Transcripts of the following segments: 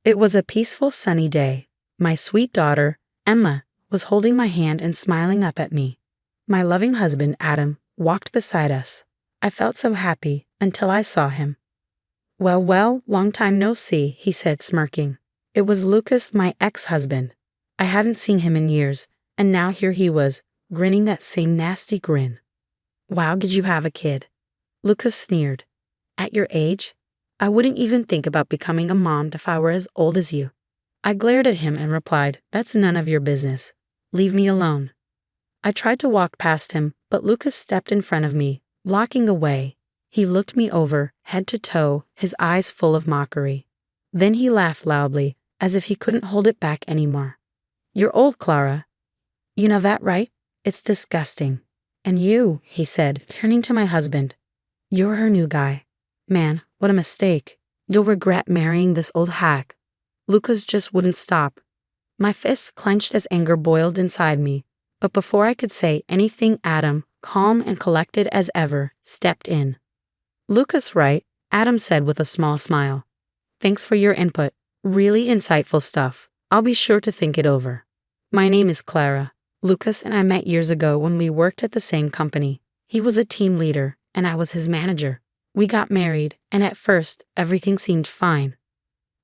It was a peaceful sunny day. My sweet daughter, Emma, was holding my hand and smiling up at me. My loving husband, Adam, walked beside us. I felt so happy until I saw him. Well, well, long time no see, he said, smirking. It was Lucas, my ex-husband. I hadn't seen him in years, and now here he was, grinning that same nasty grin. Wow, did you have a kid? Lucas sneered. At your age? I wouldn't even think about becoming a mom if I were as old as you. I glared at him and replied, that's none of your business. Leave me alone. I tried to walk past him, but Lucas stepped in front of me, blocking the way. He looked me over, head to toe, his eyes full of mockery. Then he laughed loudly, as if he couldn't hold it back anymore. You're old, Clara. You know that, right? It's disgusting. And you, he said, turning to my husband. You're her new guy. Man, what a mistake. You'll regret marrying this old hack. Lucas just wouldn't stop. My fists clenched as anger boiled inside me, but before I could say anything, Adam, calm and collected as ever, stepped in. Lucas, right? Adam said with a small smile. Thanks for your input. Really insightful stuff. I'll be sure to think it over. My name is Clara. Lucas and I met years ago when we worked at the same company. He was a team leader, and I was his manager. We got married, and at first, everything seemed fine.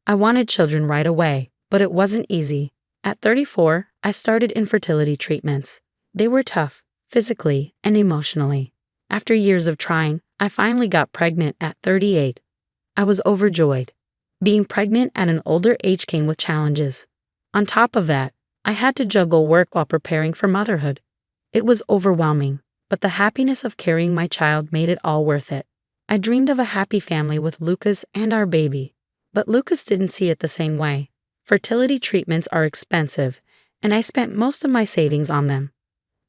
I wanted children right away, but it wasn't easy. At 34, I started infertility treatments. They were tough, physically and emotionally. After years of trying, I finally got pregnant at 38. I was overjoyed. Being pregnant at an older age came with challenges. On top of that, I had to juggle work while preparing for motherhood. It was overwhelming, but the happiness of carrying my child made it all worth it. I dreamed of a happy family with Lucas and our baby, but Lucas didn't see it the same way. Fertility treatments are expensive, and I spent most of my savings on them.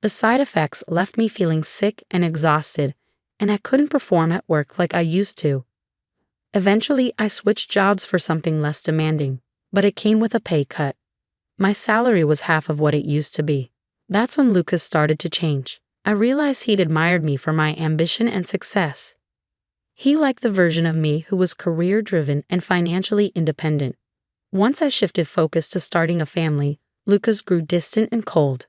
The side effects left me feeling sick and exhausted, and I couldn't perform at work like I used to. Eventually, I switched jobs for something less demanding, but it came with a pay cut. My salary was half of what it used to be. That's when Lucas started to change. I realized he'd admired me for my ambition and success. He liked the version of me who was career-driven and financially independent. Once I shifted focus to starting a family, Lucas grew distant and cold.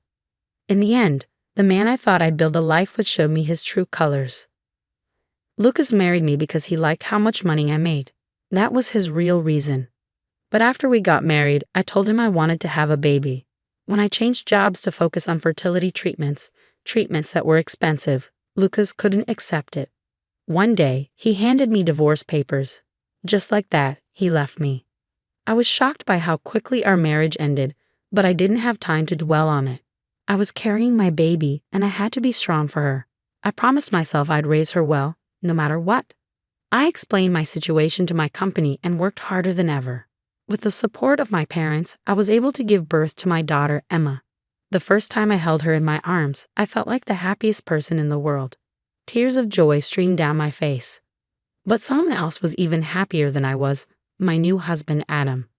In the end, the man I thought I'd build a life with showed me his true colors. Lucas married me because he liked how much money I made. That was his real reason. But after we got married, I told him I wanted to have a baby. When I changed jobs to focus on fertility treatments that were expensive, Lucas couldn't accept it. One day, he handed me divorce papers. Just like that, he left me. I was shocked by how quickly our marriage ended, but I didn't have time to dwell on it. I was carrying my baby, and I had to be strong for her. I promised myself I'd raise her well, no matter what. I explained my situation to my company and worked harder than ever. With the support of my parents, I was able to give birth to my daughter, Emma. The first time I held her in my arms, I felt like the happiest person in the world. Tears of joy streamed down my face. But someone else was even happier than I was, my new husband, Adam.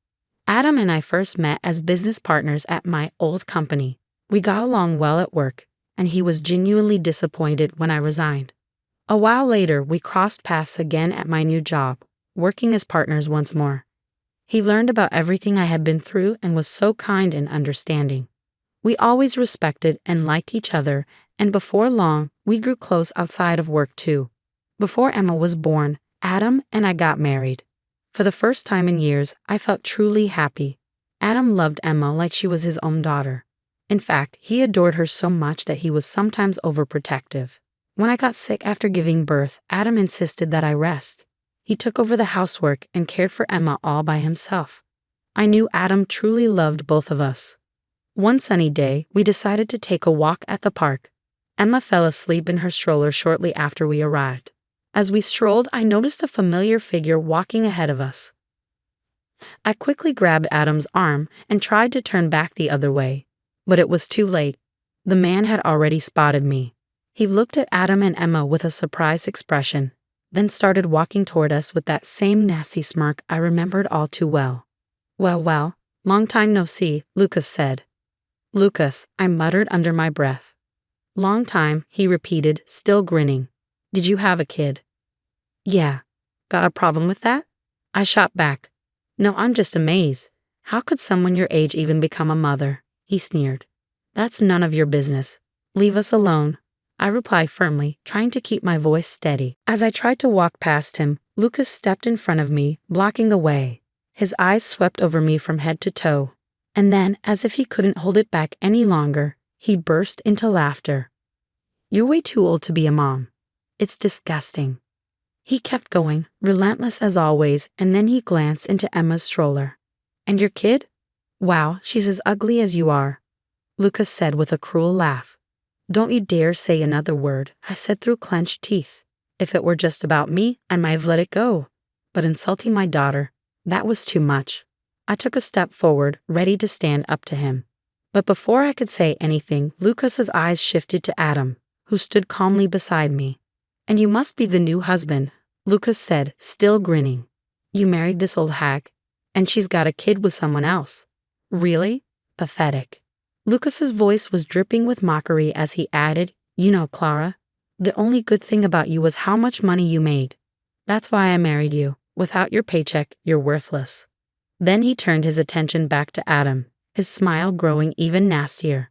Adam and I first met as business partners at my old company. We got along well at work, and he was genuinely disappointed when I resigned. A while later, we crossed paths again at my new job, working as partners once more. He learned about everything I had been through and was so kind and understanding. We always respected and liked each other, and before long, we grew close outside of work too. Before Emma was born, Adam and I got married. For the first time in years, I felt truly happy. Adam loved Emma like she was his own daughter. In fact, he adored her so much that he was sometimes overprotective. When I got sick after giving birth, Adam insisted that I rest. He took over the housework and cared for Emma all by himself. I knew Adam truly loved both of us. One sunny day, we decided to take a walk at the park. Emma fell asleep in her stroller shortly after we arrived. As we strolled, I noticed a familiar figure walking ahead of us. I quickly grabbed Adam's arm and tried to turn back the other way, but it was too late. The man had already spotted me. He looked at Adam and Emma with a surprised expression, then started walking toward us with that same nasty smirk I remembered all too well. Well, well, long time no see, Lucas said. Lucas, I muttered under my breath. Long time, he repeated, still grinning. Did you have a kid? Yeah. Got a problem with that? I shot back. No, I'm just amazed. How could someone your age even become a mother? He sneered. That's none of your business. Leave us alone, I replied firmly, trying to keep my voice steady. As I tried to walk past him, Lucas stepped in front of me, blocking the way. His eyes swept over me from head to toe. And then, as if he couldn't hold it back any longer, he burst into laughter. You're way too old to be a mom. It's disgusting. He kept going, relentless as always, and then he glanced into Emma's stroller. And your kid? Wow, she's as ugly as you are, Lucas said with a cruel laugh. Don't you dare say another word, I said through clenched teeth. If it were just about me, I might have let it go. But insulting my daughter, that was too much. I took a step forward, ready to stand up to him. But before I could say anything, Lucas's eyes shifted to Adam, who stood calmly beside me. And you must be the new husband, Lucas said, still grinning. You married this old hag, and she's got a kid with someone else. Really? Pathetic. Lucas's voice was dripping with mockery as he added, You know, Clara, the only good thing about you was how much money you made. That's why I married you. Without your paycheck, you're worthless. Then he turned his attention back to Adam, his smile growing even nastier.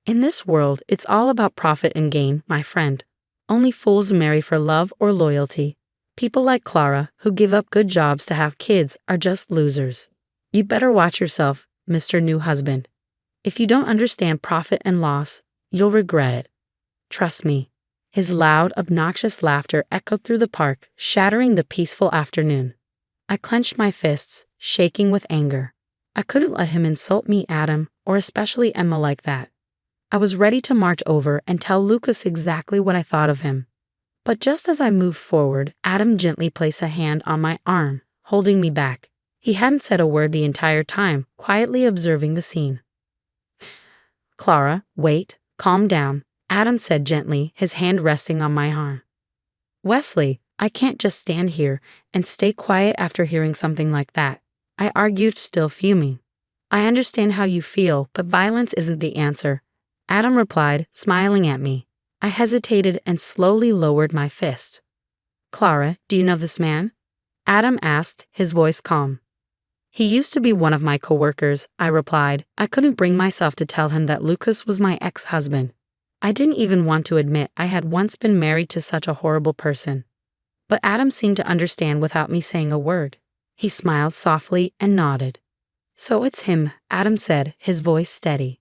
In this world, it's all about profit and gain, my friend. Only fools marry for love or loyalty. People like Clara, who give up good jobs to have kids, are just losers. You better watch yourself, Mr. New Husband. If you don't understand profit and loss, you'll regret it. Trust me. His loud, obnoxious laughter echoed through the park, shattering the peaceful afternoon. I clenched my fists, shaking with anger. I couldn't let him insult me, Adam, or especially Emma like that. I was ready to march over and tell Lucas exactly what I thought of him. But just as I moved forward, Adam gently placed a hand on my arm, holding me back. He hadn't said a word the entire time, quietly observing the scene. Clara, wait, calm down, Adam said gently, his hand resting on my arm. Wesley, I can't just stand here and stay quiet after hearing something like that, I argued, still fuming. I understand how you feel, but violence isn't the answer, Adam replied, smiling at me. I hesitated and slowly lowered my fist. Clara, do you know this man? Adam asked, his voice calm. He used to be one of my coworkers, I replied. I couldn't bring myself to tell him that Lucas was my ex-husband. I didn't even want to admit I had once been married to such a horrible person. But Adam seemed to understand without me saying a word. He smiled softly and nodded. So it's him, Adam said, his voice steady.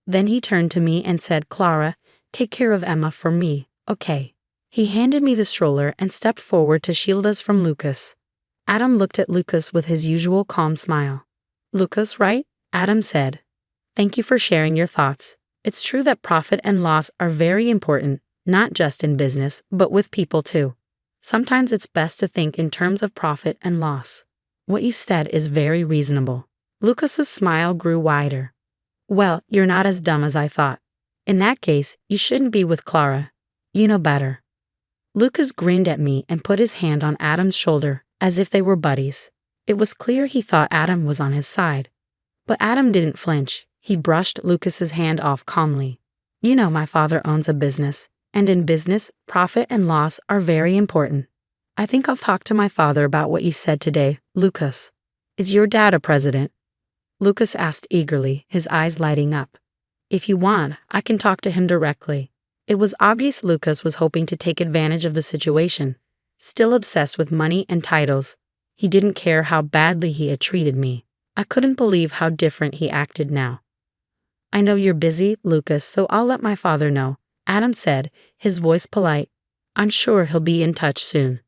Then he turned to me and said, Clara, take care of Emma for me, okay? He handed me the stroller and stepped forward to shield us from Lucas. Adam looked at Lucas with his usual calm smile. Lucas, right? Adam said. Thank you for sharing your thoughts. It's true that profit and loss are very important, not just in business, but with people too. Sometimes it's best to think in terms of profit and loss. What you said is very reasonable. Lucas's smile grew wider. Well, you're not as dumb as I thought. In that case, you shouldn't be with Clara. You know better. Lucas grinned at me and put his hand on Adam's shoulder, as if they were buddies. It was clear he thought Adam was on his side. But Adam didn't flinch. He brushed Lucas's hand off calmly. You know my father owns a business, and in business, profit and loss are very important. I think I'll talk to my father about what you said today, Lucas. Is your dad a president? Lucas asked eagerly, his eyes lighting up. If you want, I can talk to him directly. It was obvious Lucas was hoping to take advantage of the situation. Still obsessed with money and titles, he didn't care how badly he had treated me. I couldn't believe how different he acted now. I know you're busy, Lucas, so I'll let my father know, Adam said, his voice polite. I'm sure he'll be in touch soon.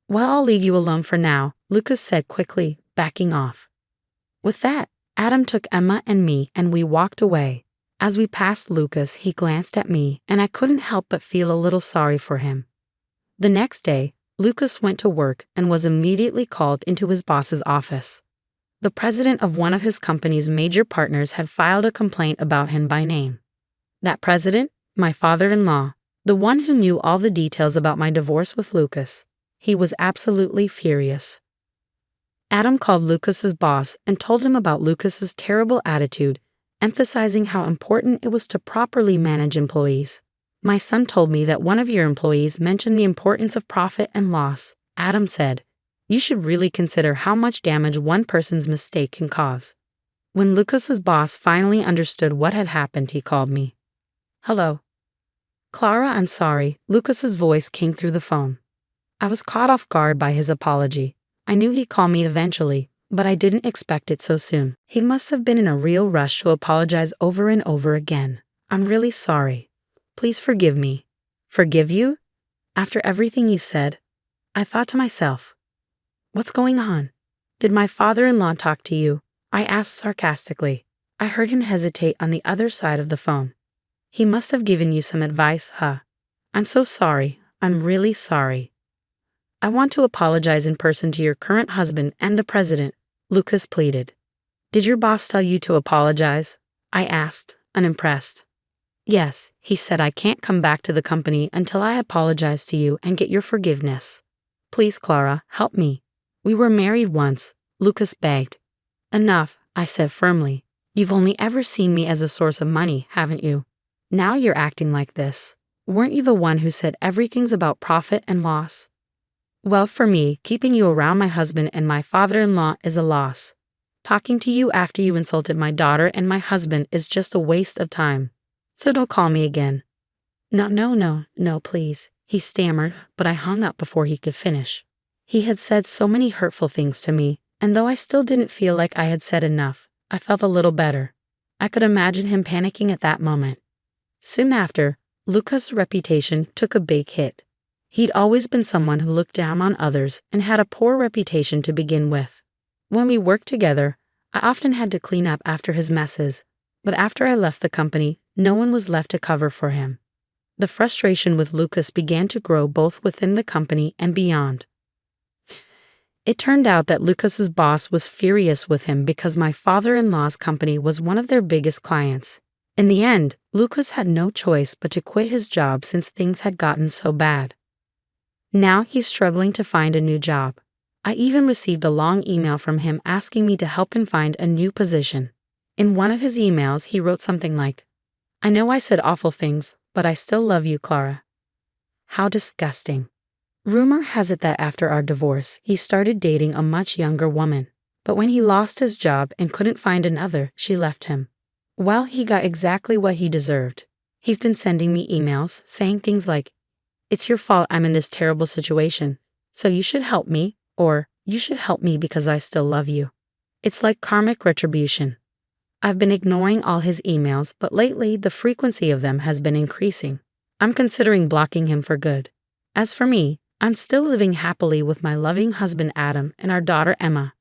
Well, I'll leave you alone for now, Lucas said quickly, backing off. With that, Adam took Emma and me and we walked away. As we passed Lucas, he glanced at me and I couldn't help but feel a little sorry for him. The next day, Lucas went to work and was immediately called into his boss's office. The president of one of his company's major partners had filed a complaint about him by name. That president? My father-in-law, the one who knew all the details about my divorce with Lucas. He was absolutely furious. Adam called Lucas's boss and told him about Lucas's terrible attitude, emphasizing how important it was to properly manage employees. My son told me that one of your employees mentioned the importance of profit and loss, Adam said. You should really consider how much damage one person's mistake can cause. When Lucas's boss finally understood what had happened, he called me. Hello. Clara, I'm sorry. Lucas's voice came through the phone. I was caught off guard by his apology. I knew he'd call me eventually, but I didn't expect it so soon. He must have been in a real rush to apologize over and over again. I'm really sorry. Please forgive me. Forgive you? After everything you said? I thought to myself, what's going on? Did my father-in-law talk to you? I asked sarcastically. I heard him hesitate on the other side of the phone. He must have given you some advice, huh? I'm so sorry. I'm really sorry. I want to apologize in person to your current husband and the president, Lucas pleaded. Did your boss tell you to apologize? I asked, unimpressed. Yes, he said I can't come back to the company until I apologize to you and get your forgiveness. Please, Clara, help me. We were married once, Lucas begged. Enough, I said firmly. You've only ever seen me as a source of money, haven't you? Now you're acting like this. Weren't you the one who said everything's about profit and loss? Well, for me, keeping you around my husband and my father-in-law is a loss. Talking to you after you insulted my daughter and my husband is just a waste of time. So don't call me again. No, please, he stammered, but I hung up before he could finish. He had said so many hurtful things to me, and though I still didn't feel like I had said enough, I felt a little better. I could imagine him panicking at that moment. Soon after, Lucas' reputation took a big hit. He'd always been someone who looked down on others and had a poor reputation to begin with. When we worked together, I often had to clean up after his messes, but after I left the company, no one was left to cover for him. The frustration with Lucas began to grow both within the company and beyond. It turned out that Lucas's boss was furious with him because my father-in-law's company was one of their biggest clients. In the end, Lucas had no choice but to quit his job since things had gotten so bad. Now he's struggling to find a new job. I even received a long email from him asking me to help him find a new position. In one of his emails, he wrote something like, I know I said awful things, but I still love you, Clara. How disgusting. Rumor has it that after our divorce, he started dating a much younger woman. But when he lost his job and couldn't find another, she left him. Well, he got exactly what he deserved. He's been sending me emails saying things like, it's your fault I'm in this terrible situation, so you should help me, or you should help me because I still love you. It's like karmic retribution. I've been ignoring all his emails, but lately the frequency of them has been increasing. I'm considering blocking him for good. As for me, I'm still living happily with my loving husband Adam and our daughter Emma.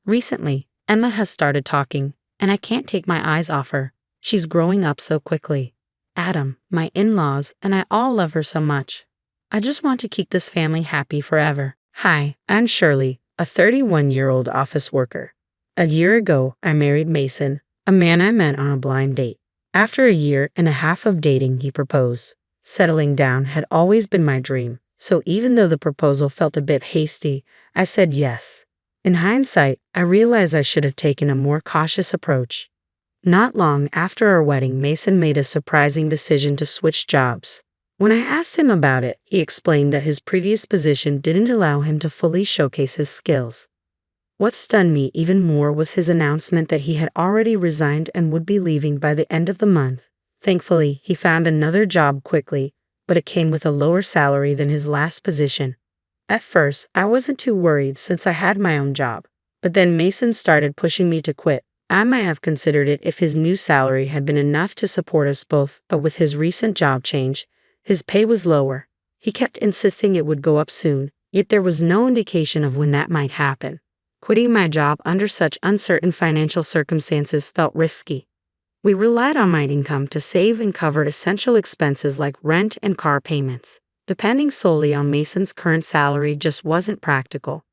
Recently, Emma has started talking, and I can't take my eyes off her. She's growing up so quickly. Adam, my in-laws, and I all love her so much. I just want to keep this family happy forever. Hi, I'm Shirley, a 31-year-old office worker. A year ago, I married Mason, a man I met on a blind date. After a year and a half of dating, he proposed. Settling down had always been my dream, so even though the proposal felt a bit hasty, I said yes. In hindsight, I realized I should have taken a more cautious approach. Not long after our wedding, Mason made a surprising decision to switch jobs. When I asked him about it, he explained that his previous position didn't allow him to fully showcase his skills. What stunned me even more was his announcement that he had already resigned and would be leaving by the end of the month. Thankfully, he found another job quickly, but it came with a lower salary than his last position. At first, I wasn't too worried since I had my own job, but then Mason started pushing me to quit. I might have considered it if his new salary had been enough to support us both, but with his recent job change, his pay was lower. He kept insisting it would go up soon, yet there was no indication of when that might happen. Quitting my job under such uncertain financial circumstances felt risky. We relied on my income to save and cover essential expenses like rent and car payments. Depending solely on Mason's current salary just wasn't practical.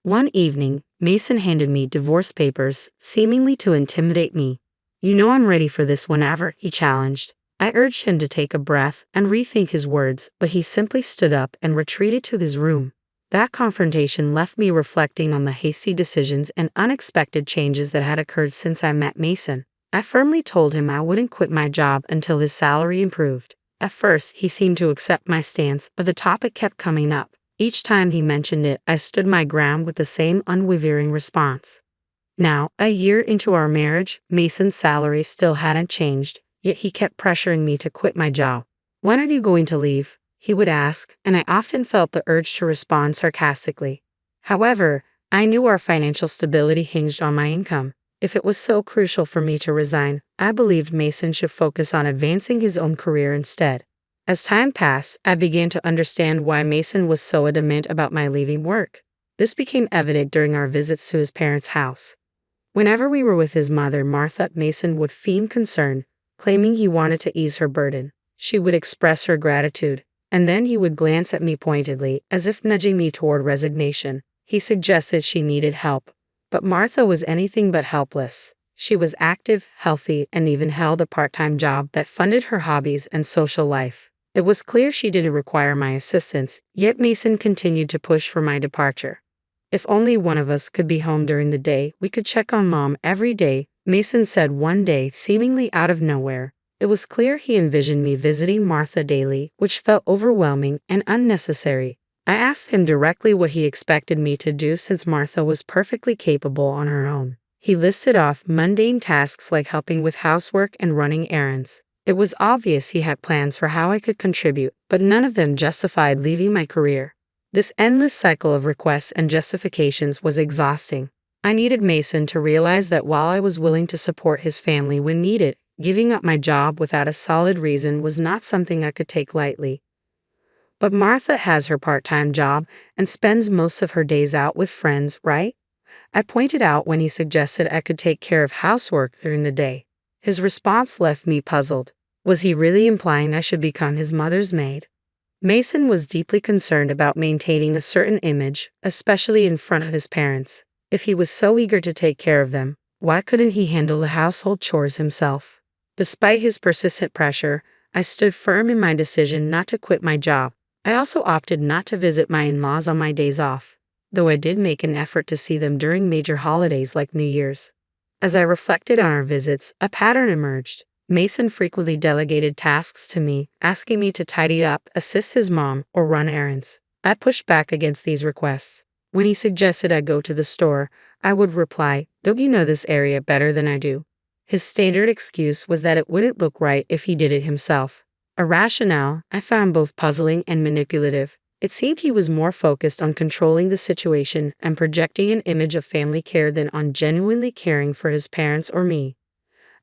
One evening, Mason handed me divorce papers, seemingly to intimidate me. You know I'm ready for this whenever, he challenged. I urged him to take a breath and rethink his words, but he simply stood up and retreated to his room. That confrontation left me reflecting on the hasty decisions and unexpected changes that had occurred since I met Mason. I firmly told him I wouldn't quit my job until his salary improved. At first, he seemed to accept my stance, but the topic kept coming up. Each time he mentioned it, I stood my ground with the same unwavering response. Now, a year into our marriage, Mason's salary still hadn't changed, yet he kept pressuring me to quit my job. "When are you going to leave?" he would ask, and I often felt the urge to respond sarcastically. However, I knew our financial stability hinged on my income. If it was so crucial for me to resign, I believed Mason should focus on advancing his own career instead. As time passed, I began to understand why Mason was so adamant about my leaving work. This became evident during our visits to his parents' house. Whenever we were with his mother, Martha, Mason would feign concern, claiming he wanted to ease her burden. She would express her gratitude, and then he would glance at me pointedly, as if nudging me toward resignation. He suggested she needed help, but Martha was anything but helpless. She was active, healthy, and even held a part-time job that funded her hobbies and social life. It was clear she didn't require my assistance, yet Mason continued to push for my departure. "If only one of us could be home during the day, we could check on Mom every day," Mason said one day, seemingly out of nowhere. It was clear he envisioned me visiting Martha daily, which felt overwhelming and unnecessary. I asked him directly what he expected me to do since Martha was perfectly capable on her own. He listed off mundane tasks like helping with housework and running errands. It was obvious he had plans for how I could contribute, but none of them justified leaving my career. This endless cycle of requests and justifications was exhausting. I needed Mason to realize that while I was willing to support his family when needed, giving up my job without a solid reason was not something I could take lightly. "But Martha has her part-time job and spends most of her days out with friends, right?" I pointed out when he suggested I could take care of housework during the day. His response left me puzzled. Was he really implying I should become his mother's maid? Mason was deeply concerned about maintaining a certain image, especially in front of his parents. If he was so eager to take care of them, why couldn't he handle the household chores himself? Despite his persistent pressure, I stood firm in my decision not to quit my job. I also opted not to visit my in-laws on my days off, though I did make an effort to see them during major holidays like New Year's. As I reflected on our visits, a pattern emerged. Mason frequently delegated tasks to me, asking me to tidy up, assist his mom, or run errands. I pushed back against these requests. When he suggested I go to the store, I would reply, "Don't you know this area better than I do?" His standard excuse was that it wouldn't look right if he did it himself. A rationale I found both puzzling and manipulative. It seemed he was more focused on controlling the situation and projecting an image of family care than on genuinely caring for his parents or me.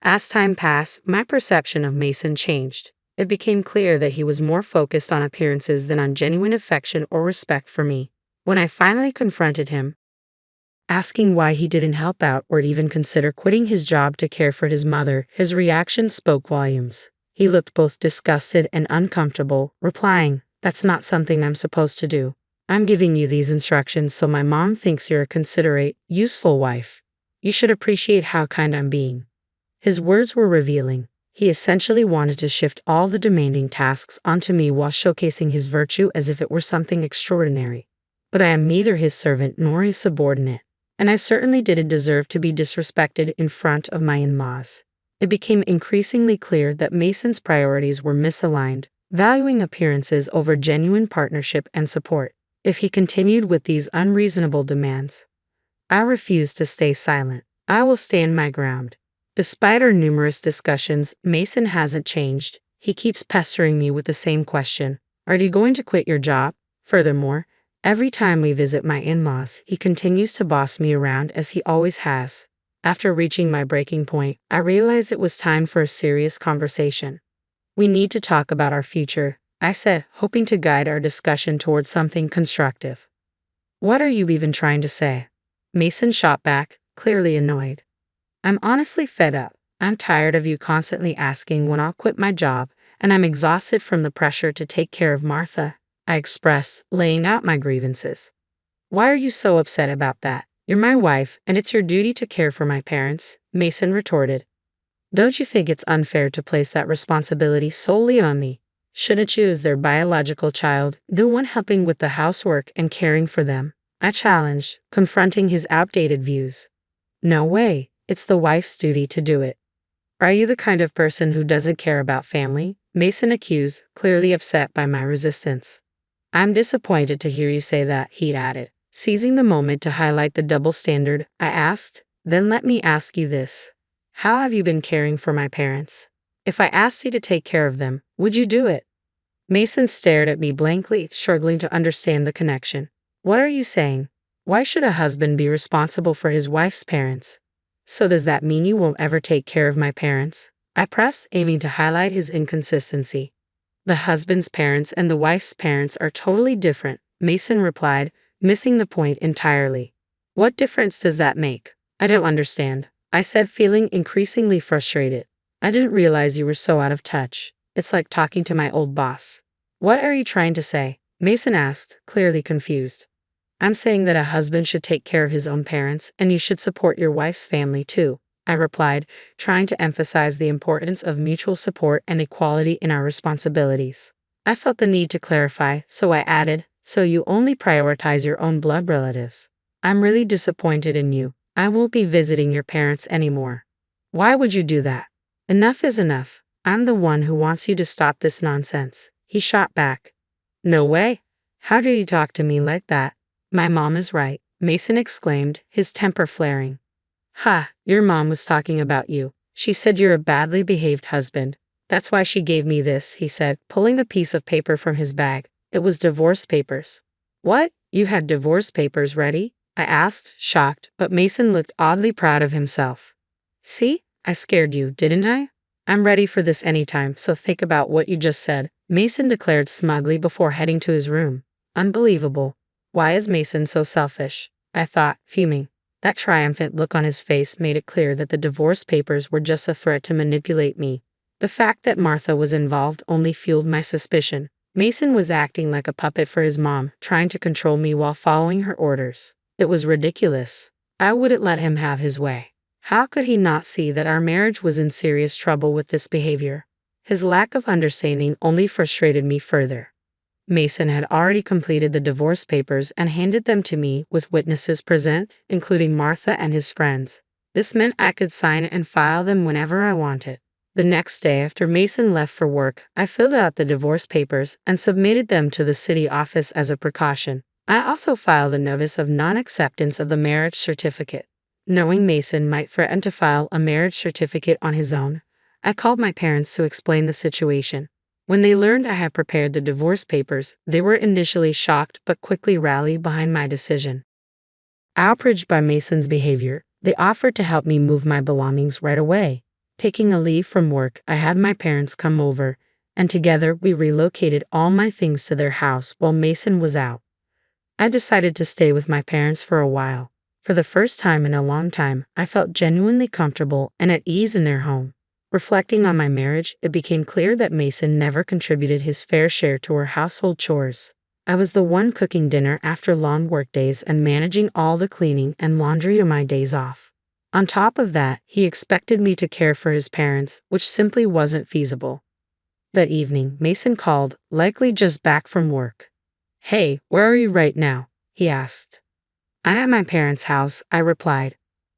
As time passed, my perception of Mason changed. It became clear that he was more focused on appearances than on genuine affection or respect for me. When I finally confronted him, asking why he didn't help out or even consider quitting his job to care for his mother, his reaction spoke volumes. He looked both disgusted and uncomfortable, replying, "That's not something I'm supposed to do. I'm giving you these instructions so my mom thinks you're a considerate, useful wife. You should appreciate how kind I'm being." His words were revealing. He essentially wanted to shift all the demanding tasks onto me while showcasing his virtue as if it were something extraordinary. But I am neither his servant nor his subordinate, and I certainly didn't deserve to be disrespected in front of my in-laws. It became increasingly clear that Mason's priorities were misaligned, valuing appearances over genuine partnership and support. If he continued with these unreasonable demands, I refused to stay silent. I will stand my ground. Despite our numerous discussions, Mason hasn't changed. He keeps pestering me with the same question. "Are you going to quit your job?" Furthermore, every time we visit my in-laws, he continues to boss me around as he always has. After reaching my breaking point, I realized it was time for a serious conversation. "We need to talk about our future," I said, hoping to guide our discussion towards something constructive. "What are you even trying to say?" Mason shot back, clearly annoyed. "I'm honestly fed up. I'm tired of you constantly asking when I'll quit my job, and I'm exhausted from the pressure to take care of Martha," I expressed, laying out my grievances. "Why are you so upset about that? You're my wife, and it's your duty to care for my parents," Mason retorted. "Don't you think it's unfair to place that responsibility solely on me? Shouldn't you, as their biological child, the one helping with the housework and caring for them?" I challenged, confronting his outdated views. "No way. It's the wife's duty to do it." "Are you the kind of person who doesn't care about family?" Mason accused, clearly upset by my resistance. I'm disappointed to hear you say that, he added. Seizing the moment to highlight the double standard, I asked, then let me ask you this. How have you been caring for my parents? If I asked you to take care of them, would you do it? Mason stared at me blankly, struggling to understand the connection. What are you saying? Why should a husband be responsible for his wife's parents? So does that mean you won't ever take care of my parents? I pressed, aiming to highlight his inconsistency. The husband's parents and the wife's parents are totally different, Mason replied, missing the point entirely. What difference does that make? I don't understand, I said, feeling increasingly frustrated. I didn't realize you were so out of touch. It's like talking to my old boss. What are you trying to say? Mason asked, clearly confused. I'm saying that a husband should take care of his own parents, and you should support your wife's family too, I replied, trying to emphasize the importance of mutual support and equality in our responsibilities. I felt the need to clarify, so I added, so you only prioritize your own blood relatives. I'm really disappointed in you. I won't be visiting your parents anymore. Why would you do that? Enough is enough. I'm the one who wants you to stop this nonsense, he shot back. No way. How do you talk to me like that? My mom is right, Mason exclaimed, his temper flaring. Ha, your mom was talking about you. She said you're a badly behaved husband. That's why she gave me this, he said, pulling a piece of paper from his bag. It was divorce papers. What? You had divorce papers ready? I asked, shocked, but Mason looked oddly proud of himself. See? I scared you, didn't I? I'm ready for this anytime, so think about what you just said, Mason declared smugly before heading to his room. Unbelievable. Why is Mason so selfish? I thought, fuming. That triumphant look on his face made it clear that the divorce papers were just a threat to manipulate me. The fact that Martha was involved only fueled my suspicion. Mason was acting like a puppet for his mom, trying to control me while following her orders. It was ridiculous. I wouldn't let him have his way. How could he not see that our marriage was in serious trouble with this behavior? His lack of understanding only frustrated me further. Mason had already completed the divorce papers and handed them to me with witnesses present, including Martha and his friends. This meant I could sign and file them whenever I wanted. The next day after Mason left for work, I filled out the divorce papers and submitted them to the city office as a precaution. I also filed a notice of non-acceptance of the marriage certificate. Knowing Mason might threaten to file a marriage certificate on his own, I called my parents to explain the situation. When they learned I had prepared the divorce papers, they were initially shocked but quickly rallied behind my decision. Outraged by Mason's behavior, they offered to help me move my belongings right away. Taking a leave from work, I had my parents come over, and together we relocated all my things to their house while Mason was out. I decided to stay with my parents for a while. For the first time in a long time, I felt genuinely comfortable and at ease in their home. Reflecting on my marriage, it became clear that Mason never contributed his fair share to our household chores. I was the one cooking dinner after long workdays and managing all the cleaning and laundry on my days off. On top of that, he expected me to care for his parents, which simply wasn't feasible. That evening, Mason called, likely just back from work. Hey, where are you right now? He asked. I'm at my parents' house, I replied.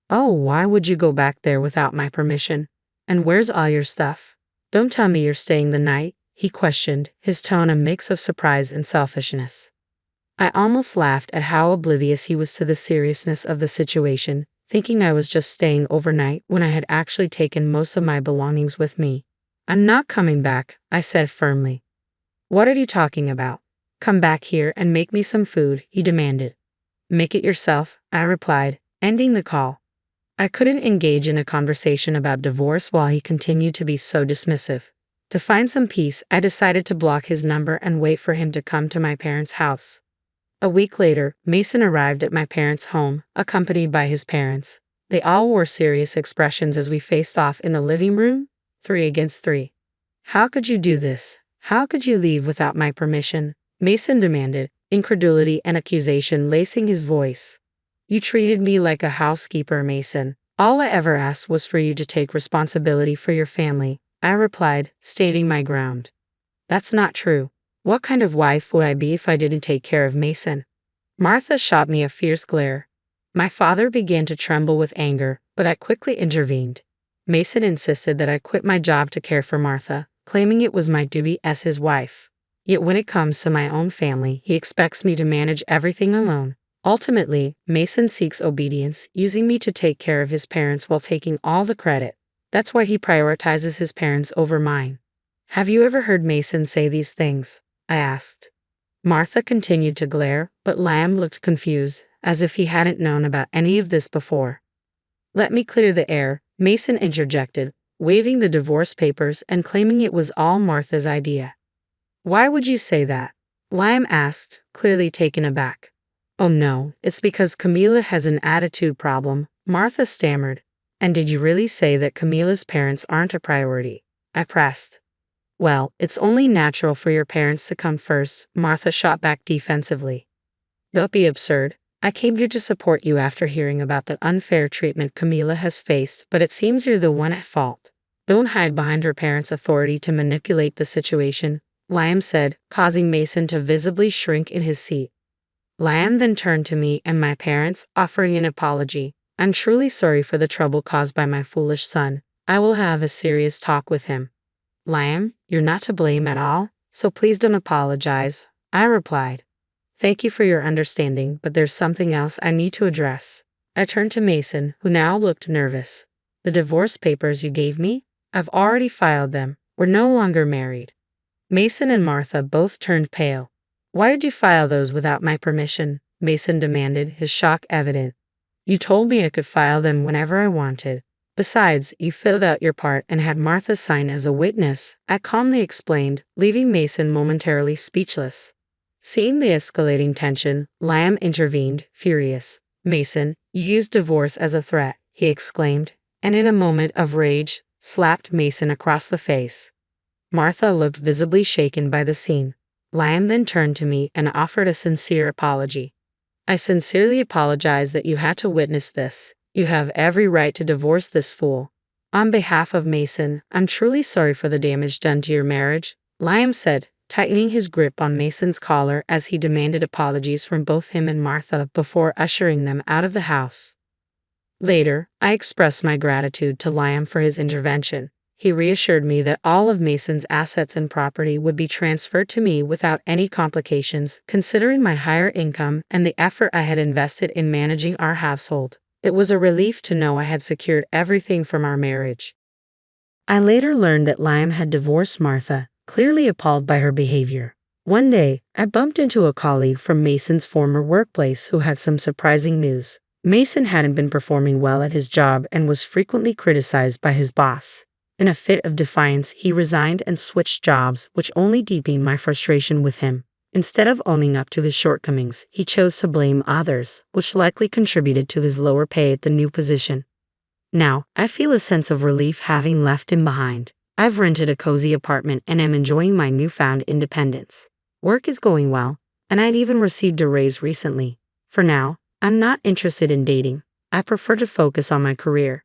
Oh, why would you go back there without my permission? And where's all your stuff? Don't tell me you're staying the night, he questioned, his tone a mix of surprise and selfishness. I almost laughed at how oblivious he was to the seriousness of the situation, thinking I was just staying overnight when I had actually taken most of my belongings with me. I'm not coming back, I said firmly. What are you talking about? Come back here and make me some food, he demanded. Make it yourself, I replied, ending the call. I couldn't engage in a conversation about divorce while he continued to be so dismissive. To find some peace, I decided to block his number and wait for him to come to my parents' house. A week later, Mason arrived at my parents' home, accompanied by his parents. They all wore serious expressions as we faced off in the living room, 3 against 3. How could you do this? How could you leave without my permission? Mason demanded, incredulity and accusation lacing his voice. You treated me like a housekeeper, Mason. All I ever asked was for you to take responsibility for your family, I replied, stating my ground. That's not true. What kind of wife would I be if I didn't take care of Mason? Martha shot me a fierce glare. My father began to tremble with anger, but I quickly intervened. Mason insisted that I quit my job to care for Martha, claiming it was my duty as his wife. Yet when it comes to my own family, he expects me to manage everything alone. Ultimately, Mason seeks obedience, using me to take care of his parents while taking all the credit. That's why he prioritizes his parents over mine. Have you ever heard Mason say these things? I asked. Martha continued to glare, but Lamb looked confused, as if he hadn't known about any of this before. Let me clear the air, Mason interjected, waving the divorce papers and claiming it was all Martha's idea. Why would you say that? Lamb asked, clearly taken aback. Oh no, it's because Camila has an attitude problem, Martha stammered. And did you really say that Camila's parents aren't a priority? I pressed. Well, it's only natural for your parents to come first, Martha shot back defensively. Don't be absurd. I came here to support you after hearing about the unfair treatment Camila has faced, but it seems you're the one at fault. Don't hide behind her parents' authority to manipulate the situation, Lamb said, causing Mason to visibly shrink in his seat. Lamb then turned to me and my parents, offering an apology. I'm truly sorry for the trouble caused by my foolish son. I will have a serious talk with him. Lamb, you're not to blame at all, so please don't apologize, I replied. Thank you for your understanding, but there's something else I need to address. I turned to Mason, who now looked nervous. The divorce papers you gave me? I've already filed them. We're no longer married. Mason and Martha both turned pale. Why did you file those without my permission? Mason demanded, his shock evident. You told me I could file them whenever I wanted. Besides, you filled out your part and had Martha sign as a witness, I calmly explained, leaving Mason momentarily speechless. Seeing the escalating tension, Lamb intervened, furious. Mason, you used divorce as a threat, he exclaimed, and in a moment of rage, slapped Mason across the face. Martha looked visibly shaken by the scene. Lamb then turned to me and offered a sincere apology. I sincerely apologize that you had to witness this. You have every right to divorce this fool. On behalf of Mason, I'm truly sorry for the damage done to your marriage, Lamb said, tightening his grip on Mason's collar as he demanded apologies from both him and Martha before ushering them out of the house. Later, I expressed my gratitude to Lamb for his intervention. He reassured me that all of Mason's assets and property would be transferred to me without any complications, considering my higher income and the effort I had invested in managing our household. It was a relief to know I had secured everything from our marriage. I later learned that Lamb had divorced Martha, clearly appalled by her behavior. One day, I bumped into a colleague from Mason's former workplace who had some surprising news. Mason hadn't been performing well at his job and was frequently criticized by his boss. In a fit of defiance, he resigned and switched jobs, which only deepened my frustration with him. Instead of owning up to his shortcomings, he chose to blame others, which likely contributed to his lower pay at the new position. Now, I feel a sense of relief having left him behind. I've rented a cozy apartment and am enjoying my newfound independence. Work is going well, and I'd even received a raise recently. For now, I'm not interested in dating. I prefer to focus on my career.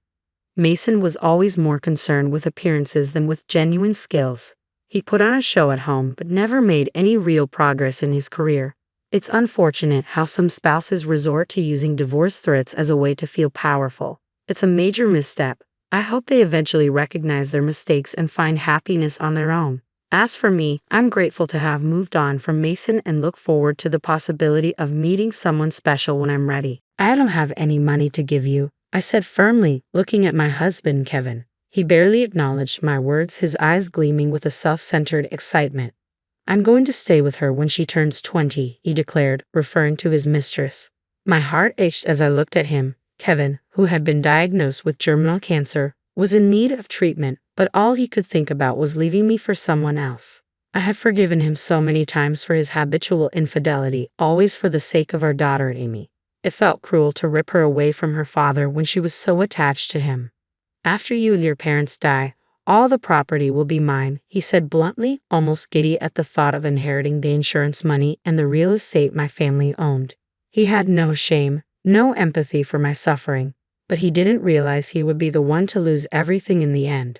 Mason was always more concerned with appearances than with genuine skills. He put on a show at home but never made any real progress in his career. It's unfortunate how some spouses resort to using divorce threats as a way to feel powerful. It's a major misstep. I hope they eventually recognize their mistakes and find happiness on their own. As for me, I'm grateful to have moved on from Mason and look forward to the possibility of meeting someone special when I'm ready. I don't have any money to give you, I said firmly, looking at my husband, Kevin. He barely acknowledged my words, his eyes gleaming with a self-centered excitement. I'm going to stay with her when she turns 20, he declared, referring to his mistress. My heart ached as I looked at him. Kevin, who had been diagnosed with terminal cancer, was in need of treatment, but all he could think about was leaving me for someone else. I had forgiven him so many times for his habitual infidelity, always for the sake of our daughter, Amy. It felt cruel to rip her away from her father when she was so attached to him. After you and your parents die, all the property will be mine, he said bluntly, almost giddy at the thought of inheriting the insurance money and the real estate my family owned. He had no shame, no empathy for my suffering, but he didn't realize he would be the one to lose everything in the end.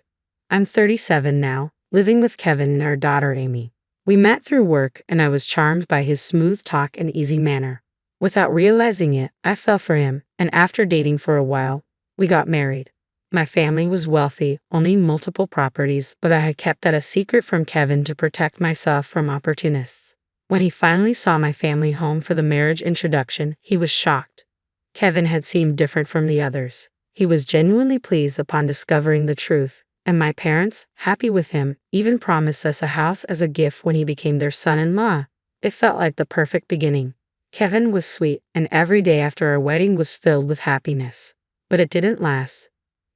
I'm 37 now, living with Kevin and our daughter Amy. We met through work and I was charmed by his smooth talk and easy manner. Without realizing it, I fell for him, and after dating for a while, we got married. My family was wealthy, owning multiple properties, but I had kept that a secret from Kevin to protect myself from opportunists. When he finally saw my family home for the marriage introduction, he was shocked. Kevin had seemed different from the others. He was genuinely pleased upon discovering the truth, and my parents, happy with him, even promised us a house as a gift when he became their son-in-law. It felt like the perfect beginning. Kevin was sweet, and every day after our wedding was filled with happiness. But it didn't last.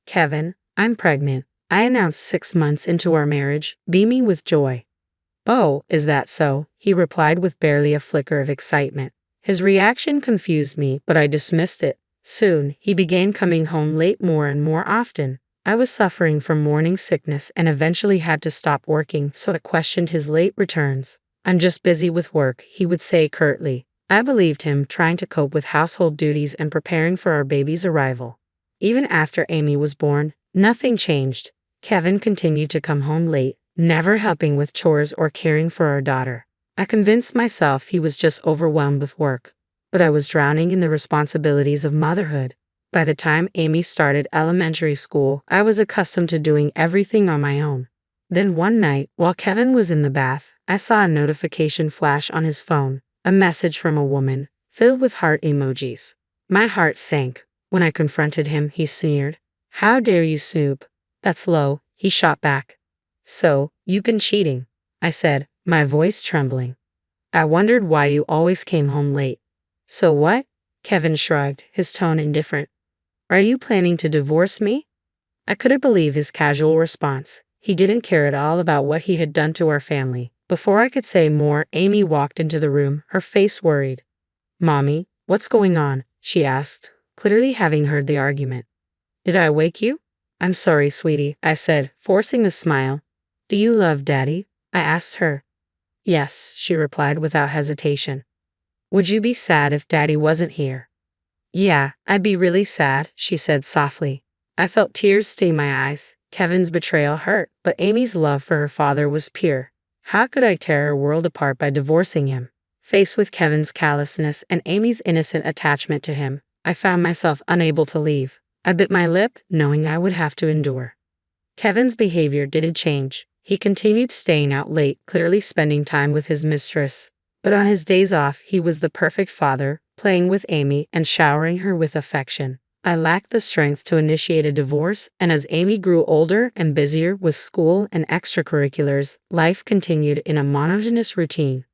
"Kevin, I'm pregnant," I announced 6 months into our marriage, beaming with joy. "Oh, is that so?" he replied with barely a flicker of excitement. His reaction confused me, but I dismissed it. Soon, he began coming home late more and more often. I was suffering from morning sickness and eventually had to stop working, so I questioned his late returns. "I'm just busy with work," he would say curtly. I believed him, trying to cope with household duties and preparing for our baby's arrival. Even after Amy was born, nothing changed. Kevin continued to come home late, never helping with chores or caring for our daughter. I convinced myself he was just overwhelmed with work, but I was drowning in the responsibilities of motherhood. By the time Amy started elementary school, I was accustomed to doing everything on my own. Then one night, while Kevin was in the bath, I saw a notification flash on his phone, a message from a woman, filled with heart emojis. My heart sank. When I confronted him, he sneered. "How dare you, Snoop?" "That's low," he shot back. "So, you've been cheating," I said, my voice trembling. "I wondered why you always came home late." "So what?" Kevin shrugged, his tone indifferent. "Are you planning to divorce me?" I couldn't believe his casual response. He didn't care at all about what he had done to our family. Before I could say more, Amy walked into the room, her face worried. "Mommy, what's going on?" she asked, clearly having heard the argument. "Did I wake you?" "I'm sorry, sweetie," I said, forcing a smile. "Do you love Daddy?" I asked her. "Yes," she replied without hesitation. "Would you be sad if Daddy wasn't here?" "Yeah, I'd be really sad," she said softly. I felt tears stain my eyes. Kevin's betrayal hurt, but Amy's love for her father was pure. How could I tear her world apart by divorcing him? Faced with Kevin's callousness and Amy's innocent attachment to him, I found myself unable to leave. I bit my lip, knowing I would have to endure. Kevin's behavior didn't change. He continued staying out late, clearly spending time with his mistress. But on his days off, he was the perfect father, playing with Amy and showering her with affection. I lacked the strength to initiate a divorce, and as Amy grew older and busier with school and extracurriculars, life continued in a monotonous routine.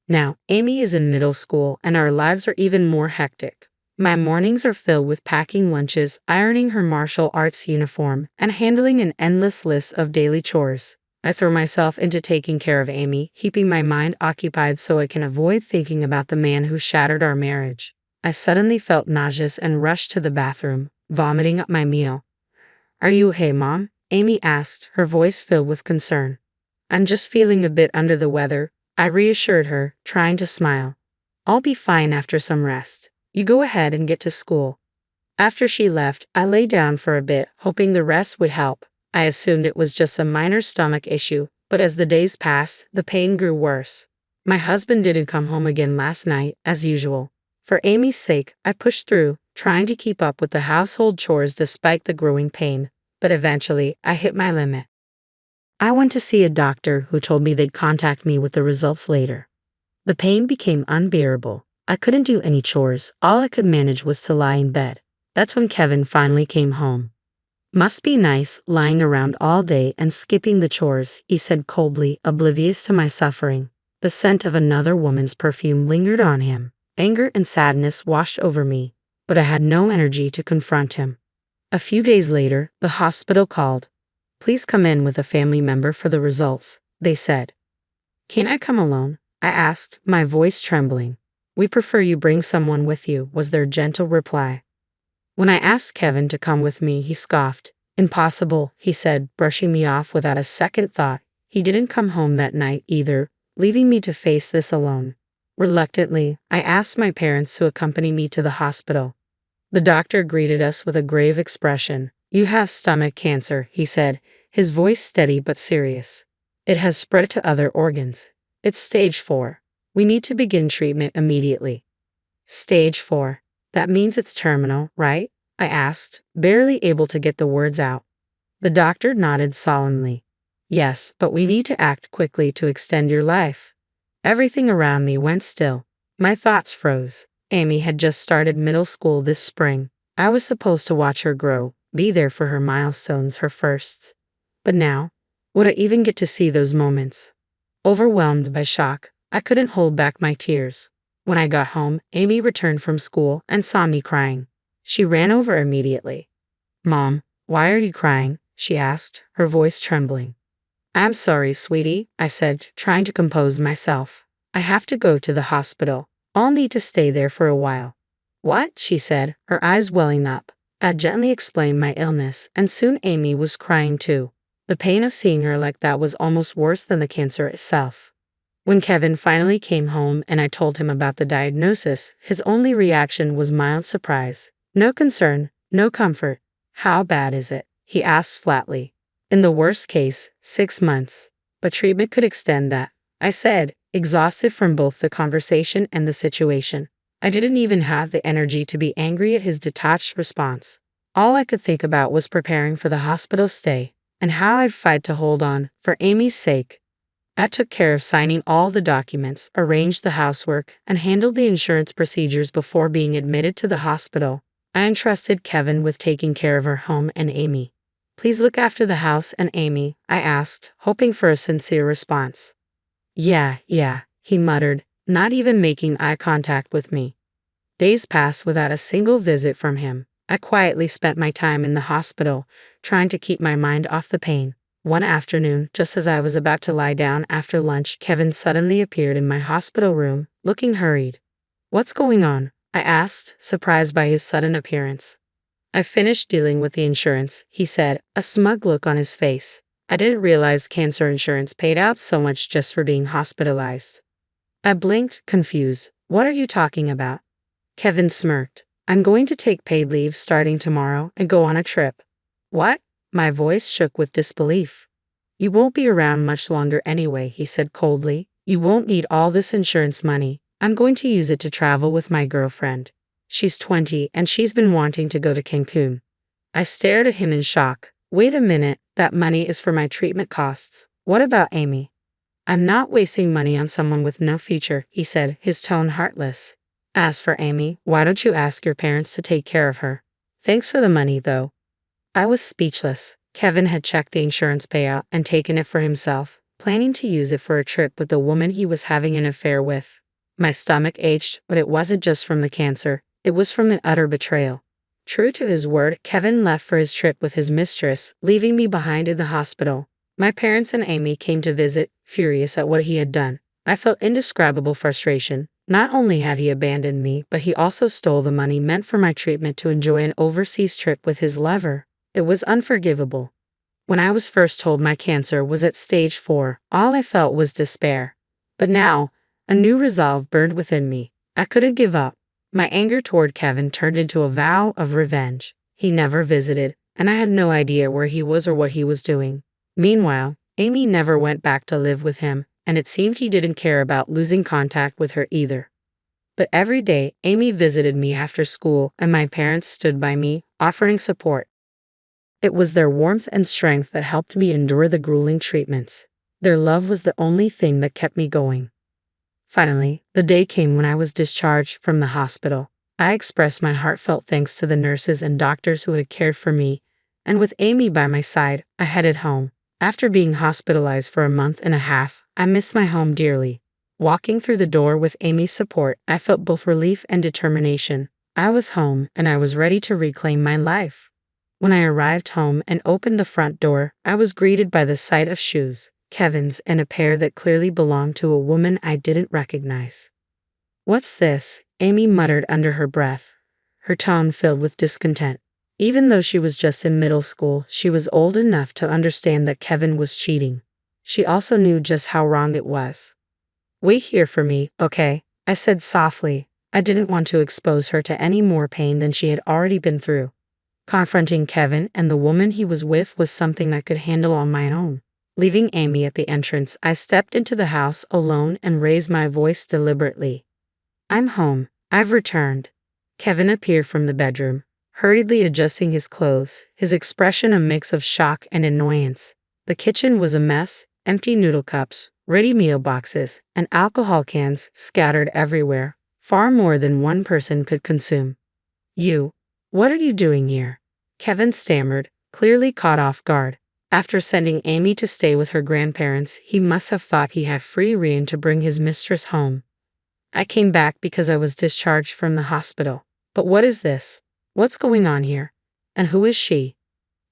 Now, Amy is in middle school, and our lives are even more hectic. My mornings are filled with packing lunches, ironing her martial arts uniform, and handling an endless list of daily chores. I throw myself into taking care of Amy, keeping my mind occupied so I can avoid thinking about the man who shattered our marriage. I suddenly felt nauseous and rushed to the bathroom, vomiting up my meal. "Are you okay, Mom?" Amy asked, her voice filled with concern. "I'm just feeling a bit under the weather," I reassured her, trying to smile. "I'll be fine after some rest. You go ahead and get to school." After she left, I lay down for a bit, hoping the rest would help. I assumed it was just a minor stomach issue, but as the days passed, the pain grew worse. My husband didn't come home again last night, as usual. For Amy's sake, I pushed through, trying to keep up with the household chores despite the growing pain, but eventually, I hit my limit. I went to see a doctor who told me they'd contact me with the results later. The pain became unbearable. I couldn't do any chores. All I could manage was to lie in bed. That's when Kevin finally came home. "Must be nice, lying around all day and skipping the chores," he said coldly, oblivious to my suffering. The scent of another woman's perfume lingered on him. Anger and sadness washed over me, but I had no energy to confront him. A few days later, the hospital called. "Please come in with a family member for the results," they said. "Can't I come alone?" I asked, my voice trembling. "We prefer you bring someone with you," was their gentle reply. When I asked Kevin to come with me, he scoffed. "Impossible," he said, brushing me off without a second thought. He didn't come home that night either, leaving me to face this alone. Reluctantly, I asked my parents to accompany me to the hospital. The doctor greeted us with a grave expression. "You have stomach cancer," he said, his voice steady but serious. "It has spread to other organs. It's stage 4. We need to begin treatment immediately." Stage 4. That means it's terminal, right? I asked, barely able to get the words out. The doctor nodded solemnly. Yes, but we need to act quickly to extend your life. Everything around me went still. My thoughts froze. Amy had just started middle school this spring. I was supposed to watch her grow, be there for her milestones, her firsts. But now, would I even get to see those moments? Overwhelmed by shock, I couldn't hold back my tears. When I got home, Amy returned from school and saw me crying. She ran over immediately. "Mom, why are you crying?" she asked, her voice trembling. "I'm sorry, sweetie," I said, trying to compose myself. "I have to go to the hospital. I'll need to stay there for a while." "What?" she said, her eyes welling up. I gently explained my illness, and soon Amy was crying too. The pain of seeing her like that was almost worse than the cancer itself. When Kevin finally came home and I told him about the diagnosis, his only reaction was mild surprise. No concern, no comfort. "How bad is it?" he asked flatly. "In the worst case, 6 months. But treatment could extend that," I said, exhausted from both the conversation and the situation. I didn't even have the energy to be angry at his detached response. All I could think about was preparing for the hospital stay and how I'd fight to hold on for Amy's sake. I took care of signing all the documents, arranged the housework, and handled the insurance procedures before being admitted to the hospital. I entrusted Kevin with taking care of our home and Amy. "Please look after the house and Amy," I asked, hoping for a sincere response. Yeah, he muttered, not even making eye contact with me. Days passed without a single visit from him. I quietly spent my time in the hospital, trying to keep my mind off the pain. One afternoon, just as I was about to lie down after lunch, Kevin suddenly appeared in my hospital room, looking hurried. "What's going on?" I asked, surprised by his sudden appearance. "I finished dealing with the insurance," he said, a smug look on his face. "I didn't realize cancer insurance paid out so much just for being hospitalized." I blinked, confused. "What are you talking about?" Kevin smirked. "I'm going to take paid leave starting tomorrow and go on a trip." "What?" My voice shook with disbelief. "You won't be around much longer anyway," he said coldly. "You won't need all this insurance money. I'm going to use it to travel with my girlfriend. She's 20 and she's been wanting to go to Cancun." I stared at him in shock. "Wait a minute, that money is for my treatment costs. What about Amy?" "I'm not wasting money on someone with no future," he said, his tone heartless. "As for Amy, why don't you ask your parents to take care of her? Thanks for the money, though." I was speechless. Kevin had checked the insurance payout and taken it for himself, planning to use it for a trip with the woman he was having an affair with. My stomach ached, but it wasn't just from the cancer. It was from the utter betrayal. True to his word, Kevin left for his trip with his mistress, leaving me behind in the hospital. My parents and Amy came to visit, furious at what he had done. I felt indescribable frustration. Not only had he abandoned me, but he also stole the money meant for my treatment to enjoy an overseas trip with his lover. It was unforgivable. When I was first told my cancer was at stage 4, all I felt was despair. But now, a new resolve burned within me. I couldn't give up. My anger toward Kevin turned into a vow of revenge. He never visited, and I had no idea where he was or what he was doing. Meanwhile, Amy never went back to live with him, and it seemed he didn't care about losing contact with her either. But every day, Amy visited me after school, and my parents stood by me, offering support. It was their warmth and strength that helped me endure the grueling treatments. Their love was the only thing that kept me going. Finally, the day came when I was discharged from the hospital. I expressed my heartfelt thanks to the nurses and doctors who had cared for me, and with Amy by my side, I headed home. After being hospitalized for a month and a half, I missed my home dearly. Walking through the door with Amy's support, I felt both relief and determination. I was home, and I was ready to reclaim my life. When I arrived home and opened the front door, I was greeted by the sight of shoes, Kevin's, and a pair that clearly belonged to a woman I didn't recognize. "What's this?" Amy muttered under her breath, her tone filled with discontent. Even though she was just in middle school, she was old enough to understand that Kevin was cheating. She also knew just how wrong it was. "Wait here for me, okay?" I said softly. I didn't want to expose her to any more pain than she had already been through. Confronting Kevin and the woman he was with was something I could handle on my own. Leaving Amy at the entrance, I stepped into the house alone and raised my voice deliberately. "I'm home. I've returned." Kevin appeared from the bedroom. hurriedly adjusting his clothes, his expression a mix of shock and annoyance. The kitchen was a mess, empty noodle cups, ready meal boxes, and alcohol cans scattered everywhere, far more than one person could consume. What are you doing here? Kevin stammered, clearly caught off guard. After sending Amy to stay with her grandparents, he must have thought he had free rein to bring his mistress home. I came back because I was discharged from the hospital. But what is this? What's going on here? And who is she?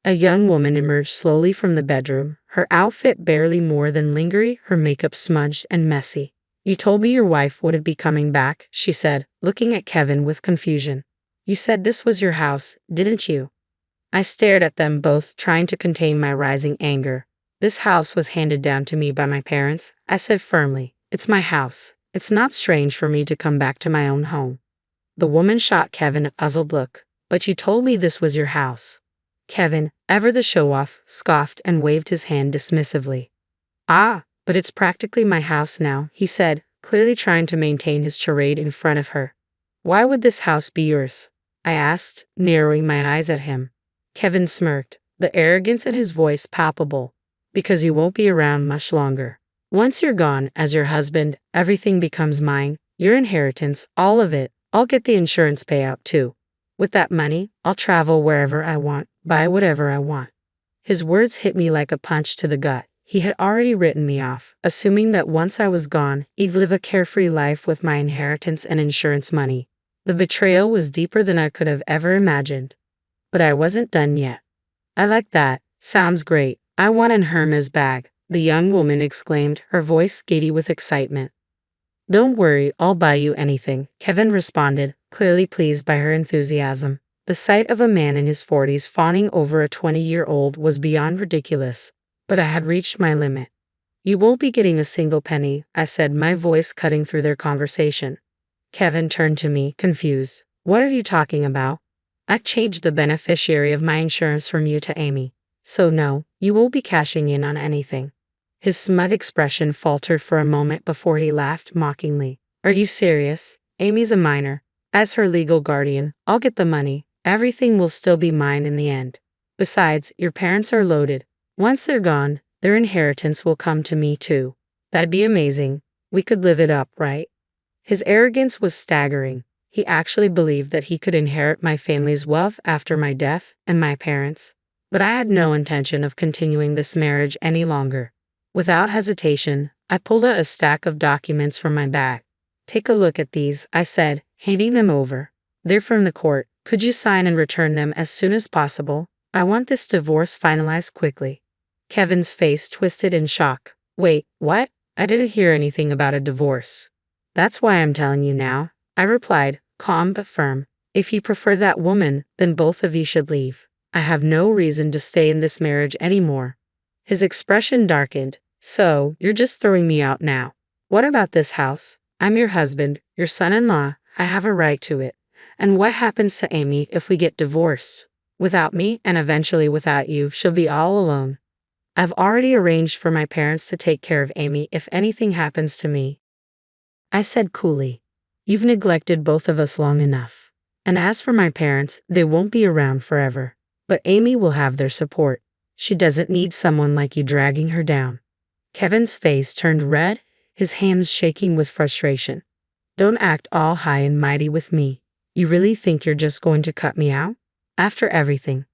A young woman emerged slowly from the bedroom, her outfit barely more than lingering, her makeup smudged and messy. You told me your wife would be coming back, she said, looking at Kevin with confusion. You said this was your house, didn't you? I stared at them both, trying to contain my rising anger. This house was handed down to me by my parents, I said firmly. It's my house. It's not strange for me to come back to my own home. The woman shot Kevin a puzzled look. But you told me this was your house. Kevin, ever the show-off, scoffed and waved his hand dismissively. Ah, but it's practically my house now, he said, clearly trying to maintain his charade in front of her. Why would this house be yours? I asked, narrowing my eyes at him. Kevin smirked, the arrogance in his voice palpable. Because you won't be around much longer. Once you're gone, as your husband, everything becomes mine, your inheritance, all of it. I'll get the insurance payout too. With that money, I'll travel wherever I want, buy whatever I want. His words hit me like a punch to the gut. He had already written me off, assuming that once I was gone, he'd live a carefree life with my inheritance and insurance money. The betrayal was deeper than I could have ever imagined. But I wasn't done yet. I like that. Sounds great. I want an Hermes bag, the young woman exclaimed, her voice giddy with excitement. Don't worry, I'll buy you anything, Kevin responded, clearly pleased by her enthusiasm. The sight of a man in his 40s fawning over a 20-year-old was beyond ridiculous, but I had reached my limit. You won't be getting a single penny, I said, my voice cutting through their conversation. Kevin turned to me, confused. What are you talking about? I changed the beneficiary of my insurance from you to Amy. So no, you won't be cashing in on anything. His smug expression faltered for a moment before he laughed mockingly. Are you serious? Amy's a minor. As her legal guardian, I'll get the money. Everything will still be mine in the end. Besides, your parents are loaded. Once they're gone, their inheritance will come to me too. That'd be amazing. We could live it up, right? His arrogance was staggering. He actually believed that he could inherit my family's wealth after my death and my parents'. But I had no intention of continuing this marriage any longer. Without hesitation, I pulled out a stack of documents from my bag. Take a look at these, I said, handing them over. They're from the court. Could you sign and return them as soon as possible? I want this divorce finalized quickly. Kevin's face twisted in shock. Wait, what? I didn't hear anything about a divorce. That's why I'm telling you now, I replied, calm but firm. If you prefer that woman, then both of you should leave. I have no reason to stay in this marriage anymore. His expression darkened. So, you're just throwing me out now. What about this house? I'm your husband, your son-in-law. I have a right to it. And what happens to Amy if we get divorced? Without me, and eventually without you, she'll be all alone. I've already arranged for my parents to take care of Amy if anything happens to me. I said coolly, you've neglected both of us long enough. And as for my parents, they won't be around forever. But Amy will have their support. She doesn't need someone like you dragging her down. Kevin's face turned red, his hands shaking with frustration. Don't act all high and mighty with me. You really think you're just going to cut me out? After everything?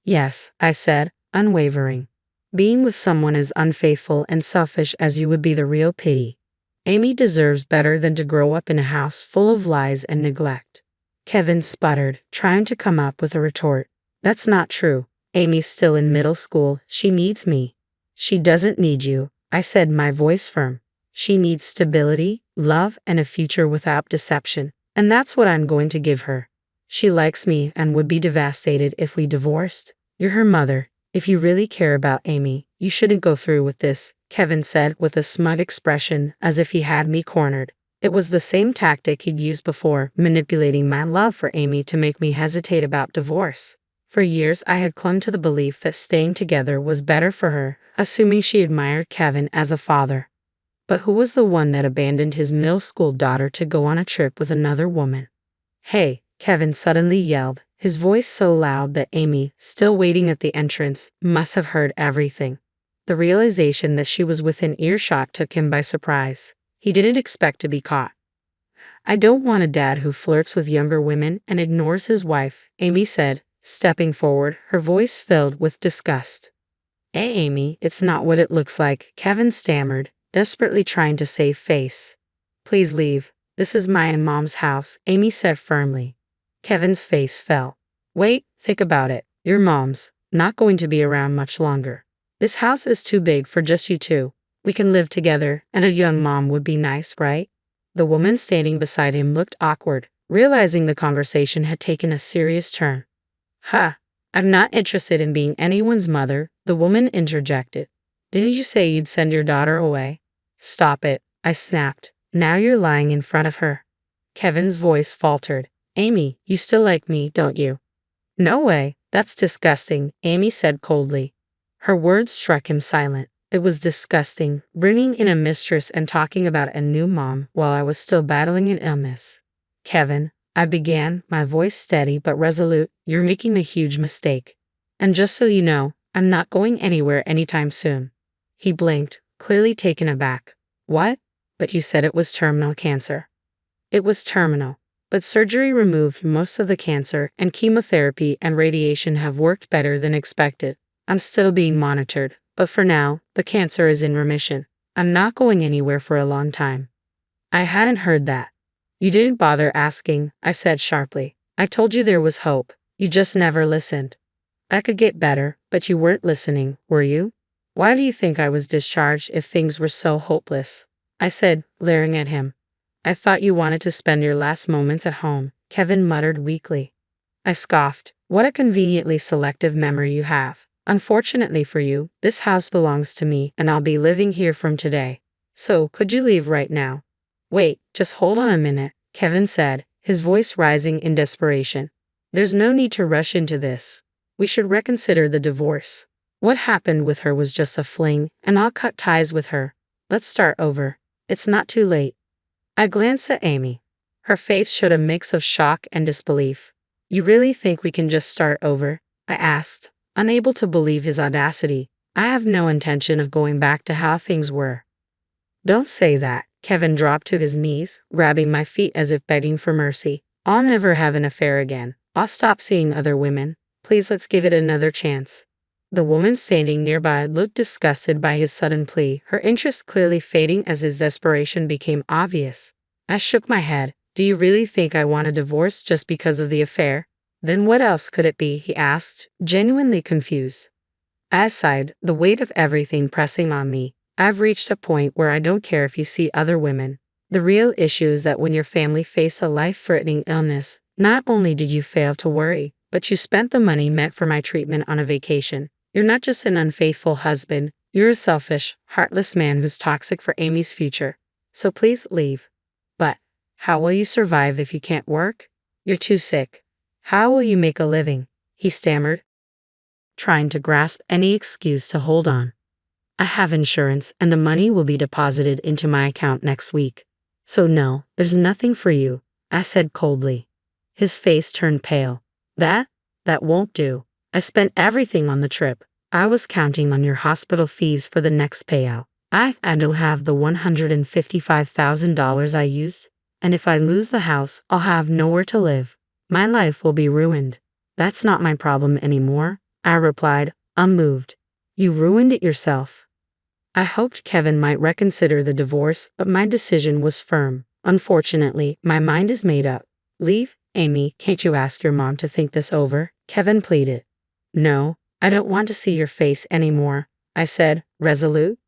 Yes, I said, unwavering. Being with someone as unfaithful and selfish as you would be the real pity. Amy deserves better than to grow up in a house full of lies and neglect. Kevin sputtered, trying to come up with a retort. That's not true. Amy's still in middle school. She needs me. She doesn't need you, I said, my voice firm. She needs stability, love, and a future without deception. And that's what I'm going to give her. She likes me and would be devastated if we divorced. You're her mother. If you really care about Amy, you shouldn't go through with this, Kevin said with a smug expression as if he had me cornered. It was the same tactic he'd used before, manipulating my love for Amy to make me hesitate about divorce. For years, I had clung to the belief that staying together was better for her, assuming she admired Kevin as a father. But who was the one that abandoned his middle school daughter to go on a trip with another woman? Hey, Kevin suddenly yelled, his voice so loud that Amy, still waiting at the entrance, must have heard everything. The realization that she was within earshot took him by surprise. He didn't expect to be caught. I don't want a dad who flirts with younger women and ignores his wife, Amy said, stepping forward, her voice filled with disgust. Hey, Amy, it's not what it looks like, Kevin stammered, desperately trying to save face. Please leave. This is my and Mom's house, Amy said firmly. Kevin's face fell. Wait, think about it. Your mom's not going to be around much longer. This house is too big for just you two. We can live together, and a young mom would be nice, right? The woman standing beside him looked awkward, realizing the conversation had taken a serious turn. Ha! I'm not interested in being anyone's mother, the woman interjected. Didn't you say you'd send your daughter away? Stop it, I snapped. Now you're lying in front of her. Kevin's voice faltered. Amy, you still like me, don't you? No way, that's disgusting, Amy said coldly. Her words struck him silent. It was disgusting, bringing in a mistress and talking about a new mom while I was still battling an illness. Kevin, I began, my voice steady but resolute, you're making a huge mistake. And just so you know, I'm not going anywhere anytime soon. He blinked, clearly taken aback. What? But you said it was terminal cancer. It was terminal, but surgery removed most of the cancer, and chemotherapy and radiation have worked better than expected. I'm still being monitored, but for now, the cancer is in remission. I'm not going anywhere for a long time. I hadn't heard that. You didn't bother asking, I said sharply. I told you there was hope. You just never listened. I could get better, but you weren't listening, were you? Why do you think I was discharged if things were so hopeless? I said, glaring at him. I thought you wanted to spend your last moments at home, Kevin muttered weakly. I scoffed. What a conveniently selective memory you have. Unfortunately for you, this house belongs to me and I'll be living here from today. So, could you leave right now? Wait, just hold on a minute, Kevin said, his voice rising in desperation. There's no need to rush into this. We should reconsider the divorce. What happened with her was just a fling, and I'll cut ties with her. Let's start over. It's not too late. I glanced at Amy. Her face showed a mix of shock and disbelief. You really think we can just start over? I asked, unable to believe his audacity. I have no intention of going back to how things were. Don't say that. Kevin dropped to his knees, grabbing my feet as if begging for mercy. I'll never have an affair again. I'll stop seeing other women. Please, let's give it another chance. The woman standing nearby looked disgusted by his sudden plea, her interest clearly fading as his desperation became obvious. I shook my head. Do you really think I want a divorce just because of the affair? Then what else could it be? He asked, genuinely confused. I sighed, the weight of everything pressing on me. I've reached a point where I don't care if you see other women. The real issue is that when your family faced a life-threatening illness, not only did you fail to worry, but you spent the money meant for my treatment on a vacation. You're not just an unfaithful husband, you're a selfish, heartless man who's toxic for Amy's future. So please leave. But how will you survive if you can't work? You're too sick. How will you make a living? He stammered, trying to grasp any excuse to hold on. I have insurance and the money will be deposited into my account next week. So no, there's nothing for you, I said coldly. His face turned pale. That won't do. I spent everything on the trip. I was counting on your hospital fees for the next payout. I don't have the $155,000 I used, and if I lose the house, I'll have nowhere to live. My life will be ruined. That's not my problem anymore, I replied, unmoved. You ruined it yourself. I hoped Kevin might reconsider the divorce, but my decision was firm. Unfortunately, my mind is made up. Leave, Amy, can't you ask your mom to think this over? Kevin pleaded. No, I don't want to see your face anymore, I said, resolute.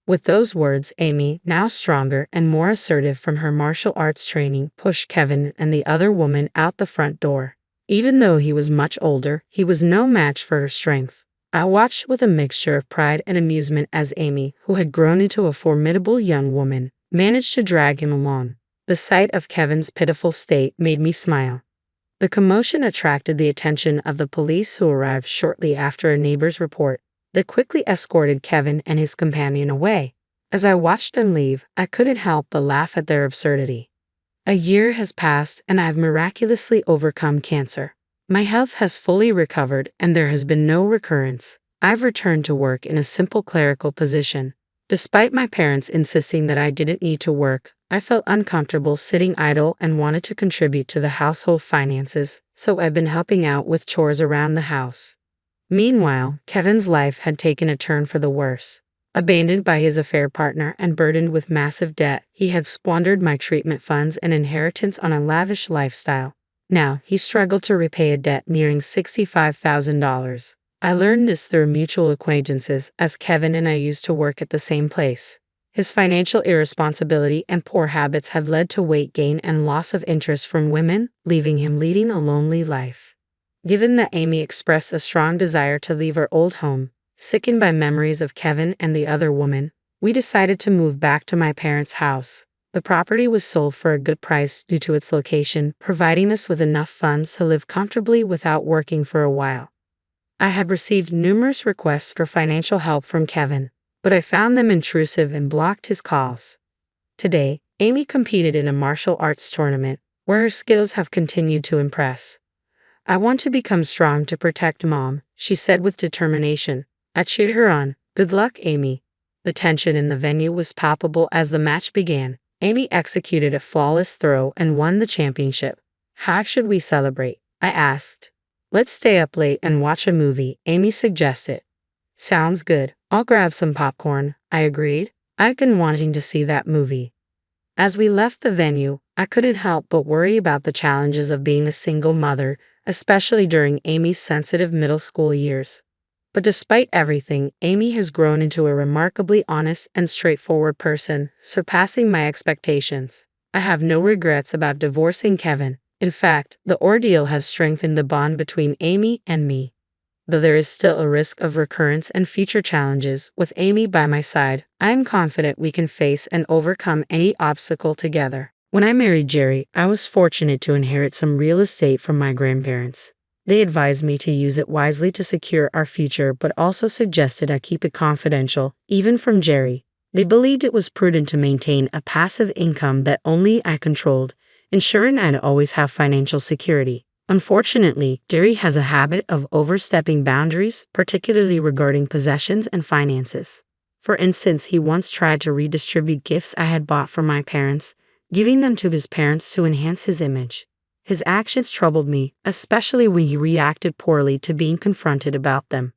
With those words, Amy, now stronger and more assertive from her martial arts training, pushed Kevin and the other woman out the front door. Even though he was much older, he was no match for her strength. I watched with a mixture of pride and amusement as Amy, who had grown into a formidable young woman, managed to drag him along. The sight of Kevin's pitiful state made me smile. The commotion attracted the attention of the police, who arrived shortly after a neighbor's report. They quickly escorted Kevin and his companion away. As I watched them leave, I couldn't help but laugh at their absurdity. A year has passed and I have miraculously overcome cancer. My health has fully recovered and there has been no recurrence. I've returned to work in a simple clerical position. Despite my parents insisting that I didn't need to work, I felt uncomfortable sitting idle and wanted to contribute to the household finances, so I've been helping out with chores around the house. Meanwhile, Kevin's life had taken a turn for the worse. Abandoned by his affair partner and burdened with massive debt, he had squandered my treatment funds and inheritance on a lavish lifestyle. Now, he struggled to repay a debt nearing $65,000. I learned this through mutual acquaintances, as Kevin and I used to work at the same place. His financial irresponsibility and poor habits had led to weight gain and loss of interest from women, leaving him leading a lonely life. Given that Amy expressed a strong desire to leave her old home, sickened by memories of Kevin and the other woman, we decided to move back to my parents' house. The property was sold for a good price due to its location, providing us with enough funds to live comfortably without working for a while. I had received numerous requests for financial help from Kevin, but I found them intrusive and blocked his calls. Today, Amy competed in a martial arts tournament, where her skills have continued to impress. "I want to become strong to protect Mom," she said with determination. I cheered her on. "Good luck, Amy." The tension in the venue was palpable as the match began. Amy executed a flawless throw and won the championship. "How should we celebrate?" I asked. "Let's stay up late and watch a movie," Amy suggested. "Sounds good. I'll grab some popcorn," I agreed. I've been wanting to see that movie. As we left the venue, I couldn't help but worry about the challenges of being a single mother, especially during Amy's sensitive middle school years. But despite everything, Amy has grown into a remarkably honest and straightforward person, surpassing my expectations. I have no regrets about divorcing Kevin. In fact, the ordeal has strengthened the bond between Amy and me. Though there is still a risk of recurrence and future challenges, with Amy by my side, I am confident we can face and overcome any obstacle together. When I married Jerry, I was fortunate to inherit some real estate from my grandparents. They advised me to use it wisely to secure our future, but also suggested I keep it confidential, even from Jerry. They believed it was prudent to maintain a passive income that only I controlled, ensuring I'd always have financial security. Unfortunately, Jerry has a habit of overstepping boundaries, particularly regarding possessions and finances. For instance, he once tried to redistribute gifts I had bought for my parents, giving them to his parents to enhance his image. His actions troubled me, especially when he reacted poorly to being confronted about them.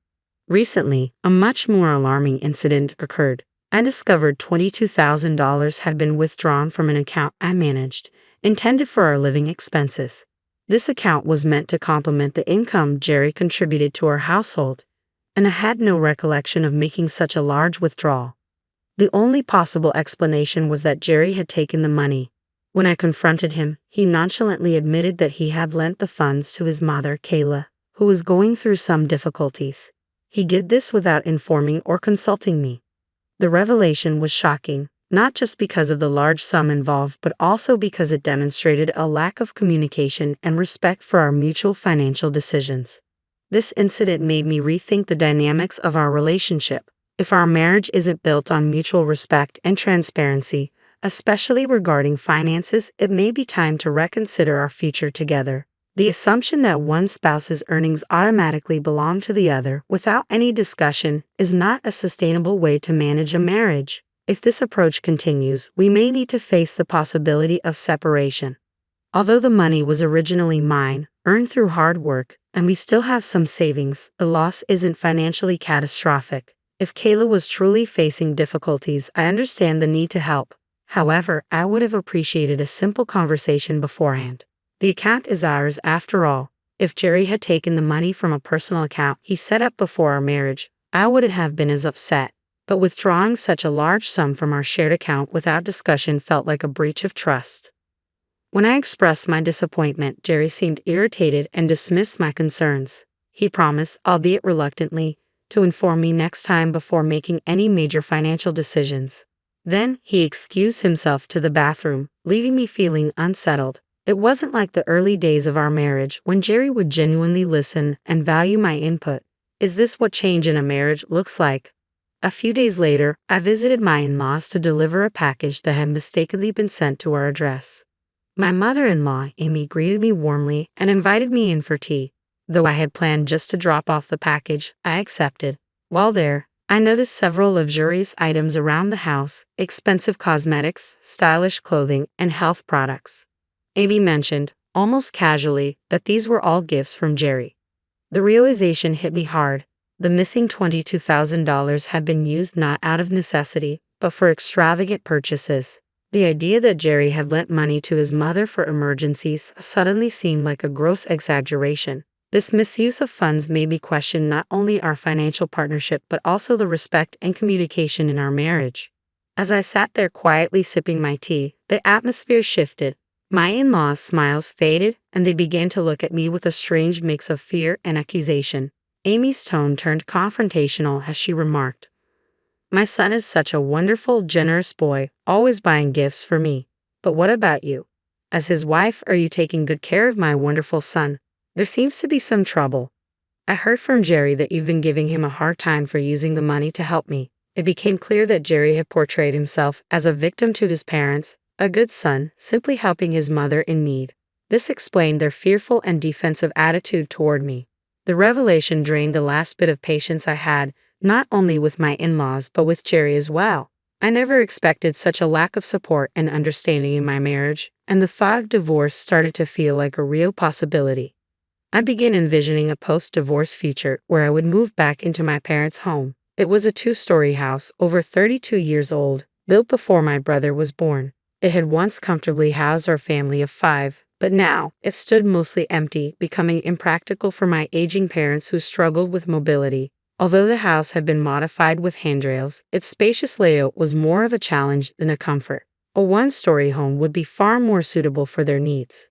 Recently, a much more alarming incident occurred. I discovered $22,000 had been withdrawn from an account I managed, intended for our living expenses. This account was meant to complement the income Jerry contributed to our household, and I had no recollection of making such a large withdrawal. The only possible explanation was that Jerry had taken the money. When I confronted him, he nonchalantly admitted that he had lent the funds to his mother, Kayla, who was going through some difficulties. He did this without informing or consulting me. The revelation was shocking, not just because of the large sum involved, but also because it demonstrated a lack of communication and respect for our mutual financial decisions. This incident made me rethink the dynamics of our relationship. If our marriage isn't built on mutual respect and transparency, especially regarding finances, it may be time to reconsider our future together. The assumption that one spouse's earnings automatically belong to the other without any discussion is not a sustainable way to manage a marriage. If this approach continues, we may need to face the possibility of separation. Although the money was originally mine, earned through hard work, and we still have some savings, the loss isn't financially catastrophic. If Kayla was truly facing difficulties, I understand the need to help. However, I would have appreciated a simple conversation beforehand. The account is ours after all. If Jerry had taken the money from a personal account he set up before our marriage, I wouldn't have been as upset. But withdrawing such a large sum from our shared account without discussion felt like a breach of trust. When I expressed my disappointment, Jerry seemed irritated and dismissed my concerns. He promised, albeit reluctantly, to inform me next time before making any major financial decisions. Then, he excused himself to the bathroom, leaving me feeling unsettled. It wasn't like the early days of our marriage when Jerry would genuinely listen and value my input. Is this what change in a marriage looks like? A few days later, I visited my in-laws to deliver a package that had mistakenly been sent to our address. My mother-in-law, Amy, greeted me warmly and invited me in for tea. Though I had planned just to drop off the package, I accepted. While there, I noticed several luxurious items around the house: expensive cosmetics, stylish clothing, and health products. Amy mentioned, almost casually, that these were all gifts from Jerry. The realization hit me hard. The missing $22,000 had been used not out of necessity, but for extravagant purchases. The idea that Jerry had lent money to his mother for emergencies suddenly seemed like a gross exaggeration. This misuse of funds made me question not only our financial partnership but also the respect and communication in our marriage. As I sat there quietly sipping my tea, the atmosphere shifted. My in-laws' smiles faded, and they began to look at me with a strange mix of fear and accusation. Amy's tone turned confrontational as she remarked, "My son is such a wonderful, generous boy, always buying gifts for me. But what about you? As his wife, are you taking good care of my wonderful son? There seems to be some trouble. I heard from Jerry that you've been giving him a hard time for using the money to help me." It became clear that Jerry had portrayed himself as a victim to his parents, a good son, simply helping his mother in need. This explained their fearful and defensive attitude toward me. The revelation drained the last bit of patience I had, not only with my in-laws but with Jerry as well. I never expected such a lack of support and understanding in my marriage, and the thought of divorce started to feel like a real possibility. I began envisioning a post-divorce future where I would move back into my parents' home. It was a two-story house, over 32 years old, built before my brother was born. It had once comfortably housed our family of 5, but now it stood mostly empty, becoming impractical for my aging parents who struggled with mobility. Although the house had been modified with handrails, its spacious layout was more of a challenge than a comfort. A one-story home would be far more suitable for their needs.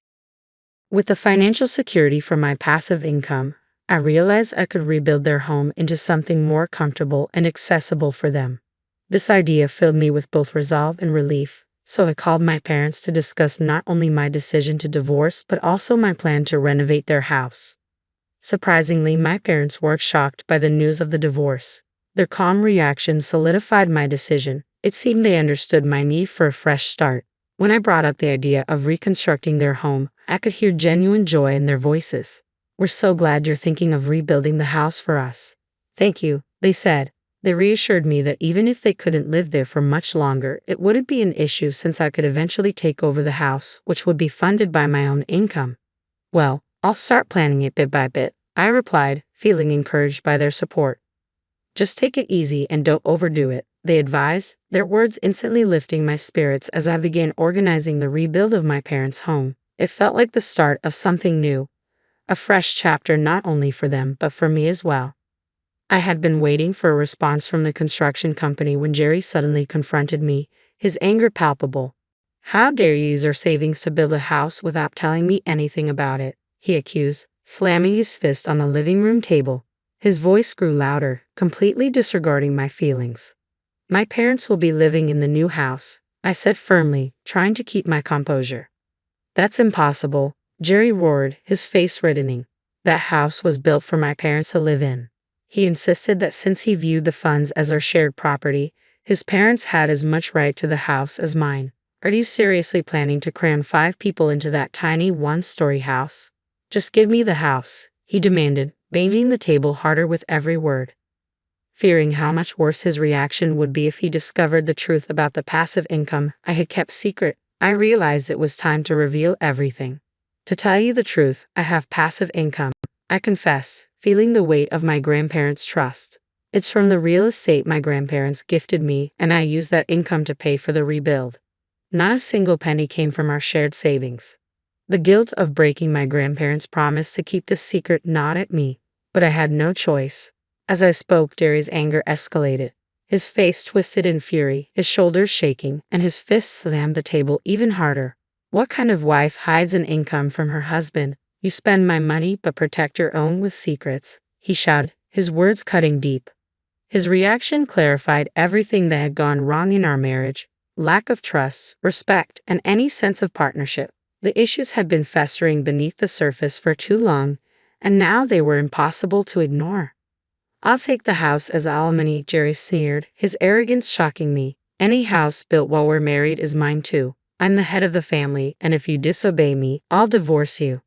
With the financial security from my passive income, I realized I could rebuild their home into something more comfortable and accessible for them. This idea filled me with both resolve and relief, so I called my parents to discuss not only my decision to divorce but also my plan to renovate their house. Surprisingly, my parents weren't shocked by the news of the divorce. Their calm reaction solidified my decision. It seemed they understood my need for a fresh start. When I brought up the idea of reconstructing their home, I could hear genuine joy in their voices. "We're so glad you're thinking of rebuilding the house for us." "Thank you," they said. They reassured me that even if they couldn't live there for much longer, it wouldn't be an issue since I could eventually take over the house, which would be funded by my own income. "Well, I'll start planning it bit by bit," I replied, feeling encouraged by their support. "Just take it easy and don't overdo it," they advised, their words instantly lifting my spirits as I began organizing the rebuild of my parents' home. It felt like the start of something new, a fresh chapter not only for them but for me as well. I had been waiting for a response from the construction company when Jerry suddenly confronted me, his anger palpable. "How dare you use our savings to build a house without telling me anything about it?" he accused, slamming his fist on the living room table. His voice grew louder, completely disregarding my feelings. "My parents will be living in the new house," I said firmly, trying to keep my composure. "That's impossible," Jerry roared, his face reddening. "That house was built for my parents to live in." He insisted that since he viewed the funds as our shared property, his parents had as much right to the house as mine. "Are you seriously planning to cram 5 people into that tiny one-story house? Just give me the house," he demanded, banging the table harder with every word. Fearing how much worse his reaction would be if he discovered the truth about the passive income I had kept secret, I realized it was time to reveal everything. "To tell you the truth, I have passive income," I confess, feeling the weight of my grandparents' trust. "It's from the real estate my grandparents gifted me, and I use that income to pay for the rebuild. Not a single penny came from our shared savings." The guilt of breaking my grandparents' promise to keep this secret gnawed at me, but I had no choice. As I spoke, Jerry's anger escalated. His face twisted in fury, his shoulders shaking, and his fists slammed the table even harder. "What kind of wife hides an income from her husband? You spend my money but protect your own with secrets," he shouted, his words cutting deep. His reaction clarified everything that had gone wrong in our marriage: lack of trust, respect, and any sense of partnership. The issues had been festering beneath the surface for too long, and now they were impossible to ignore. "I'll take the house as alimony," Jerry sneered, his arrogance shocking me. "Any house built while we're married is mine too. I'm the head of the family, and if you disobey me, I'll divorce you."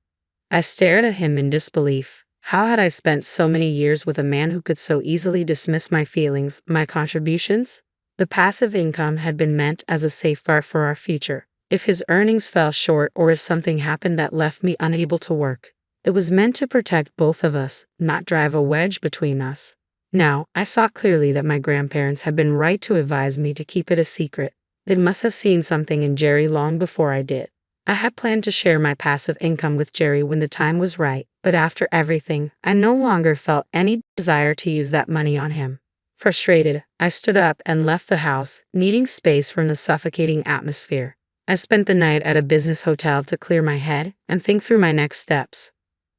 I stared at him in disbelief. How had I spent so many years with a man who could so easily dismiss my feelings, my contributions? The passive income had been meant as a safeguard for our future. If his earnings fell short or if something happened that left me unable to work, it was meant to protect both of us, not drive a wedge between us. Now, I saw clearly that my grandparents had been right to advise me to keep it a secret. They must have seen something in Jerry long before I did. I had planned to share my passive income with Jerry when the time was right, but after everything, I no longer felt any desire to use that money on him. Frustrated, I stood up and left the house, needing space from the suffocating atmosphere. I spent the night at a business hotel to clear my head and think through my next steps.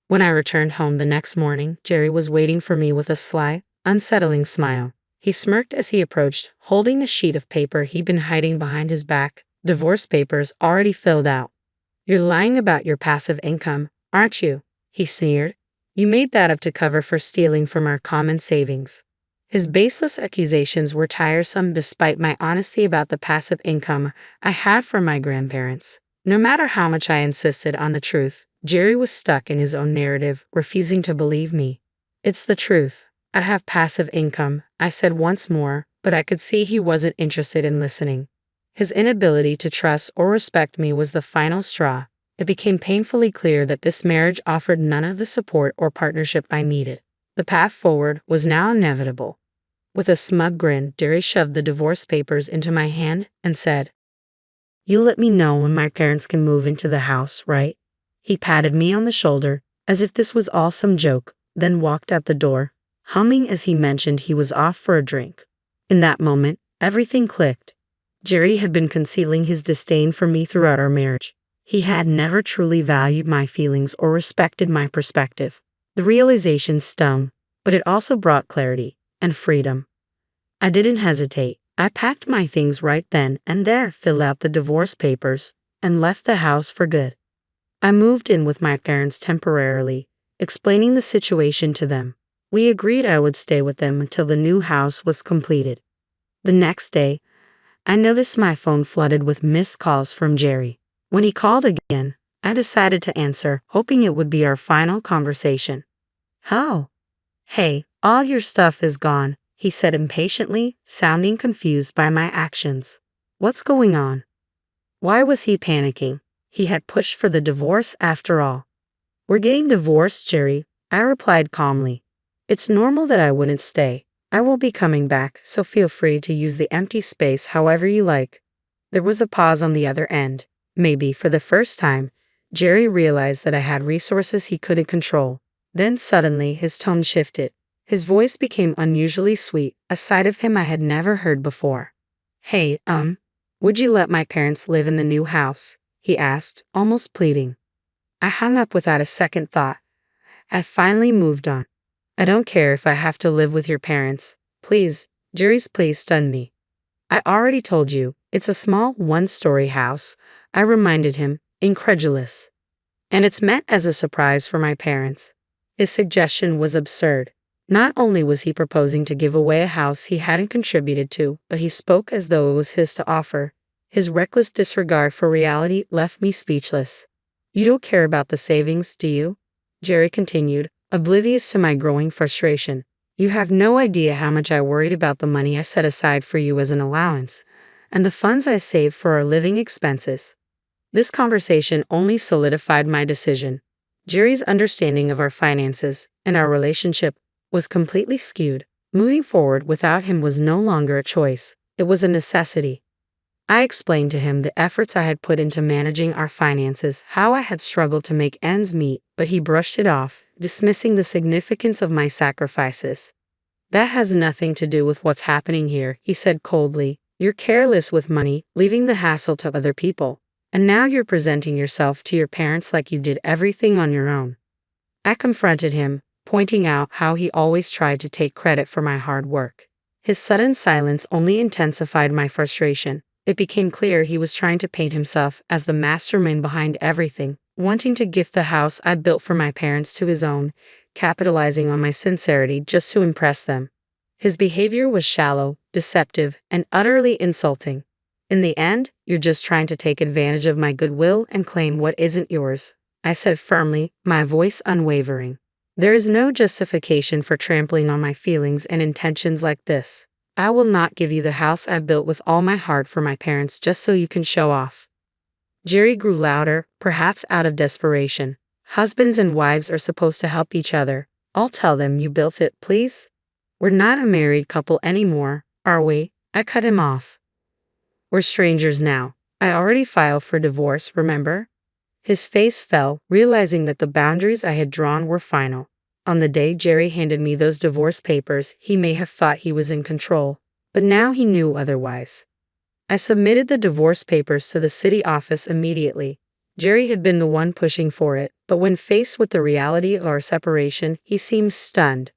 When I returned home the next morning, Jerry was waiting for me with a sly, unsettling smile. He smirked as he approached, holding a sheet of paper he'd been hiding behind his back, divorce papers already filled out. "You're lying about your passive income, aren't you?" he sneered. "You made that up to cover for stealing from our common savings." His baseless accusations were tiresome despite my honesty about the passive income I had from my grandparents. No matter how much I insisted on the truth, Jerry was stuck in his own narrative, refusing to believe me. "It's the truth. I have passive income," I said once more, but I could see he wasn't interested in listening. His inability to trust or respect me was the final straw. It became painfully clear that this marriage offered none of the support or partnership I needed. The path forward was now inevitable. With a smug grin, Jerry shoved the divorce papers into my hand and said, "You let me know when my parents can move into the house, right?" He patted me on the shoulder, as if this was all some joke, then walked out the door, humming as he mentioned he was off for a drink. In that moment, everything clicked. Jerry had been concealing his disdain for me throughout our marriage. He had never truly valued my feelings or respected my perspective. The realization stung, but it also brought clarity and freedom. I didn't hesitate. I packed my things right then and there, filled out the divorce papers, and left the house for good. I moved in with my parents temporarily, explaining the situation to them. We agreed I would stay with them until the new house was completed. The next day, I noticed my phone flooded with missed calls from Jerry. When he called again, I decided to answer, hoping it would be our final conversation. "How?" "Hey, all your stuff is gone," he said impatiently, sounding confused by my actions. What's going on? Why was he panicking? He had pushed for the divorce after all. "We're getting divorced, Jerry," I replied calmly. "It's normal that I wouldn't stay. I will be coming back, so feel free to use the empty space however you like." There was a pause on the other end. Maybe, for the first time, Jerry realized that I had resources he couldn't control. Then suddenly his tone shifted. His voice became unusually sweet, a side of him I had never heard before. "Hey, would you let my parents live in the new house?" he asked, almost pleading. I hung up without a second thought. I finally moved on. "I don't care if I have to live with your parents. Please." Jerry's please stunned me. "I already told you, it's a small one-story house," I reminded him, incredulous. "And it's meant as a surprise for my parents." His suggestion was absurd. Not only was he proposing to give away a house he hadn't contributed to, but he spoke as though it was his to offer. His reckless disregard for reality left me speechless. "You don't care about the savings, do you?" Jerry continued, oblivious to my growing frustration. "You have no idea how much I worried about the money I set aside for you as an allowance, and the funds I saved for our living expenses." This conversation only solidified my decision. Jerry's understanding of our finances and our relationship was completely skewed. Moving forward without him was no longer a choice, it was a necessity. I explained to him the efforts I had put into managing our finances, how I had struggled to make ends meet, but he brushed it off, dismissing the significance of my sacrifices. "That has nothing to do with what's happening here," he said coldly. "You're careless with money, leaving the hassle to other people. And now you're presenting yourself to your parents like you did everything on your own." I confronted him, pointing out how he always tried to take credit for my hard work. His sudden silence only intensified my frustration. It became clear he was trying to paint himself as the mastermind behind everything, wanting to gift the house I built for my parents to his own, capitalizing on my sincerity just to impress them. His behavior was shallow, deceptive, and utterly insulting. "In the end, you're just trying to take advantage of my goodwill and claim what isn't yours," I said firmly, my voice unwavering. There is no justification for trampling on my feelings and intentions like this. I will not give you the house I built with all my heart for my parents just so you can show off. Jerry grew louder, perhaps out of desperation. Husbands and wives are supposed to help each other. I'll tell them you built it, please. We're not a married couple anymore, are we? I cut him off. We're strangers now. I already filed for divorce, remember? His face fell, realizing that the boundaries I had drawn were final. On the day Jerry handed me those divorce papers, he may have thought he was in control, but now he knew otherwise. I submitted the divorce papers to the city office immediately. Jerry had been the one pushing for it, but when faced with the reality of our separation, he seemed stunned.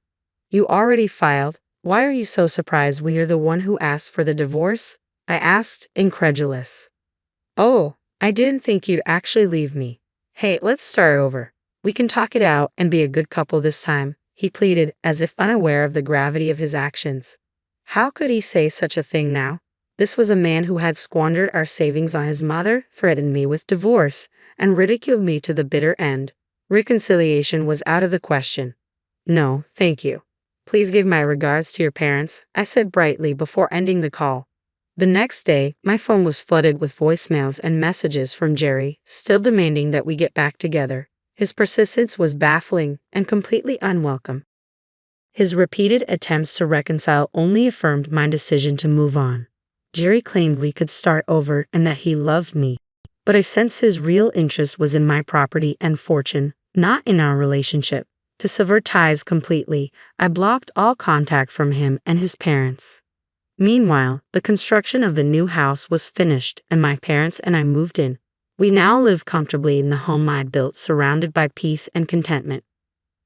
You already filed. Why are you so surprised when you're the one who asked for the divorce? I asked, incredulous. Oh, I didn't think you'd actually leave me. Hey, let's start over. We can talk it out and be a good couple this time, he pleaded, as if unaware of the gravity of his actions. How could he say such a thing now? This was a man who had squandered our savings on his mother, threatened me with divorce, and ridiculed me to the bitter end. Reconciliation was out of the question. No, thank you. Please give my regards to your parents, I said brightly before ending the call. The next day, my phone was flooded with voicemails and messages from Jerry, still demanding that we get back together. His persistence was baffling and completely unwelcome. His repeated attempts to reconcile only affirmed my decision to move on. Jerry claimed we could start over and that he loved me, but I sensed his real interest was in my property and fortune, not in our relationship. To sever ties completely, I blocked all contact from him and his parents. Meanwhile, the construction of the new house was finished and my parents and I moved in. We now live comfortably in the home I built, surrounded by peace and contentment.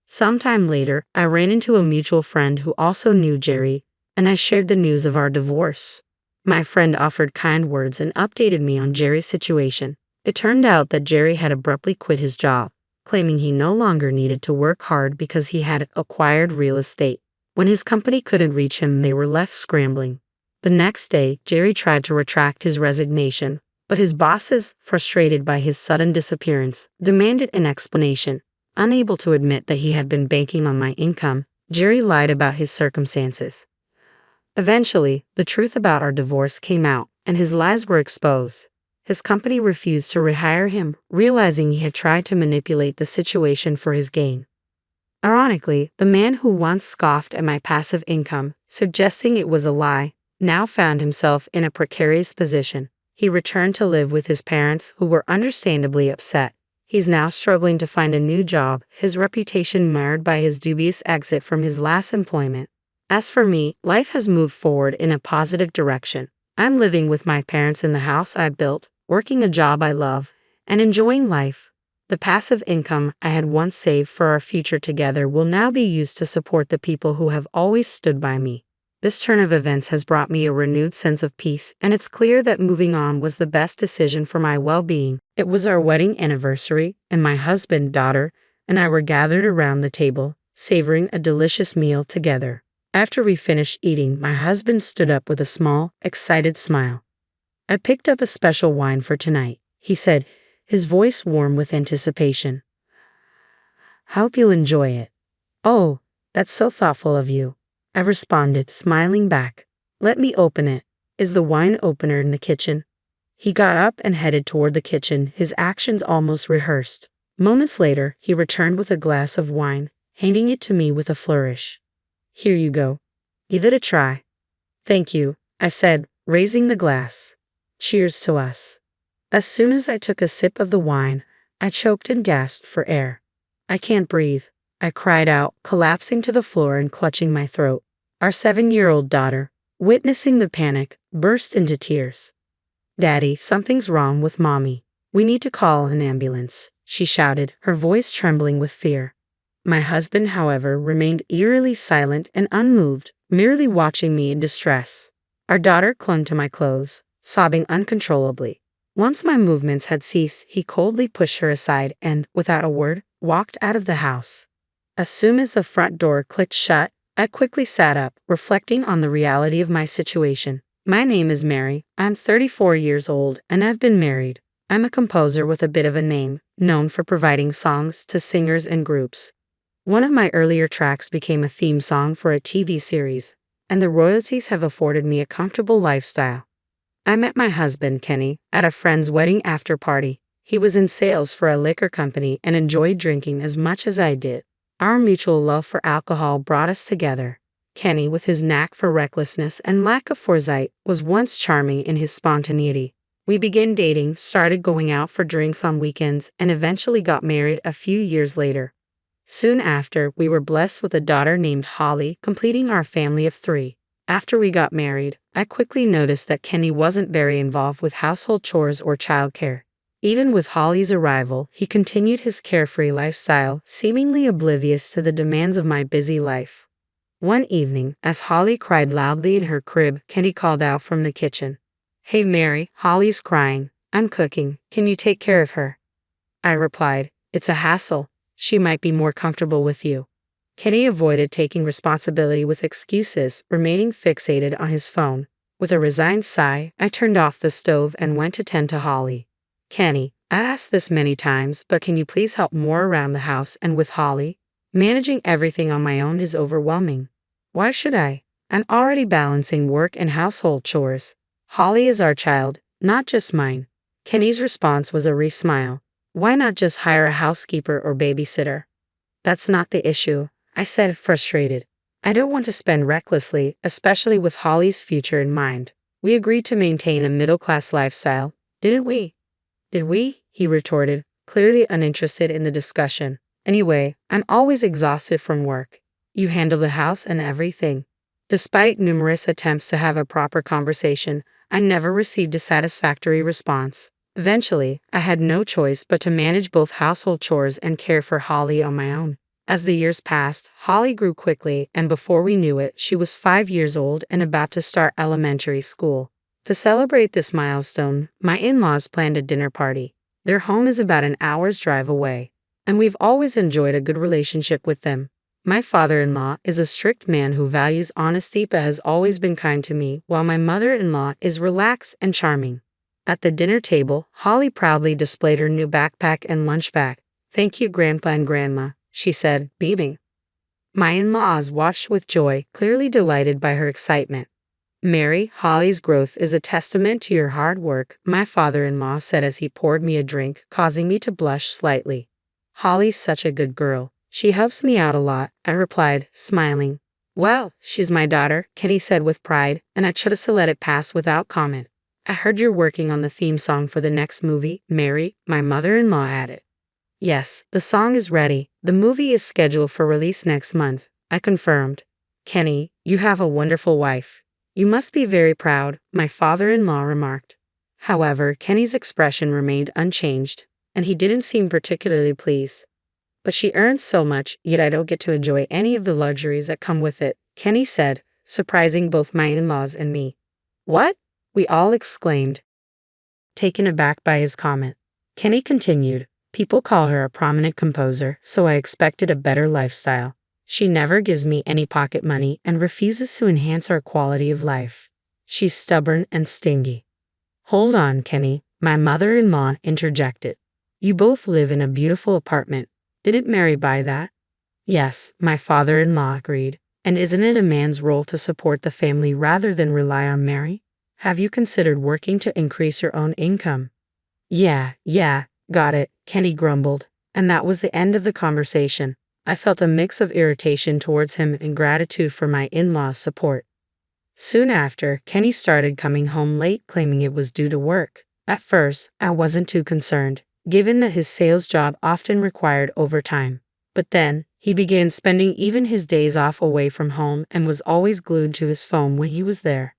Sometime later, I ran into a mutual friend who also knew Jerry, and I shared the news of our divorce. My friend offered kind words and updated me on Jerry's situation. It turned out that Jerry had abruptly quit his job, claiming he no longer needed to work hard because he had acquired real estate. When his company couldn't reach him, they were left scrambling. The next day, Jerry tried to retract his resignation, but his bosses, frustrated by his sudden disappearance, demanded an explanation. Unable to admit that he had been banking on my income, Jerry lied about his circumstances. Eventually, the truth about our divorce came out, and his lies were exposed. His company refused to rehire him, realizing he had tried to manipulate the situation for his gain. Ironically, the man who once scoffed at my passive income, suggesting it was a lie, now found himself in a precarious position. He returned to live with his parents, who were understandably upset. He's now struggling to find a new job, his reputation marred by his dubious exit from his last employment. As for me, life has moved forward in a positive direction. I'm living with my parents in the house I built, working a job I love, and enjoying life. The passive income I had once saved for our future together will now be used to support the people who have always stood by me. This turn of events has brought me a renewed sense of peace, and it's clear that moving on was the best decision for my well-being. It was our wedding anniversary, and my husband, daughter, and I were gathered around the table, savoring a delicious meal together. After we finished eating, my husband stood up with a small, excited smile. I picked up a special wine for tonight, he said, his voice warm with anticipation. Hope you'll enjoy it. Oh, that's so thoughtful of you, I responded, smiling back. Let me open it. Is the wine opener in the kitchen? He got up and headed toward the kitchen, his actions almost rehearsed. Moments later, he returned with a glass of wine, handing it to me with a flourish. Here you go. Give it a try. Thank you, I said, raising the glass. Cheers to us. As soon as I took a sip of the wine, I choked and gasped for air. I can't breathe, I cried out, collapsing to the floor and clutching my throat. Our 7-year-old daughter, witnessing the panic, burst into tears. Daddy, something's wrong with Mommy. We need to call an ambulance, she shouted, her voice trembling with fear. My husband, however, remained eerily silent and unmoved, merely watching me in distress. Our daughter clung to my clothes, sobbing uncontrollably. Once my movements had ceased, he coldly pushed her aside and, without a word, walked out of the house. As soon as the front door clicked shut, I quickly sat up, reflecting on the reality of my situation. My name is Mary, I'm 34 years old, and I've been married. I'm a composer with a bit of a name, known for providing songs to singers and groups. One of my earlier tracks became a theme song for a TV series, and the royalties have afforded me a comfortable lifestyle. I met my husband, Kenny, at a friend's wedding after party. He was in sales for a liquor company and enjoyed drinking as much as I did. Our mutual love for alcohol brought us together. Kenny, with his knack for recklessness and lack of foresight, was once charming in his spontaneity. We began dating, started going out for drinks on weekends, and eventually got married a few years later. Soon after, we were blessed with a daughter named Holly, completing our family of 3. After we got married, I quickly noticed that Kenny wasn't very involved with household chores or childcare. Even with Holly's arrival, he continued his carefree lifestyle, seemingly oblivious to the demands of my busy life. One evening, as Holly cried loudly in her crib, Kenny called out from the kitchen. "Hey Mary, Holly's crying. I'm cooking. Can you take care of her?" I replied, "It's a hassle. She might be more comfortable with you." Kenny avoided taking responsibility with excuses, remaining fixated on his phone. With a resigned sigh, I turned off the stove and went to tend to Holly. "Kenny, I asked this many times, but can you please help more around the house and with Holly? Managing everything on my own is overwhelming." "Why should I? I'm already balancing work and household chores. Holly is our child, not just mine." Kenny's response was a smile. "Why not just hire a housekeeper or babysitter?" "That's not the issue," I said, frustrated. "I don't want to spend recklessly, especially with Holly's future in mind. We agreed to maintain a middle-class lifestyle, didn't we?" "Did we?" he retorted, clearly uninterested in the discussion. "Anyway, I'm always exhausted from work. You handle the house and everything." Despite numerous attempts to have a proper conversation, I never received a satisfactory response. Eventually, I had no choice but to manage both household chores and care for Holly on my own. As the years passed, Holly grew quickly, and before we knew it, she was 5 years old and about to start elementary school. To celebrate this milestone, my in-laws planned a dinner party. Their home is about an hour's drive away, and we've always enjoyed a good relationship with them. My father-in-law is a strict man who values honesty but has always been kind to me, while my mother-in-law is relaxed and charming. At the dinner table, Holly proudly displayed her new backpack and lunch bag. "Thank you, Grandpa and Grandma," she said, beaming. My in-laws watched with joy, clearly delighted by her excitement. "Mary, Holly's growth is a testament to your hard work," my father-in-law said as he poured me a drink, causing me to blush slightly. "Holly's such a good girl. She helps me out a lot," I replied, smiling. "Well, she's my daughter," Kenny said with pride, and I chose to let it pass without comment. "I heard you're working on the theme song for the next movie, Mary," my mother-in-law added. "Yes, the song is ready. The movie is scheduled for release next month," I confirmed. "Kenny, you have a wonderful wife. You must be very proud," my father-in-law remarked. However, Kenny's expression remained unchanged, and he didn't seem particularly pleased. "But she earns so much, yet I don't get to enjoy any of the luxuries that come with it," Kenny said, surprising both my in-laws and me. "What?" we all exclaimed, taken aback by his comment. Kenny continued, "People call her a prominent composer, so I expected a better lifestyle. She never gives me any pocket money and refuses to enhance our quality of life. She's stubborn and stingy." "Hold on, Kenny," my mother-in-law interjected. "You both live in a beautiful apartment. Didn't Mary buy that?" "Yes," my father-in-law agreed. "And isn't it a man's role to support the family rather than rely on Mary? Have you considered working to increase your own income?" Yeah, got it," Kenny grumbled, and that was the end of the conversation. I felt a mix of irritation towards him and gratitude for my in-laws' support. Soon after, Kenny started coming home late, claiming it was due to work. At first, I wasn't too concerned, given that his sales job often required overtime. But then, he began spending even his days off away from home and was always glued to his phone when he was there.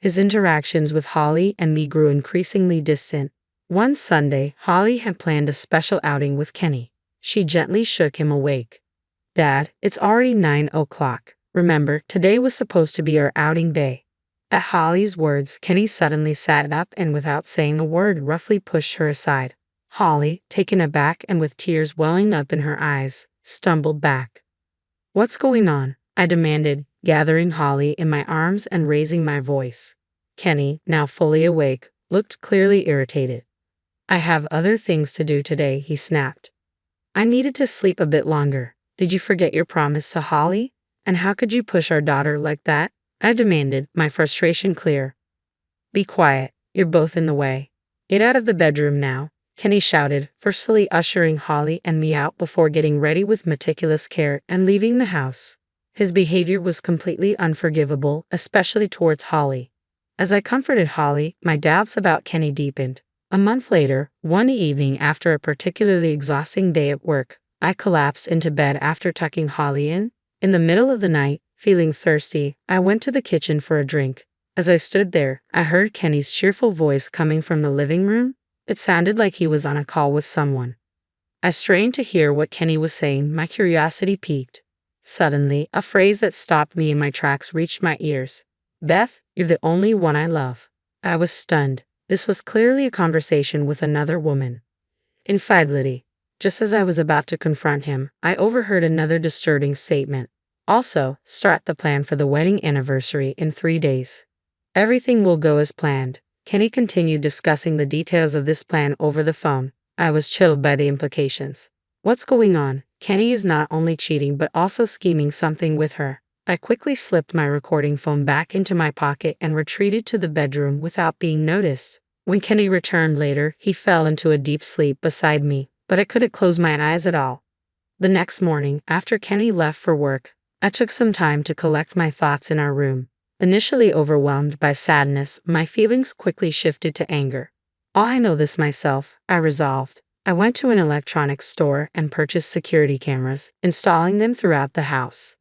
His interactions with Holly and me grew increasingly distant. One Sunday, Holly had planned a special outing with Kenny. She gently shook him awake. "Dad, it's already 9 o'clock. Remember, today was supposed to be our outing day." At Holly's words, Kenny suddenly sat up and without saying a word roughly pushed her aside. Holly, taken aback and with tears welling up in her eyes, stumbled back. "What's going on?" I demanded, gathering Holly in my arms and raising my voice. Kenny, now fully awake, looked clearly irritated. "I have other things to do today," he snapped. "I needed to sleep a bit longer. Did you forget your promise to Holly? And how could you push our daughter like that? I demanded, my frustration clear. Be quiet, you're both in the way. Get out of the bedroom now, Kenny shouted, forcefully ushering Holly and me out before getting ready with meticulous care and leaving the house. His behavior was completely unforgivable, especially towards Holly. As I comforted Holly, my doubts about Kenny deepened. A month later, one evening after a particularly exhausting day at work, I collapsed into bed after tucking Holly in. In the middle of the night, feeling thirsty, I went to the kitchen for a drink. As I stood there, I heard Kenny's cheerful voice coming from the living room. It sounded like he was on a call with someone. I strained to hear what Kenny was saying, my curiosity piqued. Suddenly, a phrase that stopped me in my tracks reached my ears. Beth, you're the only one I love. I was stunned. This was clearly a conversation with another woman. Infidelity. Just as I was about to confront him, I overheard another disturbing statement. Also, start the plan for the wedding anniversary in 3 days. Everything will go as planned. Kenny continued discussing the details of this plan over the phone. I was chilled by the implications. What's going on? Kenny is not only cheating but also scheming something with her. I quickly slipped my recording phone back into my pocket and retreated to the bedroom without being noticed. When Kenny returned later, he fell into a deep sleep beside me, but I couldn't close my eyes at all. The next morning, after Kenny left for work, I took some time to collect my thoughts in our room. Initially overwhelmed by sadness, my feelings quickly shifted to anger. I know this myself, I resolved. I went to an electronics store and purchased security cameras, installing them throughout the house.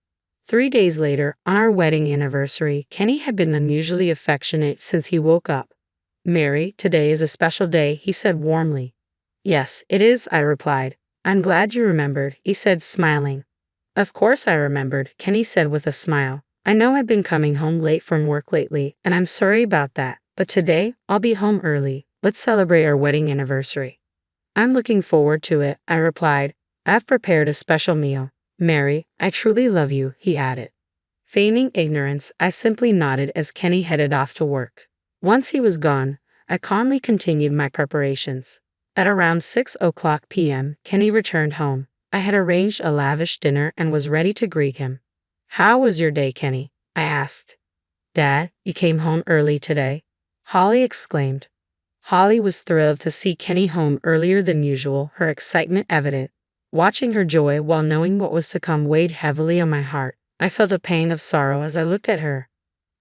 3 days later, on our wedding anniversary, Kenny had been unusually affectionate since he woke up. Mary, today is a special day, he said warmly. Yes, it is, I replied. I'm glad you remembered, he said, smiling. Of course I remembered, Kenny said with a smile. I know I've been coming home late from work lately, and I'm sorry about that, but today, I'll be home early. Let's celebrate our wedding anniversary. I'm looking forward to it, I replied. I've prepared a special meal. Mary, I truly love you, he added. Feigning ignorance, I simply nodded as Kenny headed off to work. Once he was gone, I calmly continued my preparations. At around 6:00 p.m., Kenny returned home. I had arranged a lavish dinner and was ready to greet him. How was your day, Kenny? I asked. Dad, you came home early today? Holly exclaimed. Holly was thrilled to see Kenny home earlier than usual, her excitement evident. Watching her joy while knowing what was to come weighed heavily on my heart. I felt a pang of sorrow as I looked at her.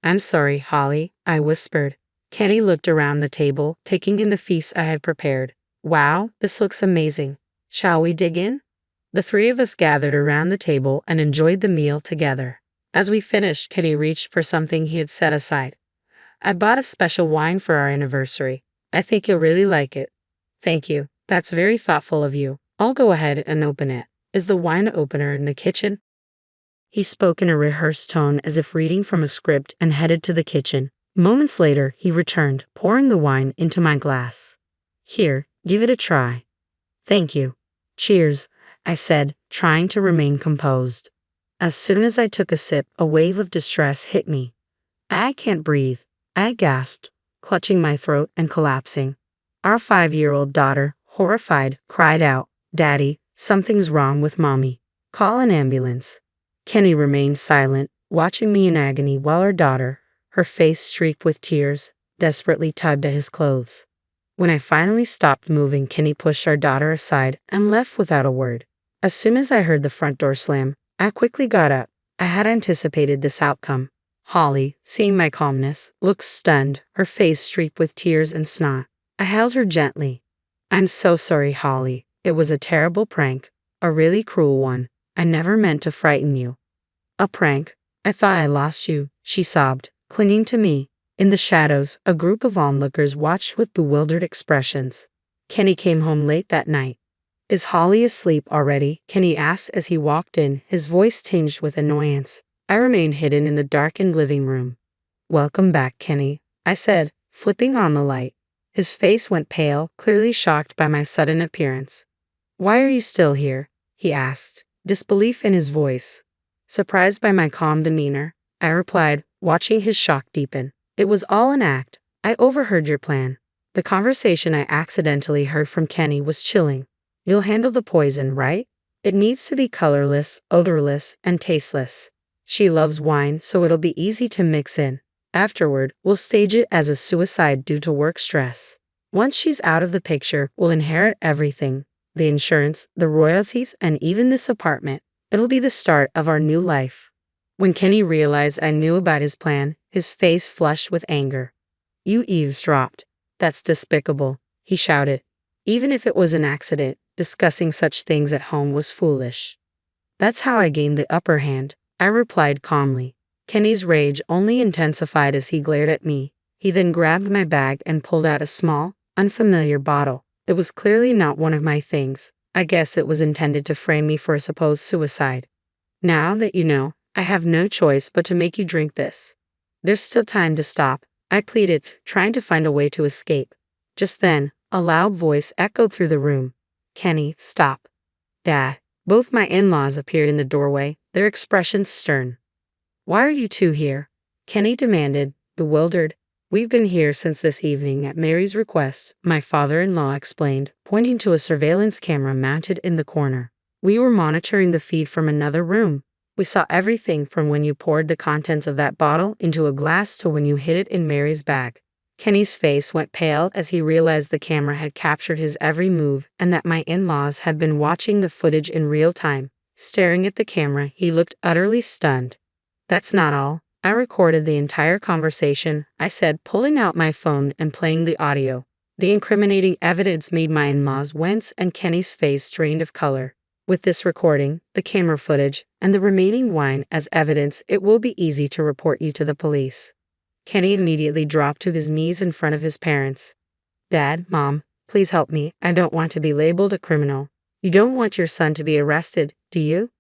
I'm sorry, Holly, I whispered. Kenny looked around the table, taking in the feast I had prepared. Wow, this looks amazing. Shall we dig in? The three of us gathered around the table and enjoyed the meal together. As we finished, Kenny reached for something he had set aside. I bought a special wine for our anniversary. I think you'll really like it. Thank you. That's very thoughtful of you. I'll go ahead and open it. Is the wine opener in the kitchen? He spoke in a rehearsed tone as if reading from a script and headed to the kitchen. Moments later, he returned, pouring the wine into my glass. Here, give it a try. Thank you. Cheers, I said, trying to remain composed. As soon as I took a sip, a wave of distress hit me. I can't breathe, I gasped, clutching my throat and collapsing. Our 5-year-old daughter, horrified, cried out, Daddy, something's wrong with Mommy. Call an ambulance. Kenny remained silent, watching me in agony while our daughter, her face streaked with tears, desperately tugged at his clothes. When I finally stopped moving, Kenny pushed our daughter aside and left without a word. As soon as I heard the front door slam, I quickly got up. I had anticipated this outcome. Holly, seeing my calmness, looked stunned, her face streaked with tears and snot. I held her gently. I'm so sorry, Holly. It was a terrible prank. A really cruel one. I never meant to frighten you. A prank? I thought I lost you, she sobbed, clinging to me. In the shadows, a group of onlookers watched with bewildered expressions. Kenny came home late that night. Is Holly asleep already? Kenny asked as he walked in, his voice tinged with annoyance. I remained hidden in the darkened living room. Welcome back, Kenny, I said, flipping on the light. His face went pale, clearly shocked by my sudden appearance. Why are you still here? He asked, disbelief in his voice. Surprised by my calm demeanor, I replied, watching his shock deepen. It was all an act. I overheard your plan. The conversation I accidentally heard from Kenny was chilling. You'll handle the poison, right? It needs to be colorless, odorless, and tasteless. She loves wine, so it'll be easy to mix in. Afterward, we'll stage it as a suicide due to work stress. Once she's out of the picture, we'll inherit everything. The insurance, the royalties, and even this apartment. It'll be the start of our new life. When Kenny realized I knew about his plan, his face flushed with anger. You eavesdropped. That's despicable, he shouted. Even if it was an accident, discussing such things at home was foolish. That's how I gained the upper hand, I replied calmly. Kenny's rage only intensified as he glared at me. He then grabbed my bag and pulled out a small, unfamiliar bottle. It was clearly not one of my things. I guess it was intended to frame me for a supposed suicide. Now that you know, I have no choice but to make you drink this. There's still time to stop, I pleaded, trying to find a way to escape. Just then, a loud voice echoed through the room. Kenny, stop. Dad. Both my in-laws appeared in the doorway, their expressions stern. Why are you two here? Kenny demanded, bewildered. We've been here since this evening at Mary's request, my father-in-law explained, pointing to a surveillance camera mounted in the corner. We were monitoring the feed from another room. We saw everything from when you poured the contents of that bottle into a glass to when you hid it in Mary's bag. Kenny's face went pale as he realized the camera had captured his every move and that my in-laws had been watching the footage in real time. Staring at the camera, he looked utterly stunned. That's not all. I recorded the entire conversation, I said, pulling out my phone and playing the audio. The incriminating evidence made my in-laws wince and Kenny's face drained of color. With this recording, the camera footage, and the remaining wine as evidence, it will be easy to report you to the police. Kenny immediately dropped to his knees in front of his parents. Dad, Mom, please help me. I don't want to be labeled a criminal. You don't want your son to be arrested, do you?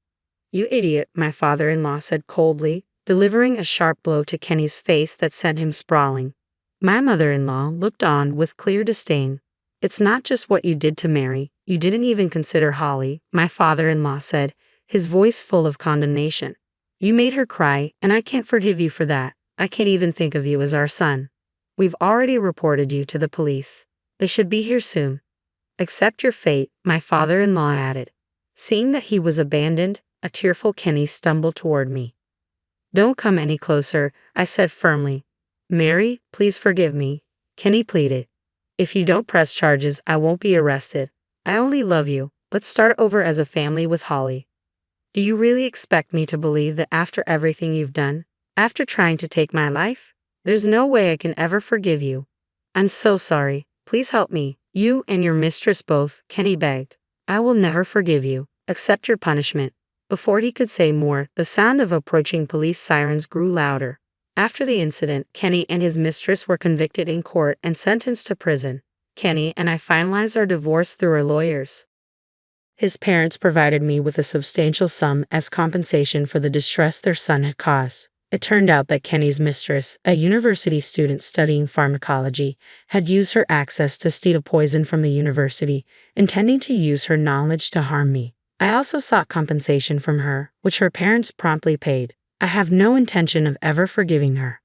You idiot, my father-in-law said coldly, delivering a sharp blow to Kenny's face that sent him sprawling. My mother-in-law looked on with clear disdain. It's not just what you did to Mary. You didn't even consider Holly, my father-in-law said, his voice full of condemnation. You made her cry, and I can't forgive you for that. I can't even think of you as our son. We've already reported you to the police. They should be here soon. Accept your fate, my father-in-law added. Seeing that he was abandoned, a tearful Kenny stumbled toward me. Don't come any closer, I said firmly. Mary, please forgive me, Kenny pleaded. If you don't press charges, I won't be arrested. I only love you. Let's start over as a family with Holly. Do you really expect me to believe that after everything you've done, after trying to take my life? There's no way I can ever forgive you. I'm so sorry. Please help me. You and your mistress both, Kenny begged. I will never forgive you. Accept your punishment. Before he could say more, the sound of approaching police sirens grew louder. After the incident, Kenny and his mistress were convicted in court and sentenced to prison. Kenny and I finalized our divorce through our lawyers. His parents provided me with a substantial sum as compensation for the distress their son had caused. It turned out that Kenny's mistress, a university student studying pharmacology, had used her access to steal poison from the university, intending to use her knowledge to harm me. I also sought compensation from her, which her parents promptly paid. I have no intention of ever forgiving her.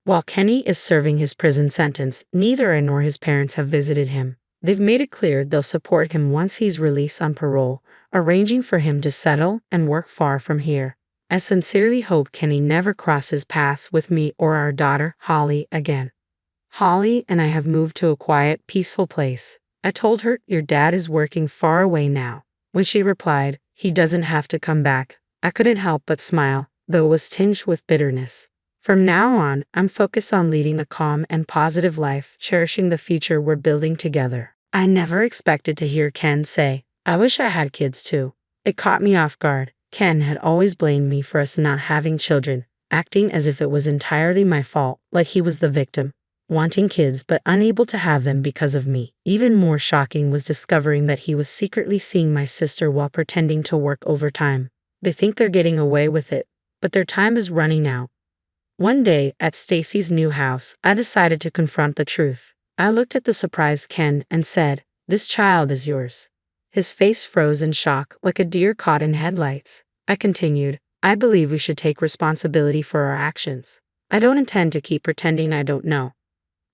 While Kenny is serving his prison sentence, neither I nor his parents have visited him. They've made it clear they'll support him once he's released on parole, arranging for him to settle and work far from here. I sincerely hope Kenny never crosses paths with me or our daughter, Holly, again. Holly and I have moved to a quiet, peaceful place. I told her, your dad is working far away now. When she replied, he doesn't have to come back, I couldn't help but smile, though it was tinged with bitterness. From now on, I'm focused on leading a calm and positive life, cherishing the future we're building together. I never expected to hear Ken say, I wish I had kids too. It caught me off guard. Ken had always blamed me for us not having children, acting as if it was entirely my fault, like he was the victim, wanting kids but unable to have them because of me. Even more shocking was discovering that he was secretly seeing my sister while pretending to work overtime. They think they're getting away with it, but their time is running out. One day, at Stacy's new house, I decided to confront the truth. I looked at the surprised Ken and said, "This child is yours." His face froze in shock, like a deer caught in headlights. I continued, "I believe we should take responsibility for our actions. I don't intend to keep pretending I don't know.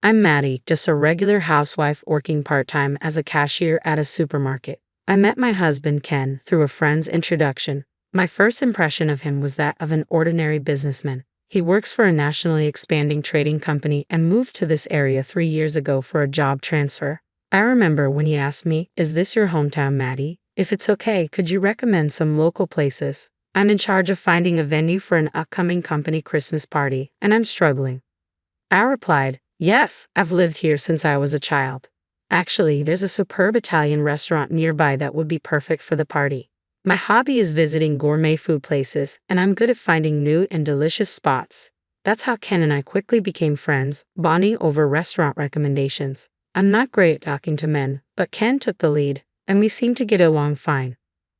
I'm Maddie, just a regular housewife working part-time as a cashier at a supermarket. I met my husband Ken through a friend's introduction. My first impression of him was that of an ordinary businessman. He works for a nationally expanding trading company and moved to this area 3 years ago for a job transfer. I remember when he asked me, "Is this your hometown, Maddie? If it's okay, could you recommend some local places? I'm in charge of finding a venue for an upcoming company Christmas party, and I'm struggling." I replied, "Yes, I've lived here since I was a child. Actually, there's a superb Italian restaurant nearby that would be perfect for the party. My hobby is visiting gourmet food places, and I'm good at finding new and delicious spots." That's how Ken and I quickly became friends, bonding over restaurant recommendations. I'm not great at talking to men, but Ken took the lead, and we seem to get along fine.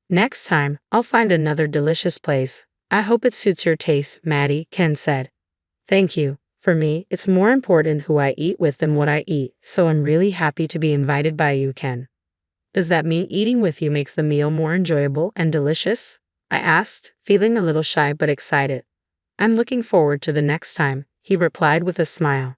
"Next time, I'll find another delicious place. I hope it suits your taste, Maddie," Ken said. "Thank you. For me, it's more important who I eat with than what I eat, so I'm really happy to be invited by you, Ken." "Does that mean eating with you makes the meal more enjoyable and delicious?" I asked, feeling a little shy but excited. "I'm looking forward to the next time," he replied with a smile.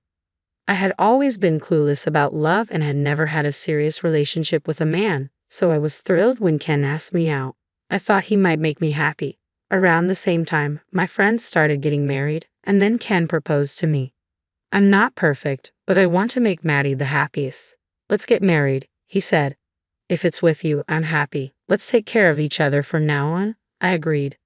I had always been clueless about love and had never had a serious relationship with a man, so I was thrilled when Ken asked me out. I thought he might make me happy. Around the same time, my friends started getting married, and then Ken proposed to me. "I'm not perfect, but I want to make Maddie the happiest. Let's get married," he said. "If it's with you, I'm happy. Let's take care of each other from now on," I agreed.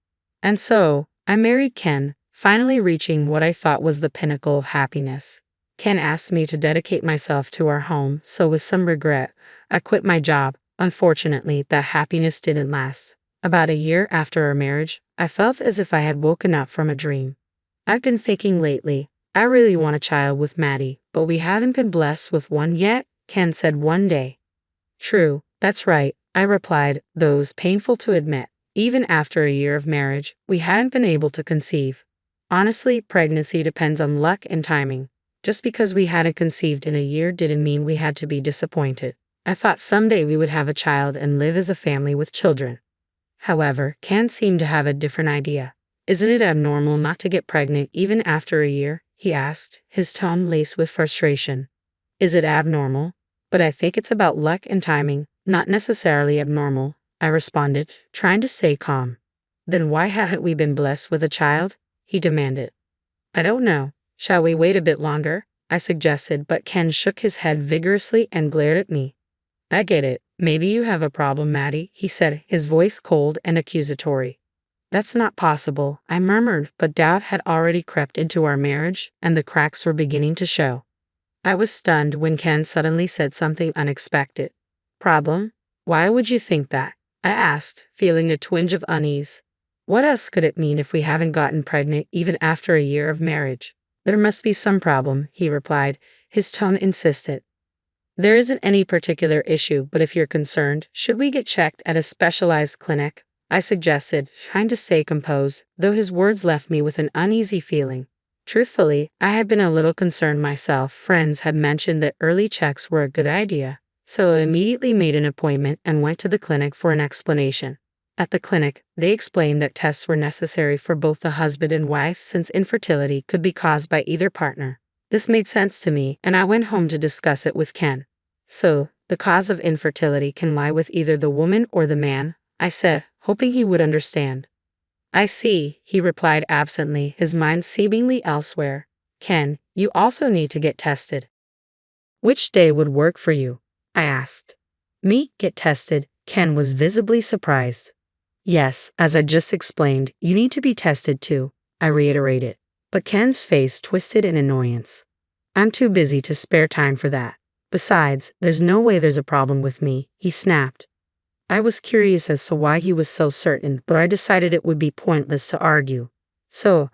And so, I married Ken, finally reaching what I thought was the pinnacle of happiness. Ken asked me to dedicate myself to our home, so with some regret, I quit my job. Unfortunately, that happiness didn't last. About a year after our marriage, I felt as if I had woken up from a dream. "I've been thinking lately, I really want a child with Maddie, but we haven't been blessed with one yet," Ken said one day. "True, that's right," I replied, though it was painful to admit. Even after a year of marriage, we hadn't been able to conceive. Honestly, pregnancy depends on luck and timing. Just because we hadn't conceived in a year didn't mean we had to be disappointed. I thought someday we would have a child and live as a family with children. However, Ken seemed to have a different idea. "Isn't it abnormal not to get pregnant even after a year?" he asked, his tone laced with frustration. "Is it abnormal? But I think it's about luck and timing, not necessarily abnormal," I responded, trying to stay calm. "Then why haven't we been blessed with a child?" he demanded. "I don't know. Shall we wait a bit longer?" I suggested, but Ken shook his head vigorously and glared at me. "I get it. Maybe you have a problem, Maddie," he said, his voice cold and accusatory. "That's not possible," I murmured, but doubt had already crept into our marriage, and the cracks were beginning to show. I was stunned when Ken suddenly said something unexpected. "Problem? Why would you think that?" I asked, feeling a twinge of unease. What else could it mean if we haven't gotten pregnant even after a year of marriage? "There must be some problem," he replied, his tone insistent. "There isn't any particular issue, but if you're concerned, should we get checked at a specialized clinic?" I suggested, trying to stay composed, though his words left me with an uneasy feeling. Truthfully, I had been a little concerned myself. Friends had mentioned that early checks were a good idea, so I immediately made an appointment and went to the clinic for an explanation. At the clinic, they explained that tests were necessary for both the husband and wife since infertility could be caused by either partner. This made sense to me, and I went home to discuss it with Ken. "So, the cause of infertility can lie with either the woman or the man?" I said, hoping he would understand. "I see," he replied absently, his mind seemingly elsewhere. "Ken, you also need to get tested." "Which day would work for you?" I asked. "Me get tested?" Ken was visibly surprised. "Yes, as I just explained, you need to be tested too," I reiterated. But Ken's face twisted in annoyance. "I'm too busy to spare time for that. Besides, there's no way there's a problem with me," he snapped. I was curious as to why he was so certain, but I decided it would be pointless to argue. So,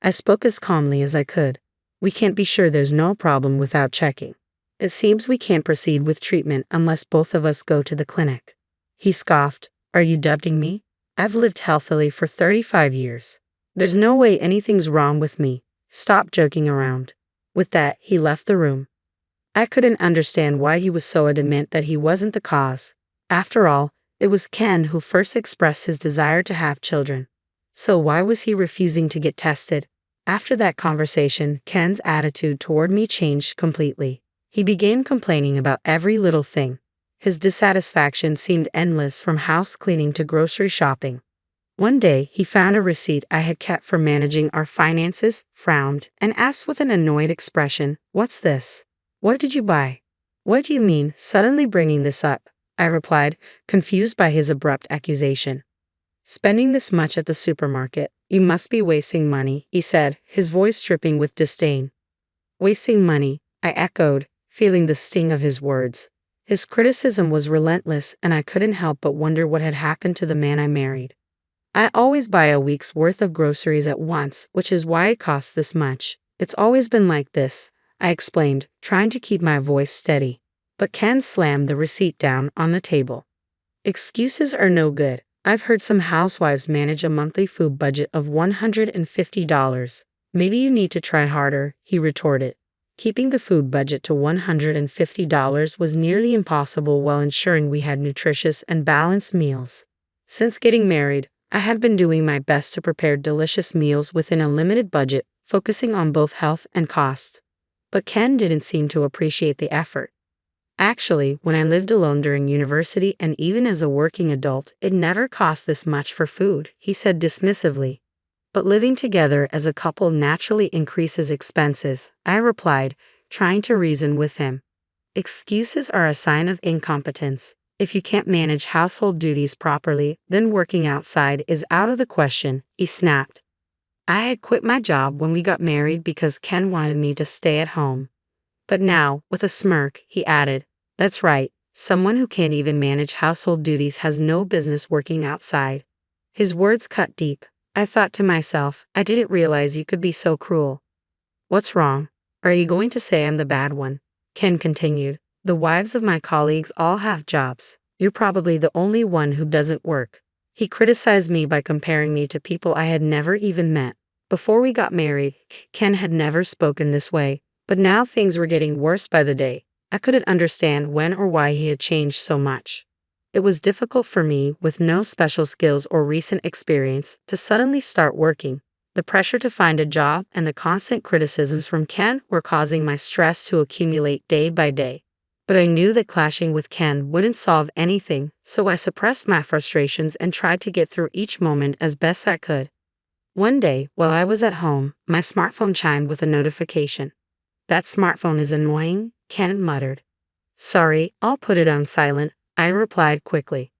I spoke as calmly as I could. "We can't be sure there's no problem without checking. It seems we can't proceed with treatment unless both of us go to the clinic." He scoffed. "Are you doubting me? I've lived healthily for 35 years. There's no way anything's wrong with me. Stop joking around." With that, he left the room. I couldn't understand why he was so adamant that he wasn't the cause. After all, it was Ken who first expressed his desire to have children. So why was he refusing to get tested? After that conversation, Ken's attitude toward me changed completely. He began complaining about every little thing. His dissatisfaction seemed endless from house cleaning to grocery shopping. One day, he found a receipt I had kept for managing our finances, frowned, and asked with an annoyed expression, "What's this? What did you buy?" "What do you mean, suddenly bringing this up?" I replied, confused by his abrupt accusation. "Spending this much at the supermarket, you must be wasting money," he said, his voice dripping with disdain. "Wasting money," I echoed, feeling the sting of his words. His criticism was relentless, and I couldn't help but wonder what had happened to the man I married. "I always buy a week's worth of groceries at once, which is why it costs this much. It's always been like this," I explained, trying to keep my voice steady. But Ken slammed the receipt down on the table. "Excuses are no good. I've heard some housewives manage a monthly food budget of $150. Maybe you need to try harder," he retorted. Keeping the food budget to $150 was nearly impossible while ensuring we had nutritious and balanced meals. Since getting married, I had been doing my best to prepare delicious meals within a limited budget, focusing on both health and cost. But Ken didn't seem to appreciate the effort. "Actually, when I lived alone during university and even as a working adult, it never cost this much for food," he said dismissively. "But living together as a couple naturally increases expenses," I replied, trying to reason with him. "Excuses are a sign of incompetence. If you can't manage household duties properly, then working outside is out of the question," he snapped. I had quit my job when we got married because Ken wanted me to stay at home. But now, with a smirk, he added, "That's right, someone who can't even manage household duties has no business working outside." His words cut deep. I thought to myself, I didn't realize you could be so cruel. "What's wrong? Are you going to say I'm the bad one?" Ken continued. "The wives of my colleagues all have jobs. You're probably the only one who doesn't work." He criticized me by comparing me to people I had never even met. Before we got married, Ken had never spoken this way. But now things were getting worse by the day. I couldn't understand when or why he had changed so much. It was difficult for me, with no special skills or recent experience, to suddenly start working. The pressure to find a job and the constant criticisms from Ken were causing my stress to accumulate day by day. But I knew that clashing with Ken wouldn't solve anything, so I suppressed my frustrations and tried to get through each moment as best I could. One day, while I was at home, my smartphone chimed with a notification. "That smartphone is annoying," Ken muttered. "Sorry, I'll put it on silent," I replied quickly.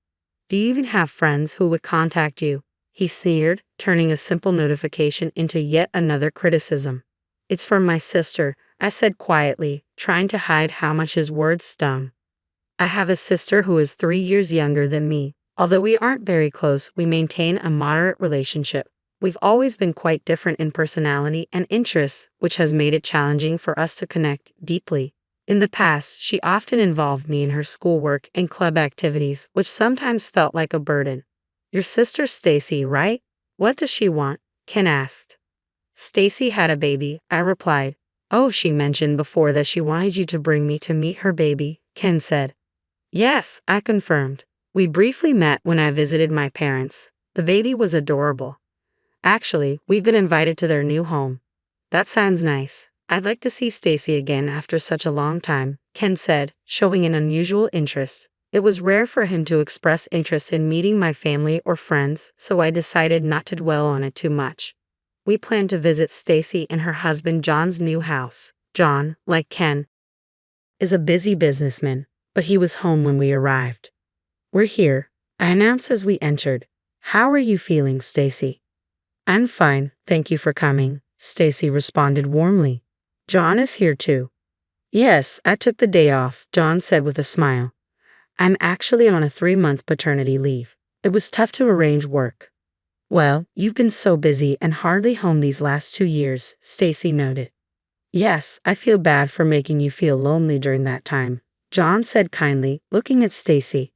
"Do you even have friends who would contact you?" he sneered, turning a simple notification into yet another criticism. "It's from my sister," I said quietly, trying to hide how much his words stung. I have a sister who is 3 years younger than me. Although we aren't very close, we maintain a moderate relationship. We've always been quite different in personality and interests, which has made it challenging for us to connect deeply. In the past, she often involved me in her schoolwork and club activities, which sometimes felt like a burden. "Your sister Stacy, right? What does she want?" Ken asked. "Stacy had a baby," I replied. "Oh, she mentioned before that she wanted you to bring me to meet her baby," Ken said. "Yes," I confirmed. "We briefly met when I visited my parents. The baby was adorable. Actually, we've been invited to their new home." "That sounds nice. I'd like to see Stacy again after such a long time," Ken said, showing an unusual interest. It was rare for him to express interest in meeting my family or friends, so I decided not to dwell on it too much. We planned to visit Stacy and her husband John's new house. John, like Ken, is a busy businessman, but he was home when we arrived. "We're here," I announced as we entered. "How are you feeling, Stacy?" "I'm fine, thank you for coming," Stacy responded warmly. "John is here too." "Yes, I took the day off," John said with a smile. "I'm actually on a 3-month paternity leave. It was tough to arrange work." "Well, you've been so busy and hardly home these last 2 years," Stacy noted. "Yes, I feel bad for making you feel lonely during that time," John said kindly, looking at Stacy.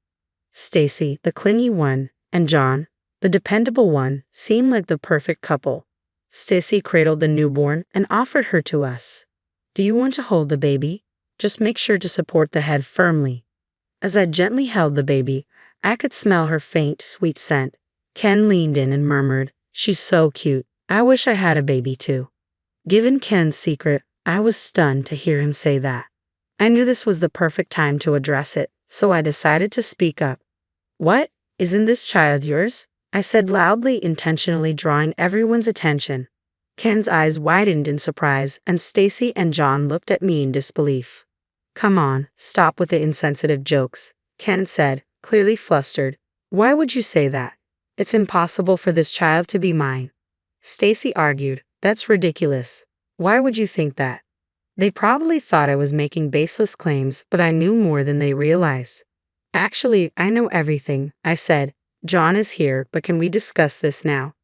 Stacy, the clingy one, and John, the dependable one, seemed like the perfect couple. Stacy cradled the newborn and offered her to us. "Do you want to hold the baby? Just make sure to support the head firmly." As I gently held the baby, I could smell her faint, sweet scent. Ken leaned in and murmured, "She's so cute. I wish I had a baby too." Given Ken's secret, I was stunned to hear him say that. I knew this was the perfect time to address it, So I decided to speak up. What? Isn't this child yours? I said loudly, intentionally drawing everyone's attention. Ken's eyes widened in surprise, and Stacy and John looked at me in disbelief. Come on, stop with the insensitive jokes, Ken said, clearly flustered. Why would you say that? It's impossible for this child to be mine. Stacy argued. That's ridiculous. Why would you think that? They probably thought I was making baseless claims, but I knew more than they realized. Actually, I know everything, I said. John is here, but can we discuss this now?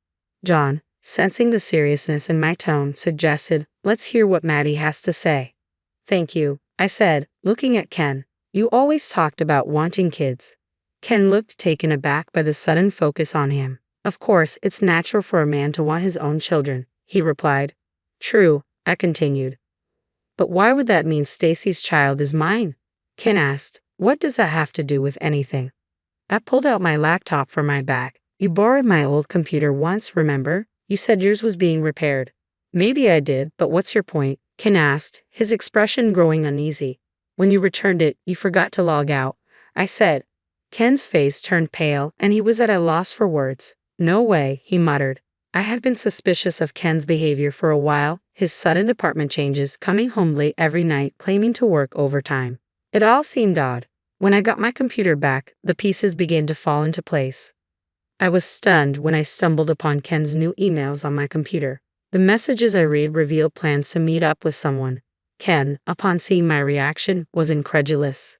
John, sensing the seriousness in my tone, suggested, let's hear what Maddie has to say. Thank you, I said, looking at Ken. You always talked about wanting kids. Ken looked taken aback by the sudden focus on him. Of course, it's natural for a man to want his own children, he replied. True, I continued. But why would that mean Stacy's child is mine? Ken asked. What does that have to do with anything? I pulled out my laptop from my bag. You borrowed my old computer once, remember? You said yours was being repaired. Maybe I did, but what's your point? Ken asked, his expression growing uneasy. When you returned it, you forgot to log out, I said. Ken's face turned pale, and he was at a loss for words. No way, he muttered. I had been suspicious of Ken's behavior for a while, his sudden department changes, coming home late every night, claiming to work overtime. It all seemed odd. When I got my computer back, the pieces began to fall into place. I was stunned when I stumbled upon Ken's new emails on my computer. The messages I read revealed plans to meet up with someone. Ken, upon seeing my reaction, was incredulous.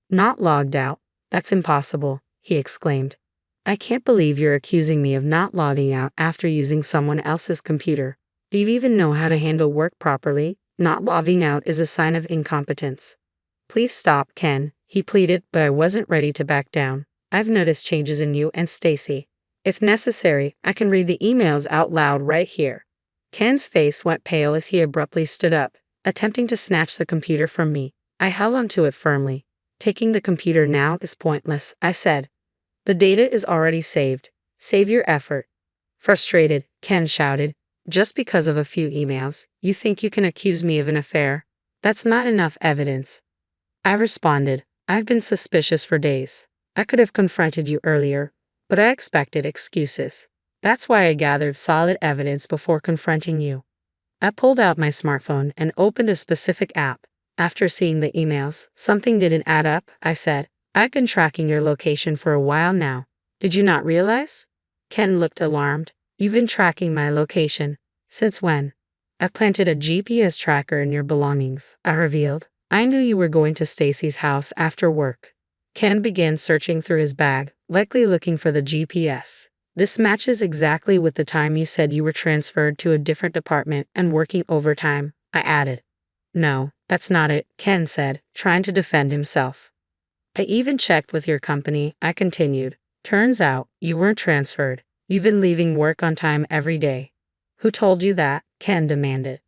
Not logged out? That's impossible, he exclaimed. I can't believe you're accusing me of not logging out after using someone else's computer. Do you even know how to handle work properly? Not logging out is a sign of incompetence. Please stop, Ken, he pleaded, but I wasn't ready to back down. I've noticed changes in you and Stacy. If necessary, I can read the emails out loud right here. Ken's face went pale as he abruptly stood up, attempting to snatch the computer from me. I held onto it firmly. Taking the computer now is pointless, I said. The data is already saved. Save your effort. Frustrated, Ken shouted. Just because of a few emails, you think you can accuse me of an affair? That's not enough evidence. I responded. I've been suspicious for days. I could have confronted you earlier, but I expected excuses. That's why I gathered solid evidence before confronting you. I pulled out my smartphone and opened a specific app. After seeing the emails, something didn't add up, I said. I've been tracking your location for a while now. Did you not realize? Ken looked alarmed. You've been tracking my location. Since when? I planted a GPS tracker in your belongings, I revealed. I knew you were going to Stacy's house after work. Ken began searching through his bag, likely looking for the GPS. This matches exactly with the time you said you were transferred to a different department and working overtime, I added. No, that's not it, Ken said, trying to defend himself. I even checked with your company, I continued. Turns out, you weren't transferred. You've been leaving work on time every day. Who told you that? Ken demanded.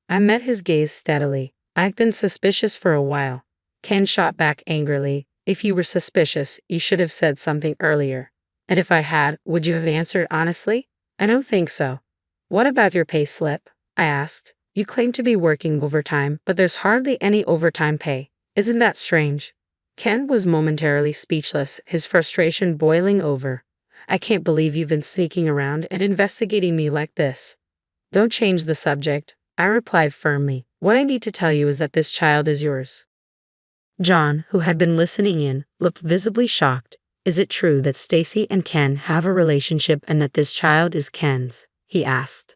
I met his gaze steadily. I've been suspicious for a while. Ken shot back angrily. If you were suspicious, you should have said something earlier. And if I had, would you have answered honestly? I don't think so. What about your pay slip? I asked. You claim to be working overtime, but there's hardly any overtime pay. Isn't that strange? Ken was momentarily speechless, his frustration boiling over. I can't believe you've been sneaking around and investigating me like this. Don't change the subject, I replied firmly. What I need to tell you is that this child is yours. John, who had been listening in, looked visibly shocked. Is it true that Stacy and Ken have a relationship and that this child is Ken's? He asked.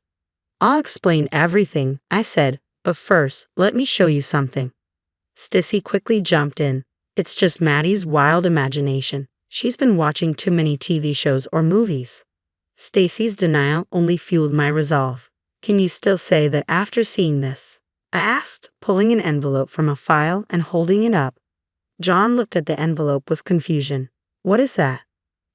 I'll explain everything, I said, but first, let me show you something. Stacy quickly jumped in. It's just Maddie's wild imagination. She's been watching too many TV shows or movies. Stacy's denial only fueled my resolve. Can you still say that after seeing this? I asked, pulling an envelope from a file and holding it up. John looked at the envelope with confusion. What is that?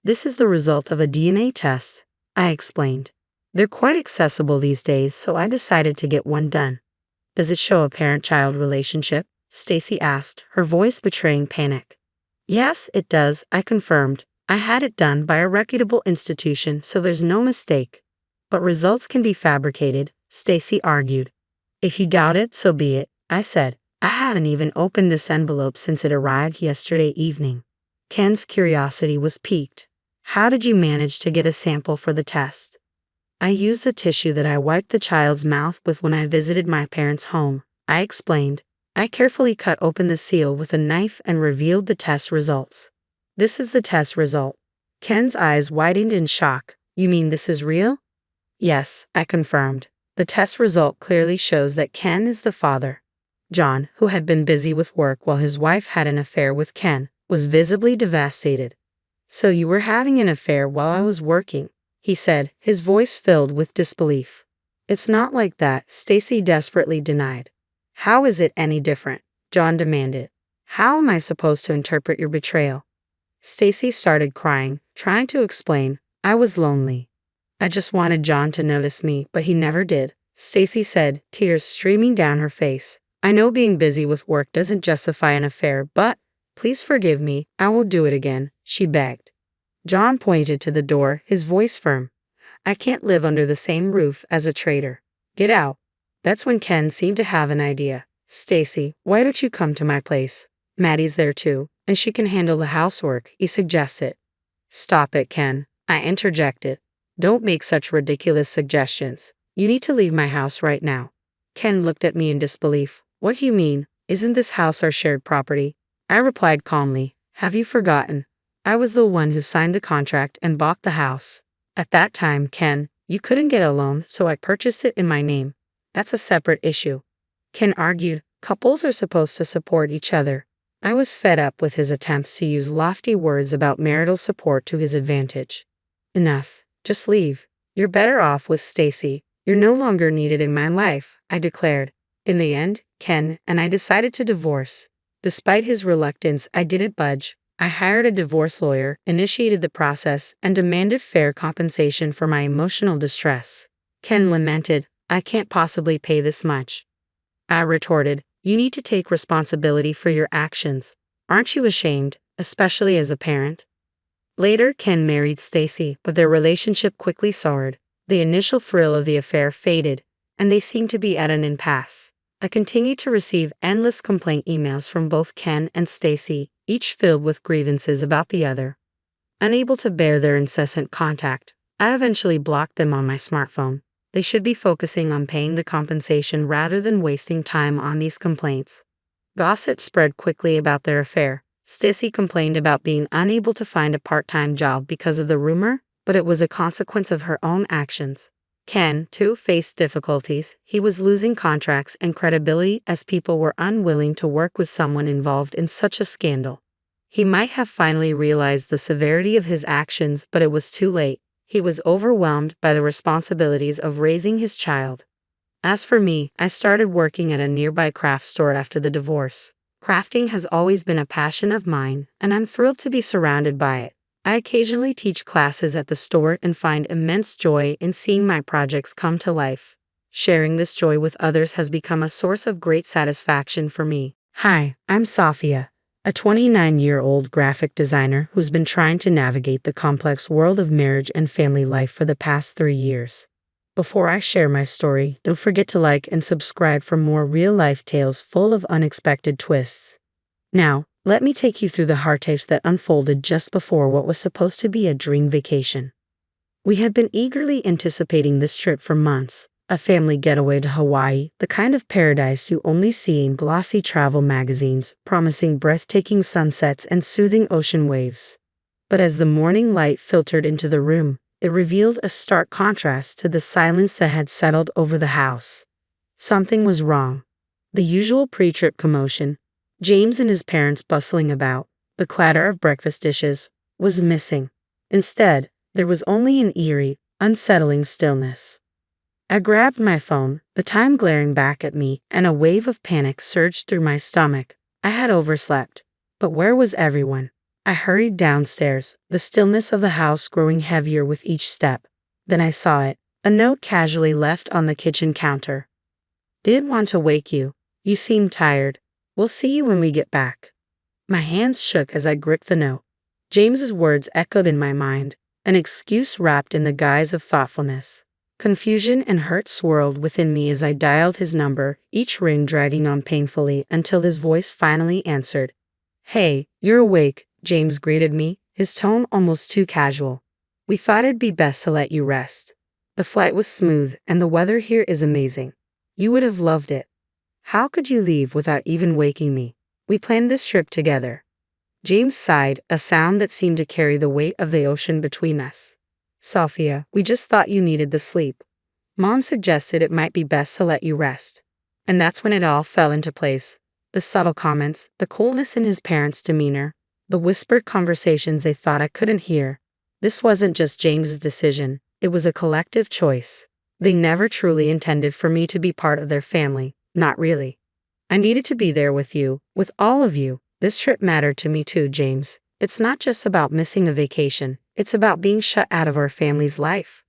This is the result of a DNA test, I explained. They're quite accessible these days, so I decided to get one done. Does it show a parent-child relationship? Stacy asked, her voice betraying panic. Yes, it does, I confirmed. I had it done by a reputable institution, so there's no mistake. But results can be fabricated, Stacy argued. If you doubt it, so be it, I said. I haven't even opened this envelope since it arrived yesterday evening. Ken's curiosity was piqued. How did you manage to get a sample for the test? I used the tissue that I wiped the child's mouth with when I visited my parents' home, I explained. I carefully cut open the seal with a knife and revealed the test results. This is the test result. Ken's eyes widened in shock. You mean this is real? Yes, I confirmed. The test result clearly shows that Ken is the father. John, who had been busy with work while his wife had an affair with Ken, was visibly devastated. So you were having an affair while I was working, he said, his voice filled with disbelief. It's not like that, Stacy desperately denied. How is it any different? John demanded. How am I supposed to interpret your betrayal? Stacy started crying, trying to explain. I was lonely. I just wanted John to notice me, but he never did, Stacy said, tears streaming down her face. I know being busy with work doesn't justify an affair, but please forgive me, I will do it again, she begged. John pointed to the door, his voice firm. I can't live under the same roof as a traitor. Get out. That's when Ken seemed to have an idea. Stacy, why don't you come to my place? Maddie's there too, and she can handle the housework, he suggested. Stop it, Ken, I interjected. Don't make such ridiculous suggestions. You need to leave my house right now. Ken looked at me in disbelief. What do you mean? Isn't this house our shared property? I replied calmly. Have you forgotten? I was the one who signed the contract and bought the house. At that time, Ken, you couldn't get a loan, so I purchased it in my name. That's a separate issue. Ken argued. Couples are supposed to support each other. I was fed up with his attempts to use lofty words about marital support to his advantage. Enough. Just leave. You're better off with Stacy. You're no longer needed in my life, I declared. In the end, Ken and I decided to divorce. Despite his reluctance, I didn't budge. I hired a divorce lawyer, initiated the process, and demanded fair compensation for my emotional distress. Ken lamented, I can't possibly pay this much. I retorted, you need to take responsibility for your actions. Aren't you ashamed, especially as a parent? Later, Ken married Stacy, but their relationship quickly soured. The initial thrill of the affair faded, and they seemed to be at an impasse. I continued to receive endless complaint emails from both Ken and Stacy, each filled with grievances about the other. Unable to bear their incessant contact, I eventually blocked them on my smartphone. They should be focusing on paying the compensation rather than wasting time on these complaints. Gossip spread quickly about their affair. Stacy complained about being unable to find a part-time job because of the rumor, but it was a consequence of her own actions. Ken, too, faced difficulties. He was losing contracts and credibility as people were unwilling to work with someone involved in such a scandal. He might have finally realized the severity of his actions, but it was too late. He was overwhelmed by the responsibilities of raising his child. As for me, I started working at a nearby craft store after the divorce. Crafting has always been a passion of mine, and I'm thrilled to be surrounded by it. I occasionally teach classes at the store and find immense joy in seeing my projects come to life. Sharing this joy with others has become a source of great satisfaction for me. Hi, I'm Safia, a 29-year-old graphic designer who's been trying to navigate the complex world of marriage and family life for the past 3 years. Before I share my story, don't forget to like and subscribe for more real-life tales full of unexpected twists. Now, let me take you through the heartaches that unfolded just before what was supposed to be a dream vacation. We had been eagerly anticipating this trip for months, a family getaway to Hawaii, the kind of paradise you only see in glossy travel magazines, promising breathtaking sunsets and soothing ocean waves. But as the morning light filtered into the room, it revealed a stark contrast to the silence that had settled over the house. Something was wrong. The usual pre-trip commotion, James and his parents bustling about, the clatter of breakfast dishes, was missing. Instead, there was only an eerie, unsettling stillness. I grabbed my phone, the time glaring back at me, and a wave of panic surged through my stomach. I had overslept. But where was everyone? I hurried downstairs, the stillness of the house growing heavier with each step. Then I saw it, a note casually left on the kitchen counter. Didn't want to wake you. You seem tired. We'll see you when we get back. My hands shook as I gripped the note. James's words echoed in my mind, an excuse wrapped in the guise of thoughtfulness. Confusion and hurt swirled within me as I dialed his number, each ring dragging on painfully until his voice finally answered. "Hey, you're awake," James greeted me, his tone almost too casual. "We thought it'd be best to let you rest. The flight was smooth, and the weather here is amazing. You would have loved it. How could you leave without even waking me? We planned this trip together." James sighed, a sound that seemed to carry the weight of the ocean between us. "Sophia, we just thought you needed the sleep. Mom suggested it might be best to let you rest." And that's when it all fell into place. The subtle comments, the coolness in his parents' demeanor, the whispered conversations they thought I couldn't hear. This wasn't just James's decision, it was a collective choice. They never truly intended for me to be part of their family, not really. I needed to be there with you, with all of you. This trip mattered to me too, James. It's not just about missing a vacation, it's about being shut out of our family's life.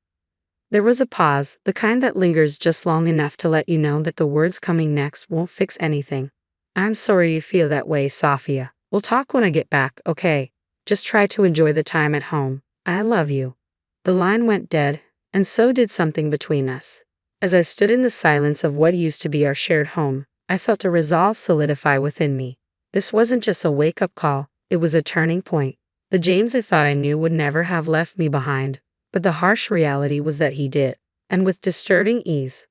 There was a pause, the kind that lingers just long enough to let you know that the words coming next won't fix anything. "I'm sorry you feel that way, Sophia. We'll talk when I get back, okay? Just try to enjoy the time at home. I love you." The line went dead, and so did something between us. As I stood in the silence of what used to be our shared home, I felt a resolve solidify within me. This wasn't just a wake-up call, it was a turning point. The James I thought I knew would never have left me behind, but the harsh reality was that he did, and with disturbing ease.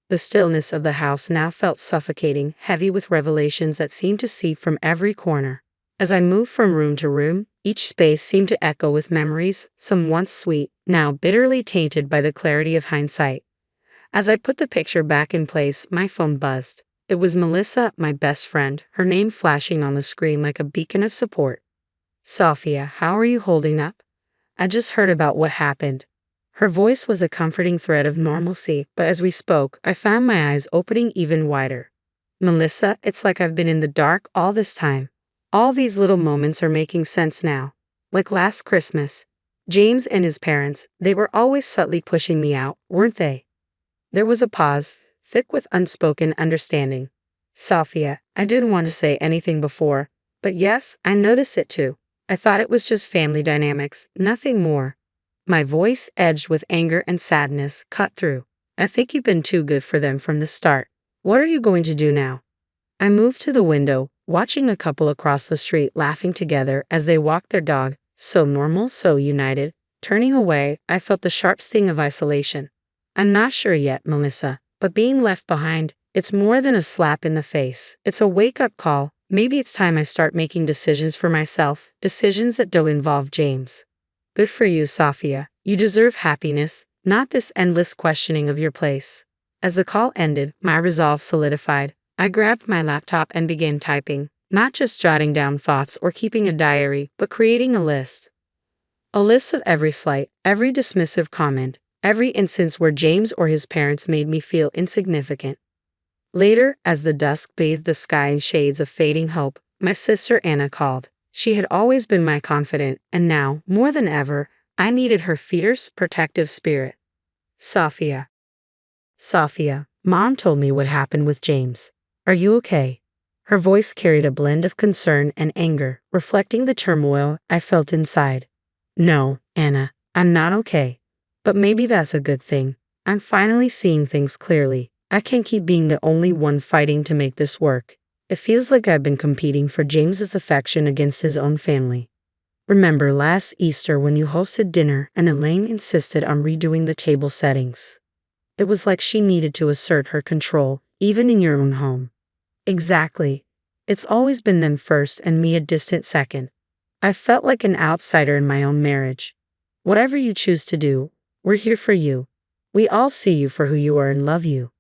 The stillness of the house now felt suffocating, heavy with revelations that seemed to seep from every corner. As I moved from room to room, each space seemed to echo with memories, some once sweet, now bitterly tainted by the clarity of hindsight. As I put the picture back in place, my phone buzzed. It was Melissa, my best friend, her name flashing on the screen like a beacon of support. "Sophia, how are you holding up? I just heard about what happened." Her voice was a comforting thread of normalcy, but as we spoke, I found my eyes opening even wider. "Melissa, it's like I've been in the dark all this time. All these little moments are making sense now. Like last Christmas, James and his parents, they were always subtly pushing me out, weren't they?" There was a pause, thick with unspoken understanding. "Sophia, I didn't want to say anything before, but yes, I noticed it too. I thought it was just family dynamics, nothing more." My voice, edged with anger and sadness, cut through. "I think you've been too good for them from the start. What are you going to do now?" I moved to the window, watching a couple across the street laughing together as they walked their dog, so normal, so united. Turning away, I felt the sharp sting of isolation. "I'm not sure yet, Melissa, but being left behind, it's more than a slap in the face. It's a wake-up call. Maybe it's time I start making decisions for myself, decisions that don't involve James." "Good for you, Sophia. You deserve happiness, not this endless questioning of your place." As the call ended, my resolve solidified. I grabbed my laptop and began typing, not just jotting down thoughts or keeping a diary, but creating a list. A list of every slight, every dismissive comment, every instance where James or his parents made me feel insignificant. Later, as the dusk bathed the sky in shades of fading hope, my sister Anna called. She had always been my confidant, and now, more than ever, I needed her fierce, protective spirit. "Sophia. Sophia, Mom told me what happened with James. Are you okay?" Her voice carried a blend of concern and anger, reflecting the turmoil I felt inside. "No, Anna, I'm not okay. But maybe that's a good thing. I'm finally seeing things clearly. I can't keep being the only one fighting to make this work. It feels like I've been competing for James's affection against his own family. Remember last Easter when you hosted dinner and Elaine insisted on redoing the table settings? It was like she needed to assert her control, even in your own home." "Exactly. It's always been them first and me a distant second. I felt like an outsider in my own marriage. Whatever you choose to do, we're here for you. We all see you for who you are and love you."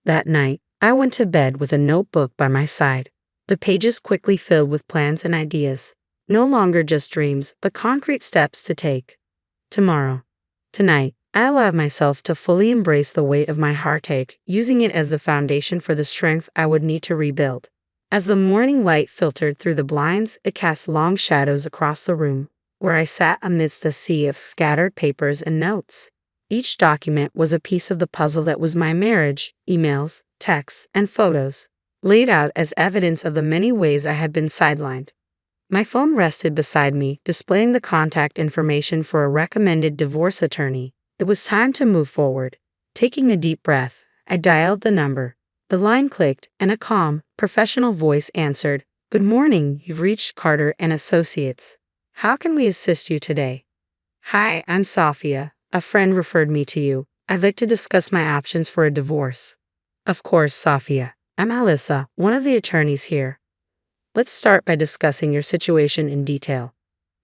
That night, I went to bed with a notebook by my side. The pages quickly filled with plans and ideas. No longer just dreams, but concrete steps to take. Tomorrow. Tonight, I allowed myself to fully embrace the weight of my heartache, using it as the foundation for the strength I would need to rebuild. As the morning light filtered through the blinds, it cast long shadows across the room, where I sat amidst a sea of scattered papers and notes. Each document was a piece of the puzzle that was my marriage, emails, texts, and photos, laid out as evidence of the many ways I had been sidelined. My phone rested beside me, displaying the contact information for a recommended divorce attorney. It was time to move forward. Taking a deep breath, I dialed the number. The line clicked, and a calm, professional voice answered, "Good morning, you've reached Carter and Associates. How can we assist you today?" "Hi, I'm Sophia. A friend referred me to you. I'd like to discuss my options for a divorce." "Of course, Sophia. I'm Alyssa, one of the attorneys here. Let's start by discussing your situation in detail."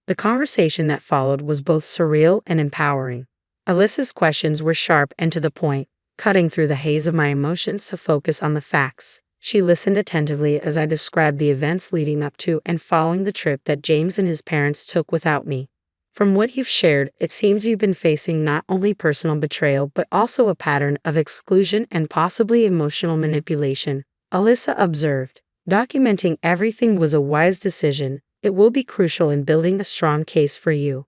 The conversation that followed was both surreal and empowering. Alyssa's questions were sharp and to the point, cutting through the haze of my emotions to focus on the facts. She listened attentively as I described the events leading up to and following the trip that James and his parents took without me. "From what you've shared, it seems you've been facing not only personal betrayal but also a pattern of exclusion and possibly emotional manipulation," Alyssa observed. "Documenting everything was a wise decision. It will be crucial in building a strong case for you."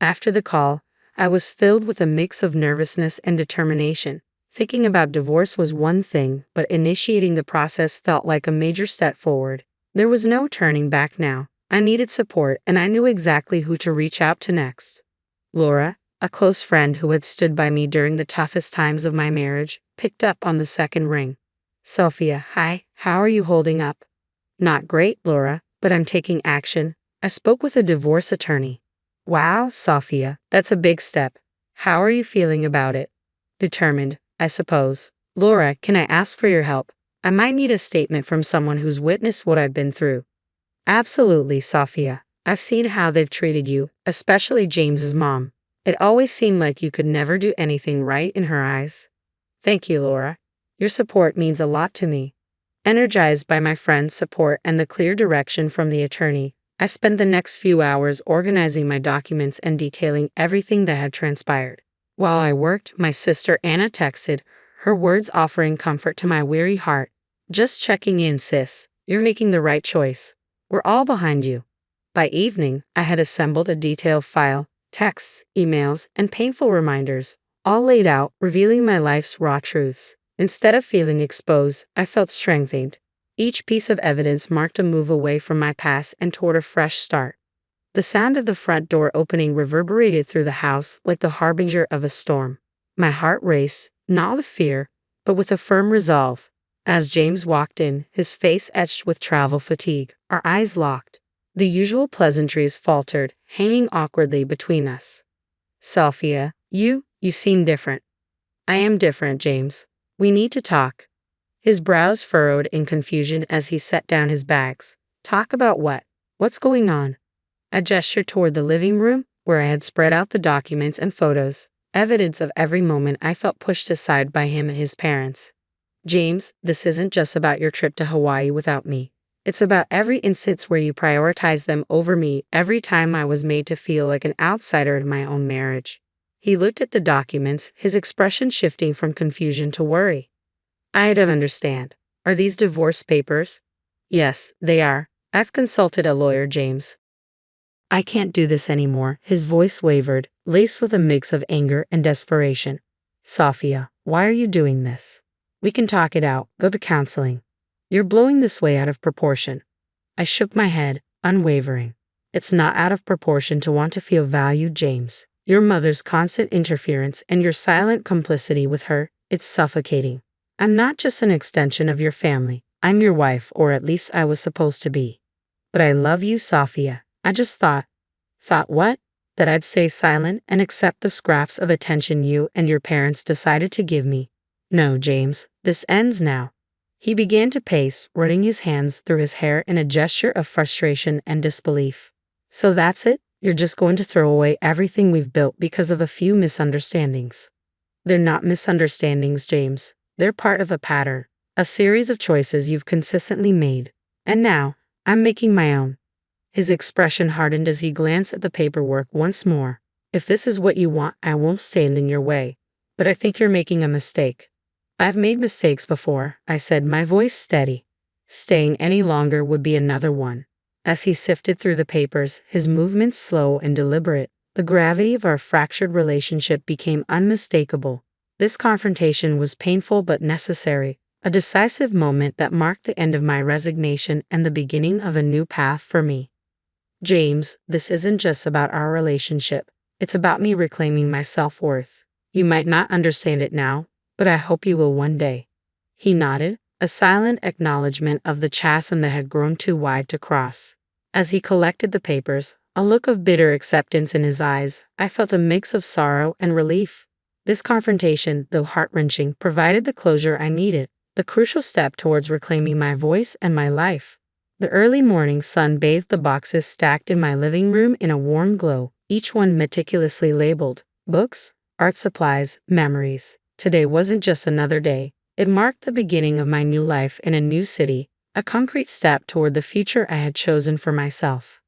After the call, I was filled with a mix of nervousness and determination. Thinking about divorce was one thing, but initiating the process felt like a major step forward. There was no turning back now. I needed support, and I knew exactly who to reach out to next. Laura, a close friend who had stood by me during the toughest times of my marriage, picked up on the second ring. "Sophia, hi, how are you holding up?" "Not great, Laura, but I'm taking action. I spoke with a divorce attorney." "Wow, Sophia, that's a big step. How are you feeling about it?" "Determined, I suppose." "Laura, can I ask for your help? I might need a statement from someone who's witnessed what I've been through." "Absolutely, Sophia. I've seen how they've treated you, especially James's mom. It always seemed like you could never do anything right in her eyes." "Thank you, Laura. Your support means a lot to me." Energized by my friend's support and the clear direction from the attorney, I spent the next few hours organizing my documents and detailing everything that had transpired. While I worked, my sister Anna texted, her words offering comfort to my weary heart. "Just checking in, sis. You're making the right choice. We're all behind you." By evening, I had assembled a detailed file, texts, emails, and painful reminders, all laid out, revealing my life's raw truths. Instead of feeling exposed, I felt strengthened. Each piece of evidence marked a move away from my past and toward a fresh start. The sound of the front door opening reverberated through the house like the harbinger of a storm. My heart raced, not with fear, but with a firm resolve. As James walked in, his face etched with travel fatigue, our eyes locked. The usual pleasantries faltered, hanging awkwardly between us. "Sophia, you seem different." "I am different, James. We need to talk." His brows furrowed in confusion as he set down his bags. "Talk about what? What's going on?" I gestured toward the living room, where I had spread out the documents and photos, evidence of every moment I felt pushed aside by him and his parents. "James, this isn't just about your trip to Hawaii without me. It's about every instance where you prioritized them over me, every time I was made to feel like an outsider in my own marriage." He looked at the documents, his expression shifting from confusion to worry. "I don't understand. Are these divorce papers?" "Yes, they are. I've consulted a lawyer, James. I can't do this anymore." His voice wavered, laced with a mix of anger and desperation. "Sophia, why are you doing this? We can talk it out, go to counseling. You're blowing this way out of proportion." I shook my head, unwavering. "It's not out of proportion to want to feel valued, James. Your mother's constant interference and your silent complicity with her, it's suffocating. I'm not just an extension of your family. I'm your wife, or at least I was supposed to be. But I love you, Sophia. I just thought." "Thought what?" "That I'd stay silent and accept the scraps of attention you and your parents decided to give me. No, James, this ends now." He began to pace, running his hands through his hair in a gesture of frustration and disbelief. "So that's it? You're just going to throw away everything we've built because of a few misunderstandings?" "They're not misunderstandings, James. They're part of a pattern, a series of choices you've consistently made. And now, I'm making my own." His expression hardened as he glanced at the paperwork once more. "If this is what you want, I won't stand in your way. But I think you're making a mistake." "I've made mistakes before," I said, my voice steady. "Staying any longer would be another one." As he sifted through the papers, his movements slow and deliberate, the gravity of our fractured relationship became unmistakable. This confrontation was painful but necessary, a decisive moment that marked the end of my resignation and the beginning of a new path for me. "James, this isn't just about our relationship. It's about me reclaiming my self-worth. You might not understand it now, but I hope you will one day." He nodded, a silent acknowledgement of the chasm that had grown too wide to cross. As he collected the papers, a look of bitter acceptance in his eyes, I felt a mix of sorrow and relief. This confrontation, though heart-wrenching, provided the closure I needed, the crucial step towards reclaiming my voice and my life. The early morning sun bathed the boxes stacked in my living room in a warm glow, each one meticulously labeled: books, art supplies, memories. Today wasn't just another day. It marked the beginning of my new life in a new city, a concrete step toward the future I had chosen for myself.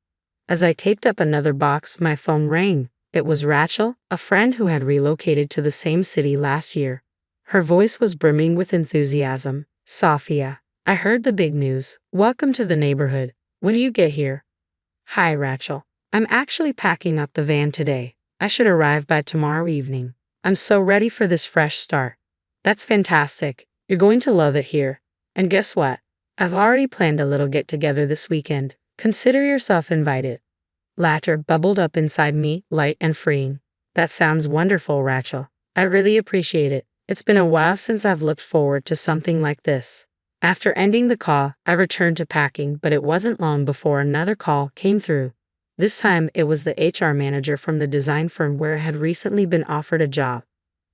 As I taped up another box, my phone rang. It was Rachel, a friend who had relocated to the same city last year. Her voice was brimming with enthusiasm. "Sophia, I heard the big news. Welcome to the neighborhood. When do you get here?" "Hi, Rachel. I'm actually packing up the van today. I should arrive by tomorrow evening. I'm so ready for this fresh start." "That's fantastic. You're going to love it here. And guess what? I've already planned a little get-together this weekend. Consider yourself invited." Laughter bubbled up inside me, light and freeing. "That sounds wonderful, Rachel. I really appreciate it. It's been a while since I've looked forward to something like this." After ending the call, I returned to packing, but it wasn't long before another call came through. This time, it was the HR manager from the design firm where I had recently been offered a job.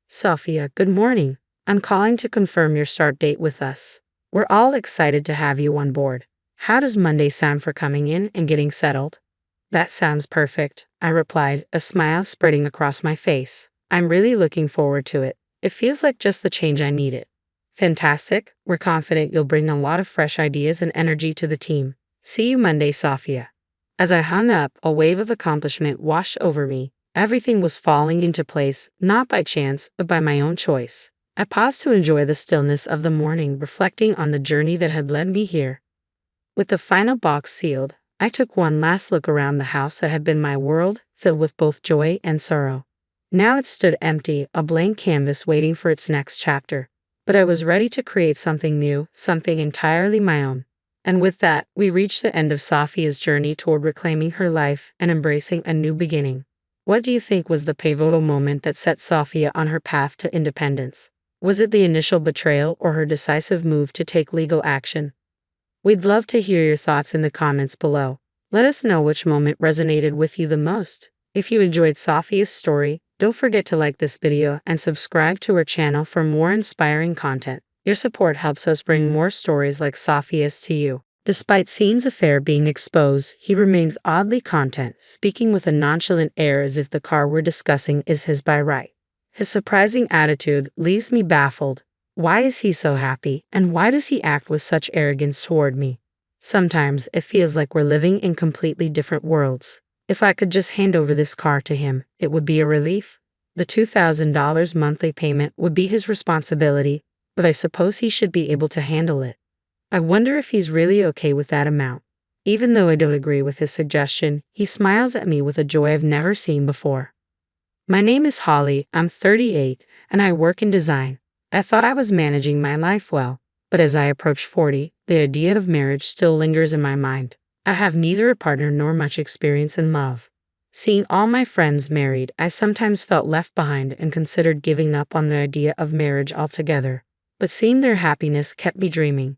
"Sophia, good morning. I'm calling to confirm your start date with us. We're all excited to have you on board. How does Monday sound for coming in and getting settled?" "That sounds perfect," I replied, a smile spreading across my face. "I'm really looking forward to it. It feels like just the change I needed." "Fantastic. We're confident you'll bring a lot of fresh ideas and energy to the team. See you Monday, Sophia." As I hung up, a wave of accomplishment washed over me. Everything was falling into place, not by chance, but by my own choice. I paused to enjoy the stillness of the morning, reflecting on the journey that had led me here. With the final box sealed, I took one last look around the house that had been my world, filled with both joy and sorrow. Now it stood empty, a blank canvas waiting for its next chapter. But I was ready to create something new, something entirely my own. And with that, we reached the end of Sophia's journey toward reclaiming her life and embracing a new beginning. What do you think was the pivotal moment that set Sophia on her path to independence? Was it the initial betrayal or her decisive move to take legal action? We'd love to hear your thoughts in the comments below. Let us know which moment resonated with you the most. If you enjoyed Sophia's story, don't forget to like this video and subscribe to our channel for more inspiring content. Your support helps us bring more stories like Sophia's to you. Despite Scene's affair being exposed, he remains oddly content, speaking with a nonchalant air as if the car we're discussing is his by right. His surprising attitude leaves me baffled. Why is he so happy, and why does he act with such arrogance toward me? Sometimes it feels like we're living in completely different worlds. If I could just hand over this car to him, it would be a relief. The $2,000 monthly payment would be his responsibility, but I suppose he should be able to handle it. I wonder if he's really okay with that amount. Even though I don't agree with his suggestion, he smiles at me with a joy I've never seen before. "My name is Holly, I'm 38, and I work in design. I thought I was managing my life well, but as I approach 40, the idea of marriage still lingers in my mind. I have neither a partner nor much experience in love. Seeing all my friends married, I sometimes felt left behind and considered giving up on the idea of marriage altogether. But seeing their happiness kept me dreaming."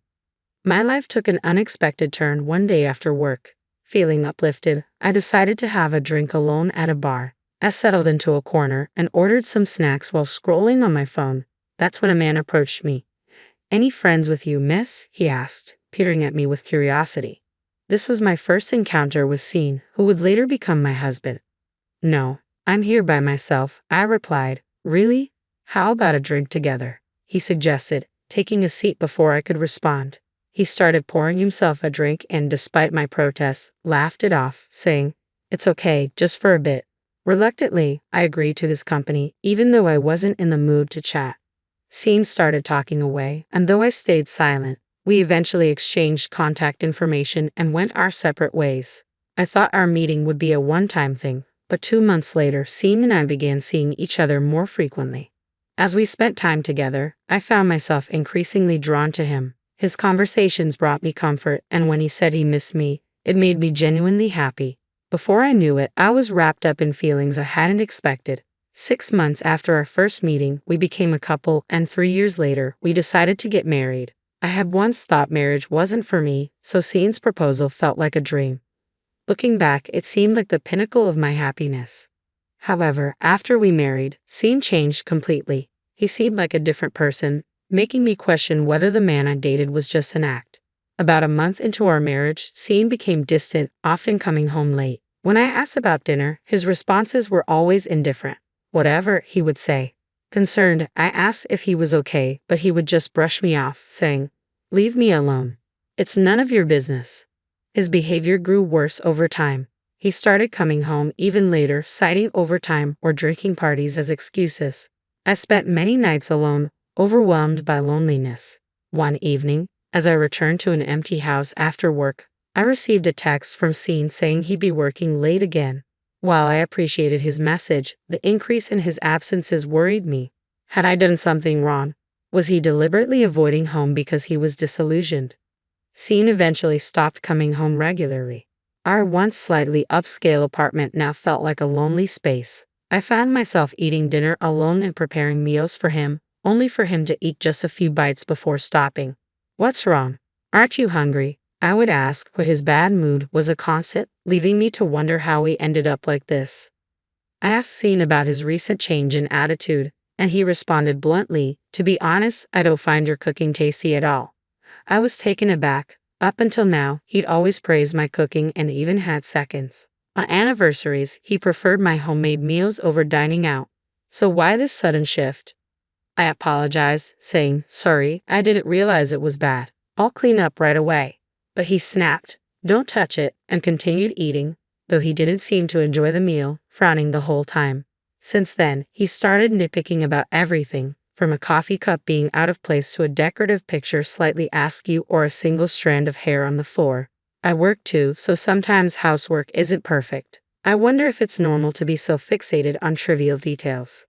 My life took an unexpected turn one day after work. Feeling uplifted, I decided to have a drink alone at a bar. I settled into a corner and ordered some snacks while scrolling on my phone. That's when a man approached me. "Any friends with you, miss?" he asked, peering at me with curiosity. This was my first encounter with Scene, who would later become my husband. "No, I'm here by myself," I replied. "Really? How about a drink together?" he suggested, taking a seat before I could respond. He started pouring himself a drink and, despite my protests, laughed it off, saying, "It's okay, just for a bit." Reluctantly, I agreed to his company, even though I wasn't in the mood to chat. Scene started talking away, and though I stayed silent, we eventually exchanged contact information and went our separate ways. I thought our meeting would be a one-time thing, but 2 months later, Scene and I began seeing each other more frequently. As we spent time together, I found myself increasingly drawn to him. His conversations brought me comfort, and when he said he missed me, it made me genuinely happy. Before I knew it, I was wrapped up in feelings I hadn't expected. 6 months after our first meeting, we became a couple, and 3 years later, we decided to get married. I had once thought marriage wasn't for me, so Scene's proposal felt like a dream. Looking back, it seemed like the pinnacle of my happiness. However, after we married, Scene changed completely. He seemed like a different person, making me question whether the man I dated was just an act. About a month into our marriage, Scene became distant, often coming home late. When I asked about dinner, his responses were always indifferent. Whatever, he would say. Concerned, I asked if he was okay, but he would just brush me off, saying, "Leave me alone. It's none of your business." His behavior grew worse over time. He started coming home even later, citing overtime or drinking parties as excuses. I spent many nights alone, overwhelmed by loneliness. One evening, as I returned to an empty house after work, I received a text from Scene saying he'd be working late again. While I appreciated his message, the increase in his absences worried me. Had I done something wrong? Was he deliberately avoiding home because he was disillusioned? Scene eventually stopped coming home regularly. Our once slightly upscale apartment now felt like a lonely space. I found myself eating dinner alone and preparing meals for him, only for him to eat just a few bites before stopping. "What's wrong? Aren't you hungry?" I would ask, but his bad mood was a constant, leaving me to wonder how he ended up like this. I asked Scene about his recent change in attitude, and he responded bluntly, "To be honest, I don't find your cooking tasty at all." I was taken aback. Up until now, he'd always praised my cooking and even had seconds. On anniversaries, he preferred my homemade meals over dining out. So why this sudden shift? I apologized, saying, "Sorry, I didn't realize it was bad. I'll clean up right away." But he snapped, "Don't touch it," and continued eating, though he didn't seem to enjoy the meal, frowning the whole time. Since then, he started nitpicking about everything, from a coffee cup being out of place to a decorative picture slightly askew or a single strand of hair on the floor. I work too, so sometimes housework isn't perfect. I wonder if it's normal to be so fixated on trivial details.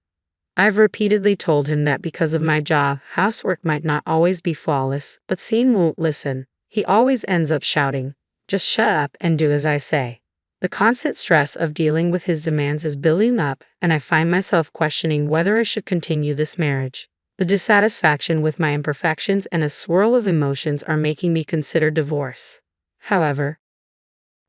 I've repeatedly told him that because of my job, housework might not always be flawless, but Scene won't listen. He always ends up shouting, "Just shut up and do as I say." The constant stress of dealing with his demands is building up, and I find myself questioning whether I should continue this marriage. The dissatisfaction with my imperfections and a swirl of emotions are making me consider divorce. However,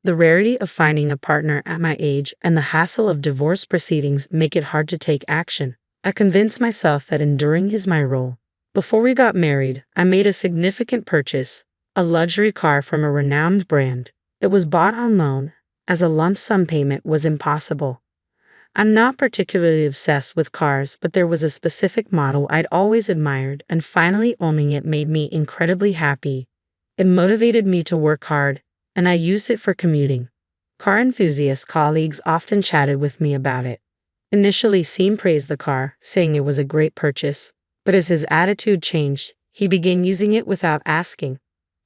the rarity of finding a partner at my age and the hassle of divorce proceedings make it hard to take action. I convinced myself that enduring is my role. Before we got married, I made a significant purchase, a luxury car from a renowned brand. It was bought on loan, as a lump sum payment was impossible. I'm not particularly obsessed with cars, but there was a specific model I'd always admired, and finally owning it made me incredibly happy. It motivated me to work hard, and I used it for commuting. Car enthusiast colleagues often chatted with me about it. Initially, Scene praised the car, saying it was a great purchase, but as his attitude changed, he began using it without asking.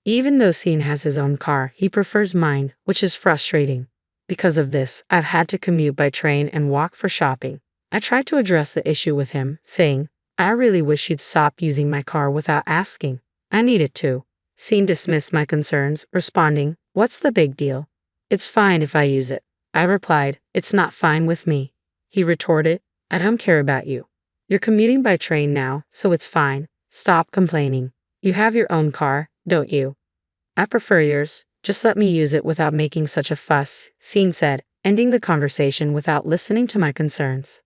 Even though Scene has his own car, he prefers mine, which is frustrating. Because of this, I've had to commute by train and walk for shopping. I tried to address the issue with him, saying, "I really wish you'd stop using my car without asking. I need it too." Scene dismissed my concerns, responding, "What's the big deal? It's fine if I use it." I replied, "It's not fine with me." He retorted, "I don't care about you. You're commuting by train now, so it's fine. Stop complaining. You have your own car, don't you? I prefer yours. Just let me use it without making such a fuss," Scene said, ending the conversation without listening to my concerns.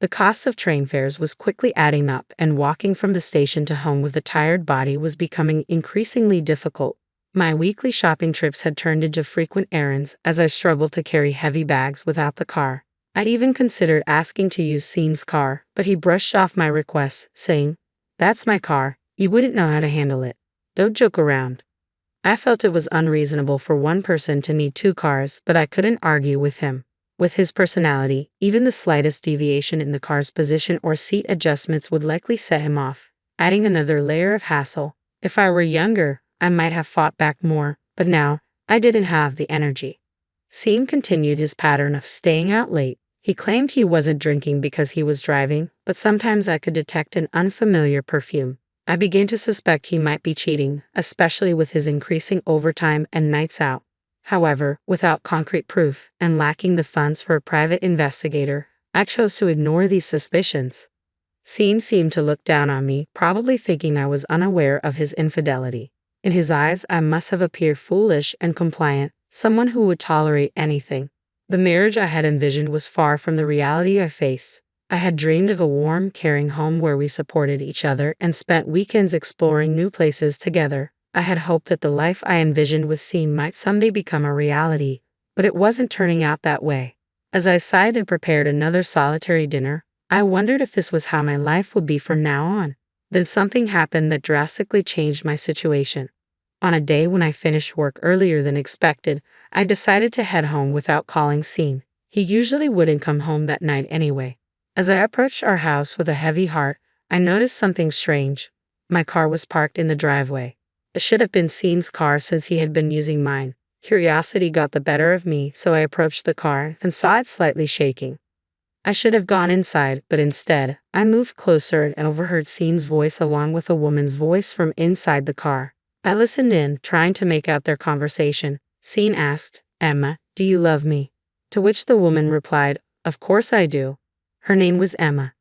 The cost of train fares was quickly adding up, and walking from the station to home with a tired body was becoming increasingly difficult. My weekly shopping trips had turned into frequent errands as I struggled to carry heavy bags without the car. I'd even considered asking to use Scene's car, but he brushed off my request, saying, "That's my car. You wouldn't know how to handle it. Don't joke around." I felt it was unreasonable for one person to need two cars, but I couldn't argue with him. With his personality, even the slightest deviation in the car's position or seat adjustments would likely set him off, adding another layer of hassle. If I were younger, I might have fought back more, but now, I didn't have the energy. Scene continued his pattern of staying out late. He claimed he wasn't drinking because he was driving, but sometimes I could detect an unfamiliar perfume. I began to suspect he might be cheating, especially with his increasing overtime and nights out. However, without concrete proof, and lacking the funds for a private investigator, I chose to ignore these suspicions. Scene seemed to look down on me, probably thinking I was unaware of his infidelity. In his eyes, I must have appeared foolish and compliant, someone who would tolerate anything. The marriage I had envisioned was far from the reality I faced. I had dreamed of a warm, caring home where we supported each other and spent weekends exploring new places together. I had hoped that the life I envisioned with Scene might someday become a reality, but it wasn't turning out that way. As I sighed and prepared another solitary dinner, I wondered if this was how my life would be from now on. Then something happened that drastically changed my situation. On a day when I finished work earlier than expected, I decided to head home without calling Scene. He usually wouldn't come home that night anyway. As I approached our house with a heavy heart, I noticed something strange. My car was parked in the driveway. It should have been Scene's car since he had been using mine. Curiosity got the better of me, so I approached the car and saw it slightly shaking. I should have gone inside, but instead, I moved closer and overheard Scene's voice along with a woman's voice from inside the car. I listened in, trying to make out their conversation. Scene asked, "Emma, do you love me?" To which the woman replied, "Of course I do." Her name was Emma.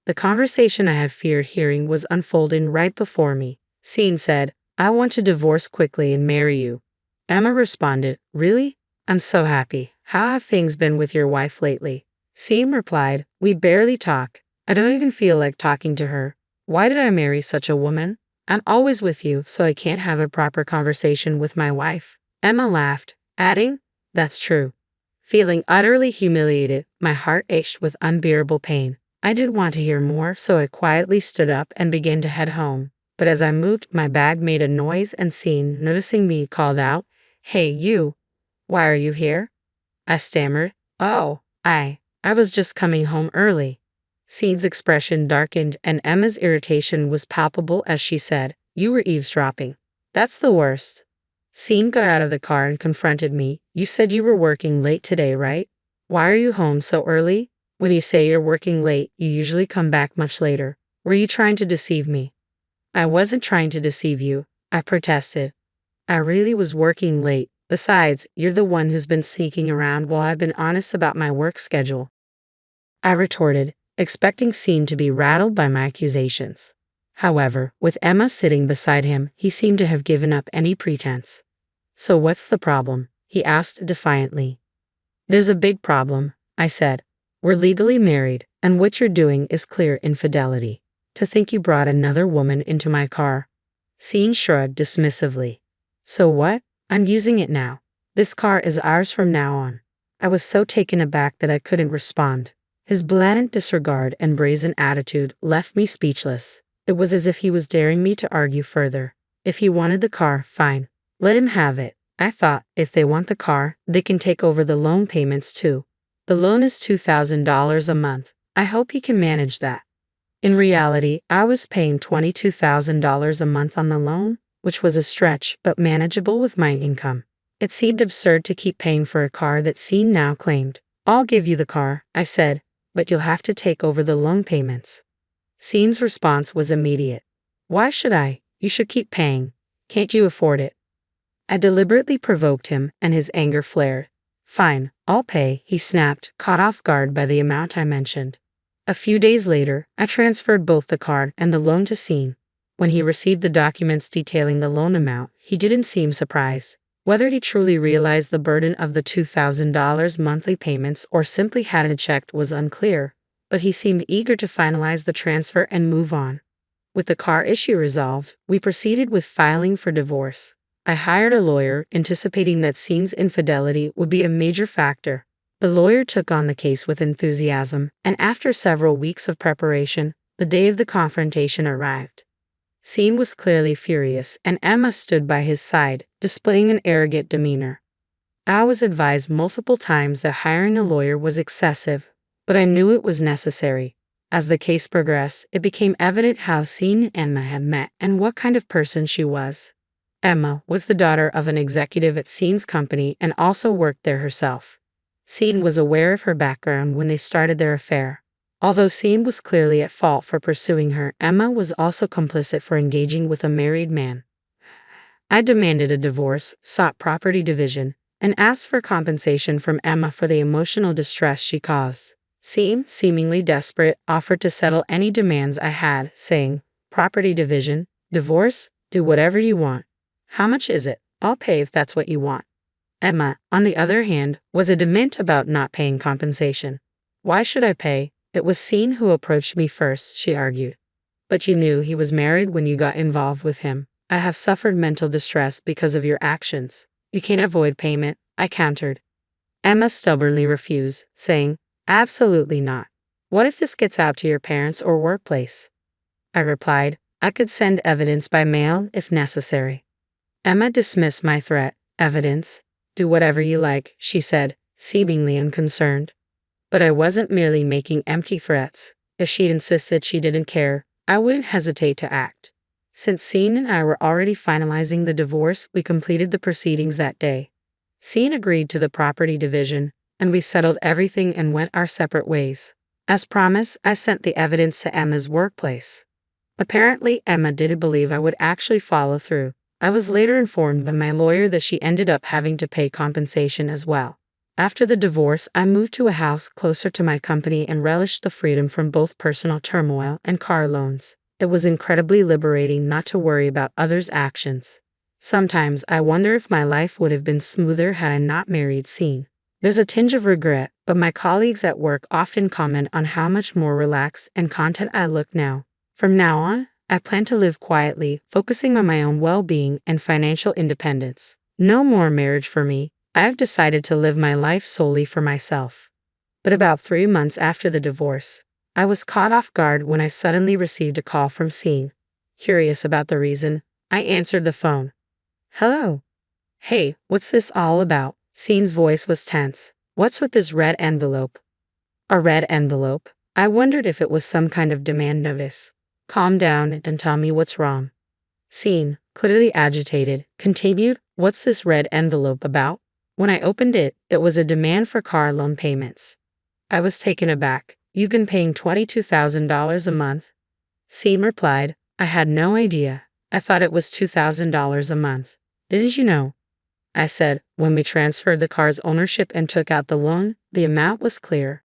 The conversation I had feared hearing was unfolding right before me. Scene said, "I want to divorce quickly and marry you." Emma responded, "Really? I'm so happy. How have things been with your wife lately?" Scene replied, "We barely talk. I don't even feel like talking to her. Why did I marry such a woman? I'm always with you, so I can't have a proper conversation with my wife." Emma laughed, adding, "That's true." Feeling utterly humiliated, my heart ached with unbearable pain. I didn't want to hear more, so I quietly stood up and began to head home. But as I moved, my bag made a noise and Scene, noticing me, called out, "Hey, you! Why are you here?" I stammered, "Oh, I was just coming home early." Scene's expression darkened and Emma's irritation was palpable as she said, "You were eavesdropping. That's the worst." Scene got out of the car and confronted me. "You said you were working late today, right? Why are you home so early? When you say you're working late, you usually come back much later. Were you trying to deceive me?" "I wasn't trying to deceive you," I protested. "I really was working late. Besides, you're the one who's been sneaking around while I've been honest about my work schedule," I retorted, expecting Scene to be rattled by my accusations. However, with Emma sitting beside him, he seemed to have given up any pretense. "So what's the problem?" he asked defiantly. "There's a big problem," I said. "We're legally married, and what you're doing is clear infidelity. To think you brought another woman into my car." Scene shrugged dismissively. "So what? I'm using it now. This car is ours from now on." I was so taken aback that I couldn't respond. His blatant disregard and brazen attitude left me speechless. It was as if he was daring me to argue further. If he wanted the car, fine. Let him have it. I thought, if they want the car, they can take over the loan payments too. The loan is $2,000 a month. I hope he can manage that. In reality, I was paying $22,000 a month on the loan, which was a stretch but manageable with my income. It seemed absurd to keep paying for a car that Scene now claimed. "I'll give you the car," I said, "but you'll have to take over the loan payments." Scene's response was immediate. "Why should I? You should keep paying. Can't you afford it?" I deliberately provoked him, and his anger flared. "Fine, I'll pay," he snapped, caught off guard by the amount I mentioned. A few days later, I transferred both the card and the loan to Scene. When he received the documents detailing the loan amount, he didn't seem surprised. Whether he truly realized the burden of the $2,000 monthly payments or simply hadn't checked was unclear, but he seemed eager to finalize the transfer and move on. With the car issue resolved, we proceeded with filing for divorce. I hired a lawyer, anticipating that Scene's infidelity would be a major factor. The lawyer took on the case with enthusiasm, and after several weeks of preparation, the day of the confrontation arrived. Scene was clearly furious, and Emma stood by his side, displaying an arrogant demeanor. I was advised multiple times that hiring a lawyer was excessive, but I knew it was necessary. As the case progressed, it became evident how Scene and Emma had met and what kind of person she was. Emma was the daughter of an executive at Scene's company and also worked there herself. Scene was aware of her background when they started their affair. Although Scene was clearly at fault for pursuing her, Emma was also complicit for engaging with a married man. I demanded a divorce, sought property division, and asked for compensation from Emma for the emotional distress she caused. Seemingly desperate, offered to settle any demands I had, saying, property division, divorce, do whatever you want. How much is it? I'll pay if that's what you want. Emma, on the other hand, was adamant about not paying compensation. Why should I pay? It was Sean who approached me first, she argued. But you knew he was married when you got involved with him. I have suffered mental distress because of your actions. You can't avoid payment, I countered. Emma stubbornly refused, saying, absolutely not. What if this gets out to your parents or workplace? I replied, I could send evidence by mail if necessary. Emma dismissed my threat. Evidence? Do whatever you like, she said, seemingly unconcerned. But I wasn't merely making empty threats. If she'd insisted she didn't care, I wouldn't hesitate to act. Since Sean and I were already finalizing the divorce, we completed the proceedings that day. Sean agreed to the property division, and we settled everything and went our separate ways. As promised, I sent the evidence to Emma's workplace. Apparently, Emma didn't believe I would actually follow through. I was later informed by my lawyer that she ended up having to pay compensation as well. After the divorce, I moved to a house closer to my company and relished the freedom from both personal turmoil and car loans. It was incredibly liberating not to worry about others' actions. Sometimes I wonder if my life would have been smoother had I not married Sean. There's a tinge of regret, but my colleagues at work often comment on how much more relaxed and content I look now. From now on, I plan to live quietly, focusing on my own well-being and financial independence. No more marriage for me. I have decided to live my life solely for myself. But about 3 months after the divorce, I was caught off guard when I suddenly received a call from Sean. Curious about the reason, I answered the phone. Hello. Hey, what's this all about? Sean's voice was tense. What's with this red envelope? A red envelope? I wondered if it was some kind of demand notice. Calm down and tell me what's wrong. Sean, clearly agitated, continued, what's this red envelope about? When I opened it, it was a demand for car loan payments. I was taken aback. You've been paying $22,000 a month? Sean replied, I had no idea. I thought it was $2,000 a month. Didn't you know? I said, when we transferred the car's ownership and took out the loan, the amount was clear.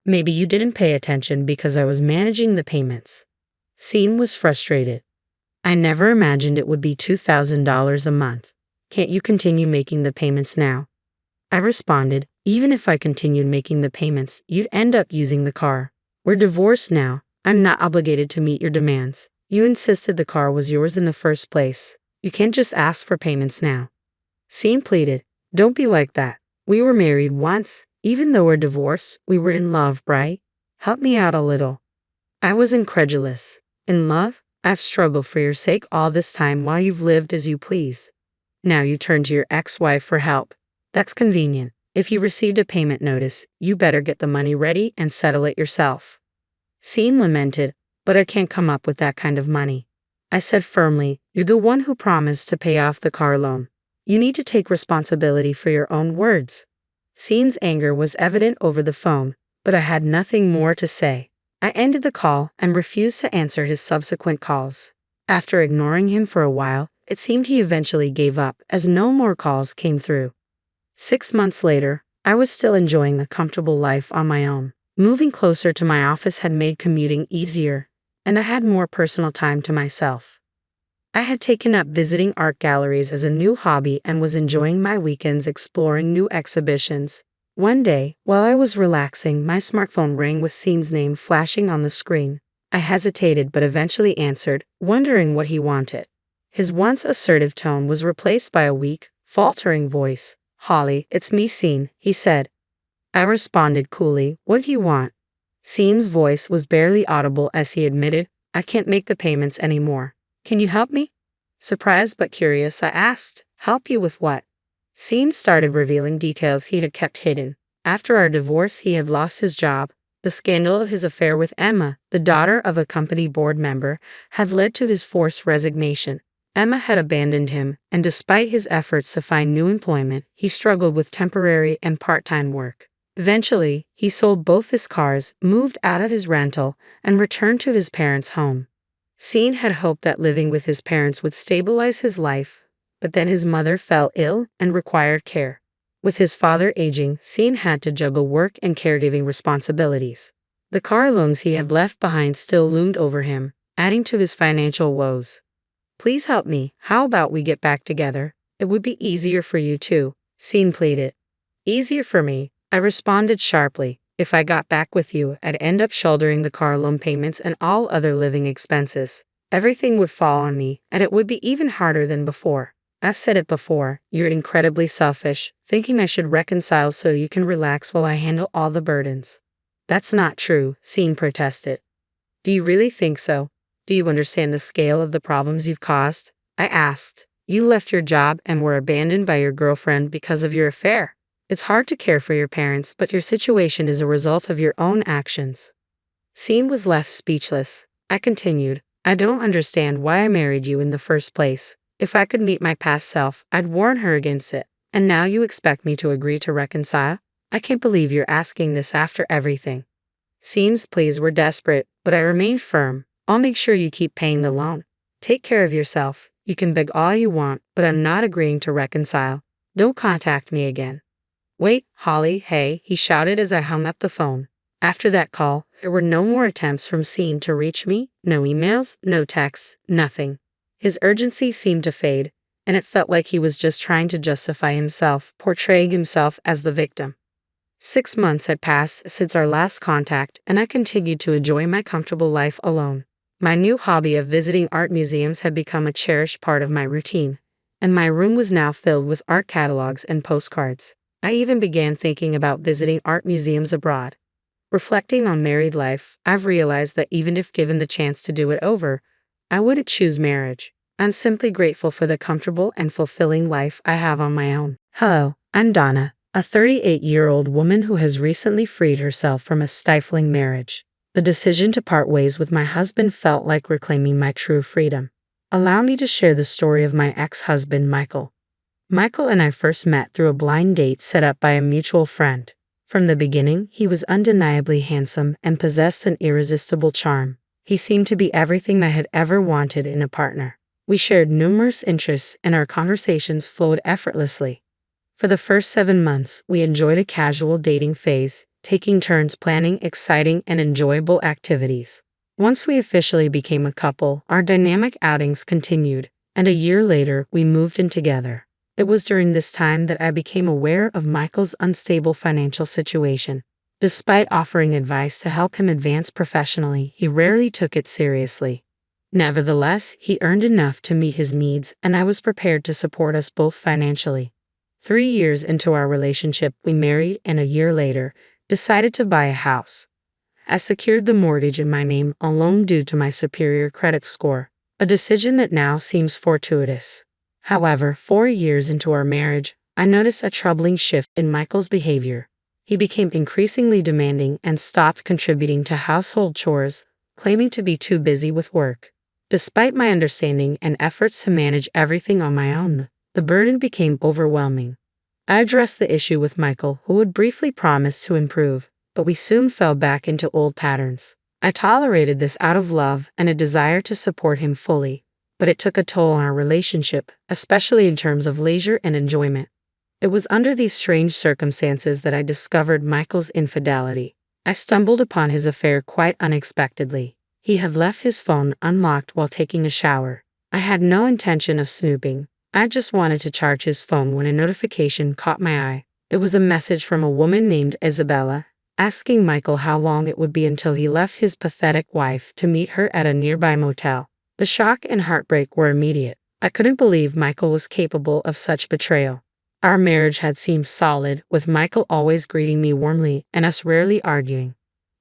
Maybe you didn't pay attention because I was managing the payments. Sean was frustrated. I never imagined it would be $2,000 a month. Can't you continue making the payments now? I responded, even if I continued making the payments, you'd end up using the car. We're divorced now. I'm not obligated to meet your demands. You insisted the car was yours in the first place. You can't just ask for payments now. Sean pleaded, don't be like that. We were married once. Even though we're divorced, we were in love, right? Help me out a little. I was incredulous. In love? I've struggled for your sake all this time while you've lived as you please. Now you turn to your ex-wife for help. That's convenient. If you received a payment notice, you better get the money ready and settle it yourself. Sean lamented, but I can't come up with that kind of money. I said firmly, you're the one who promised to pay off the car loan. You need to take responsibility for your own words. Sean's anger was evident over the phone, but I had nothing more to say. I ended the call and refused to answer his subsequent calls. After ignoring him for a while, it seemed he eventually gave up as no more calls came through. 6 months later, I was still enjoying a comfortable life on my own. Moving closer to my office had made commuting easier, and I had more personal time to myself. I had taken up visiting art galleries as a new hobby and was enjoying my weekends exploring new exhibitions. One day, while I was relaxing, my smartphone rang with Sean's name flashing on the screen. I hesitated but eventually answered, wondering what he wanted. His once assertive tone was replaced by a weak, faltering voice. Holly, it's me, Sean, he said. I responded coolly, what do you want? Sean's voice was barely audible as he admitted, I can't make the payments anymore. Can you help me? Surprised but curious, I asked, help you with what? Sean started revealing details he had kept hidden. After our divorce, he had lost his job. The scandal of his affair with Emma, the daughter of a company board member, had led to his forced resignation. Emma had abandoned him, and despite his efforts to find new employment, he struggled with temporary and part-time work. Eventually, he sold both his cars, moved out of his rental, and returned to his parents' home. Sean had hoped that living with his parents would stabilize his life, but then his mother fell ill and required care. With his father aging, Scene had to juggle work and caregiving responsibilities. The car loans he had left behind still loomed over him, adding to his financial woes. "Please help me. How about we get back together? It would be easier for you too," Scene pleaded. "Easier for me," I responded sharply. "If I got back with you, I'd end up shouldering the car loan payments and all other living expenses. Everything would fall on me, and it would be even harder than before. I've said it before, you're incredibly selfish, thinking I should reconcile so you can relax while I handle all the burdens." "That's not true," Scene protested. "Do you really think so? Do you understand the scale of the problems you've caused?" I asked. "You left your job and were abandoned by your girlfriend because of your affair. It's hard to care for your parents, but your situation is a result of your own actions." Scene was left speechless. I continued, "I don't understand why I married you in the first place. If I could meet my past self, I'd warn her against it. And now you expect me to agree to reconcile? I can't believe you're asking this after everything." Scene's pleas were desperate, but I remained firm. "I'll make sure you keep paying the loan. Take care of yourself. You can beg all you want, but I'm not agreeing to reconcile. Don't contact me again." "Wait, Holly, hey," he shouted as I hung up the phone. After that call, there were no more attempts from Scene to reach me, no emails, no texts, nothing. His urgency seemed to fade, and it felt like he was just trying to justify himself, portraying himself as the victim. 6 months had passed since our last contact, and I continued to enjoy my comfortable life alone. My new hobby of visiting art museums had become a cherished part of my routine, and my room was now filled with art catalogs and postcards. I even began thinking about visiting art museums abroad. Reflecting on married life, I've realized that even if given the chance to do it over, I wouldn't choose marriage. I'm simply grateful for the comfortable and fulfilling life I have on my own. Hello, I'm Donna, a 38-year-old woman who has recently freed herself from a stifling marriage. The decision to part ways with my husband felt like reclaiming my true freedom. Allow me to share the story of my ex-husband, Michael. Michael and I first met through a blind date set up by a mutual friend. From the beginning, he was undeniably handsome and possessed an irresistible charm. He seemed to be everything I had ever wanted in a partner. We shared numerous interests and our conversations flowed effortlessly. For the first 7 months, we enjoyed a casual dating phase, taking turns planning exciting and enjoyable activities. Once we officially became a couple, our dynamic outings continued, and a year later, we moved in together. It was during this time that I became aware of Michael's unstable financial situation. Despite offering advice to help him advance professionally, he rarely took it seriously. Nevertheless, he earned enough to meet his needs, and I was prepared to support us both financially. 3 years into our relationship, we married, and a year later, decided to buy a house. I secured the mortgage in my name alone due to my superior credit score, a decision that now seems fortuitous. However, 4 years into our marriage, I noticed a troubling shift in Michael's behavior. He became increasingly demanding and stopped contributing to household chores, claiming to be too busy with work. Despite my understanding and efforts to manage everything on my own, the burden became overwhelming. I addressed the issue with Michael, who would briefly promise to improve, but we soon fell back into old patterns. I tolerated this out of love and a desire to support him fully, but it took a toll on our relationship, especially in terms of leisure and enjoyment. It was under these strange circumstances that I discovered Michael's infidelity. I stumbled upon his affair quite unexpectedly. He had left his phone unlocked while taking a shower. I had no intention of snooping. I just wanted to charge his phone when a notification caught my eye. It was a message from a woman named Isabella, asking Michael how long it would be until he left his pathetic wife to meet her at a nearby motel. The shock and heartbreak were immediate. I couldn't believe Michael was capable of such betrayal. Our marriage had seemed solid, with Michael always greeting me warmly and us rarely arguing.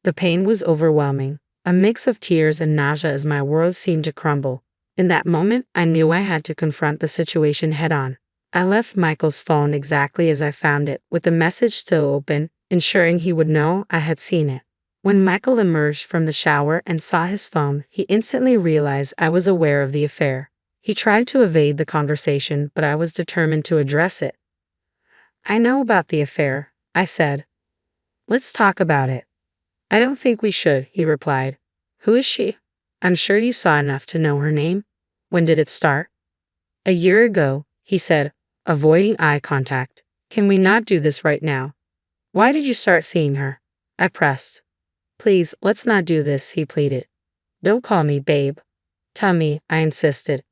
The pain was overwhelming, a mix of tears and nausea as my world seemed to crumble. In that moment, I knew I had to confront the situation head-on. I left Michael's phone exactly as I found it, with the message still open, ensuring he would know I had seen it. When Michael emerged from the shower and saw his phone, he instantly realized I was aware of the affair. He tried to evade the conversation, but I was determined to address it. "I know about the affair," I said. "Let's talk about it." "I don't think we should," he replied. "Who is she? I'm sure you saw enough to know her name. When did it start?" "A year ago," he said, avoiding eye contact. Can we not do this right now? Why did you start seeing her? I pressed. Please, let's not do this, he pleaded. Don't call me babe. Tell me, I insisted.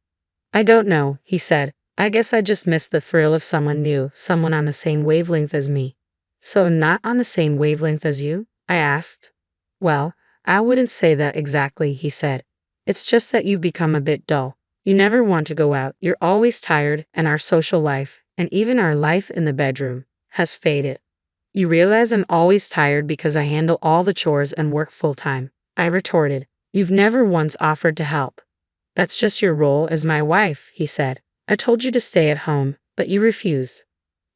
I don't know, he said. I guess I just missed the thrill of someone new, someone on the same wavelength as me. So not on the same wavelength as you? I asked. Well, I wouldn't say that exactly, he said. It's just that you've become a bit dull. You never want to go out, you're always tired, and our social life, and even our life in the bedroom, has faded. You realize I'm always tired because I handle all the chores and work full-time, I retorted. You've never once offered to help. That's just your role as my wife, he said. I told you to stay at home, but you refused.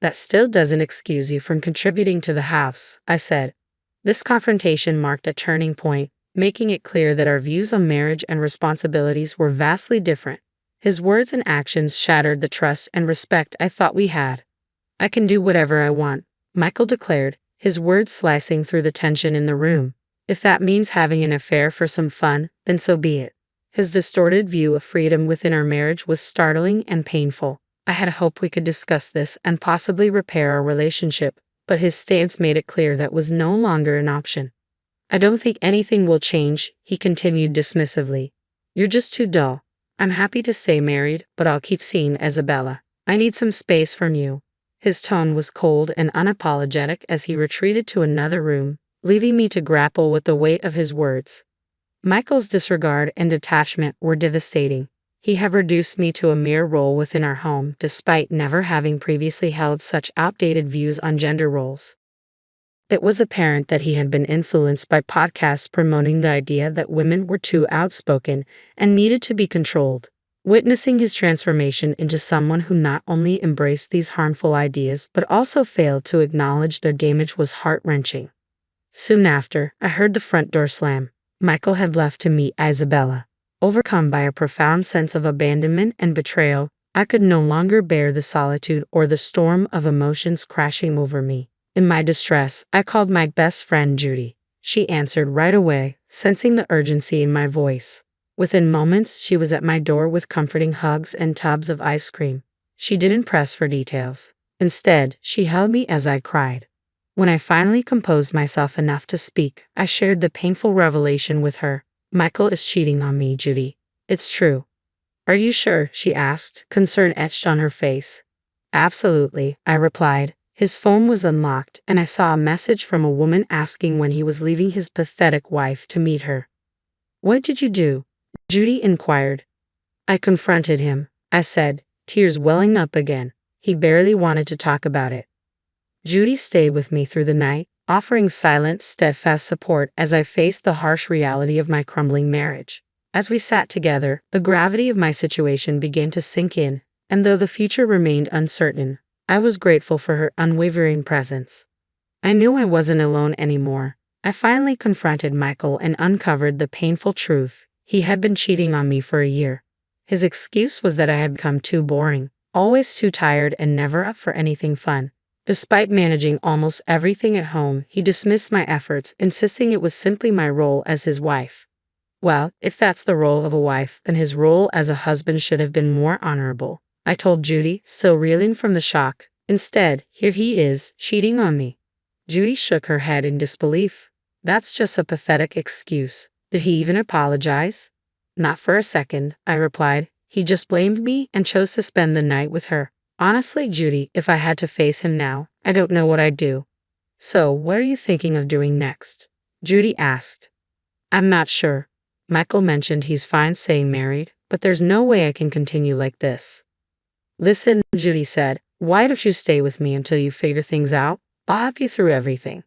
That still doesn't excuse you from contributing to the house, I said. This confrontation marked a turning point, making it clear that our views on marriage and responsibilities were vastly different. His words and actions shattered the trust and respect I thought we had. I can do whatever I want, Michael declared, his words slicing through the tension in the room. If that means having an affair for some fun, then so be it. His distorted view of freedom within our marriage was startling and painful. I had hoped we could discuss this and possibly repair our relationship, but his stance made it clear that was no longer an option. I don't think anything will change, he continued dismissively. You're just too dull. I'm happy to stay married, but I'll keep seeing Isabella. I need some space from you. His tone was cold and unapologetic as he retreated to another room, leaving me to grapple with the weight of his words. Michael's disregard and detachment were devastating. He had reduced me to a mere role within our home, despite never having previously held such outdated views on gender roles. It was apparent that he had been influenced by podcasts promoting the idea that women were too outspoken and needed to be controlled. Witnessing his transformation into someone who not only embraced these harmful ideas but also failed to acknowledge their damage was heart-wrenching. Soon after, I heard the front door slam. Michael had left to meet Isabella. Overcome by a profound sense of abandonment and betrayal, I could no longer bear the solitude or the storm of emotions crashing over me. In my distress, I called my best friend Judy. She answered right away, sensing the urgency in my voice. Within moments, she was at my door with comforting hugs and tubs of ice cream. She didn't press for details. Instead, she held me as I cried. When I finally composed myself enough to speak, I shared the painful revelation with her. Michael is cheating on me, Judy. It's true. Are you sure? She asked, concern etched on her face. Absolutely, I replied. His phone was unlocked, and I saw a message from a woman asking when he was leaving his pathetic wife to meet her. What did you do? Judy inquired. I confronted him, I said, tears welling up again. He barely wanted to talk about it. Judy stayed with me through the night, offering silent, steadfast support as I faced the harsh reality of my crumbling marriage. As we sat together, the gravity of my situation began to sink in, and though the future remained uncertain, I was grateful for her unwavering presence. I knew I wasn't alone anymore. I finally confronted Michael and uncovered the painful truth. He had been cheating on me for a year. His excuse was that I had become too boring, always too tired and never up for anything fun. Despite managing almost everything at home, he dismissed my efforts, insisting it was simply my role as his wife. Well, if that's the role of a wife, then his role as a husband should have been more honorable, I told Judy, still reeling from the shock. Instead, here he is, cheating on me. Judy shook her head in disbelief. That's just a pathetic excuse. Did he even apologize? Not for a second, I replied. He just blamed me and chose to spend the night with her. Honestly, Judy, if I had to face him now, I don't know what I'd do. So, what are you thinking of doing next? Judy asked. I'm not sure. Michael mentioned he's fine staying married, but there's no way I can continue like this. Listen, Judy said, why don't you stay with me until you figure things out? I'll help you through everything.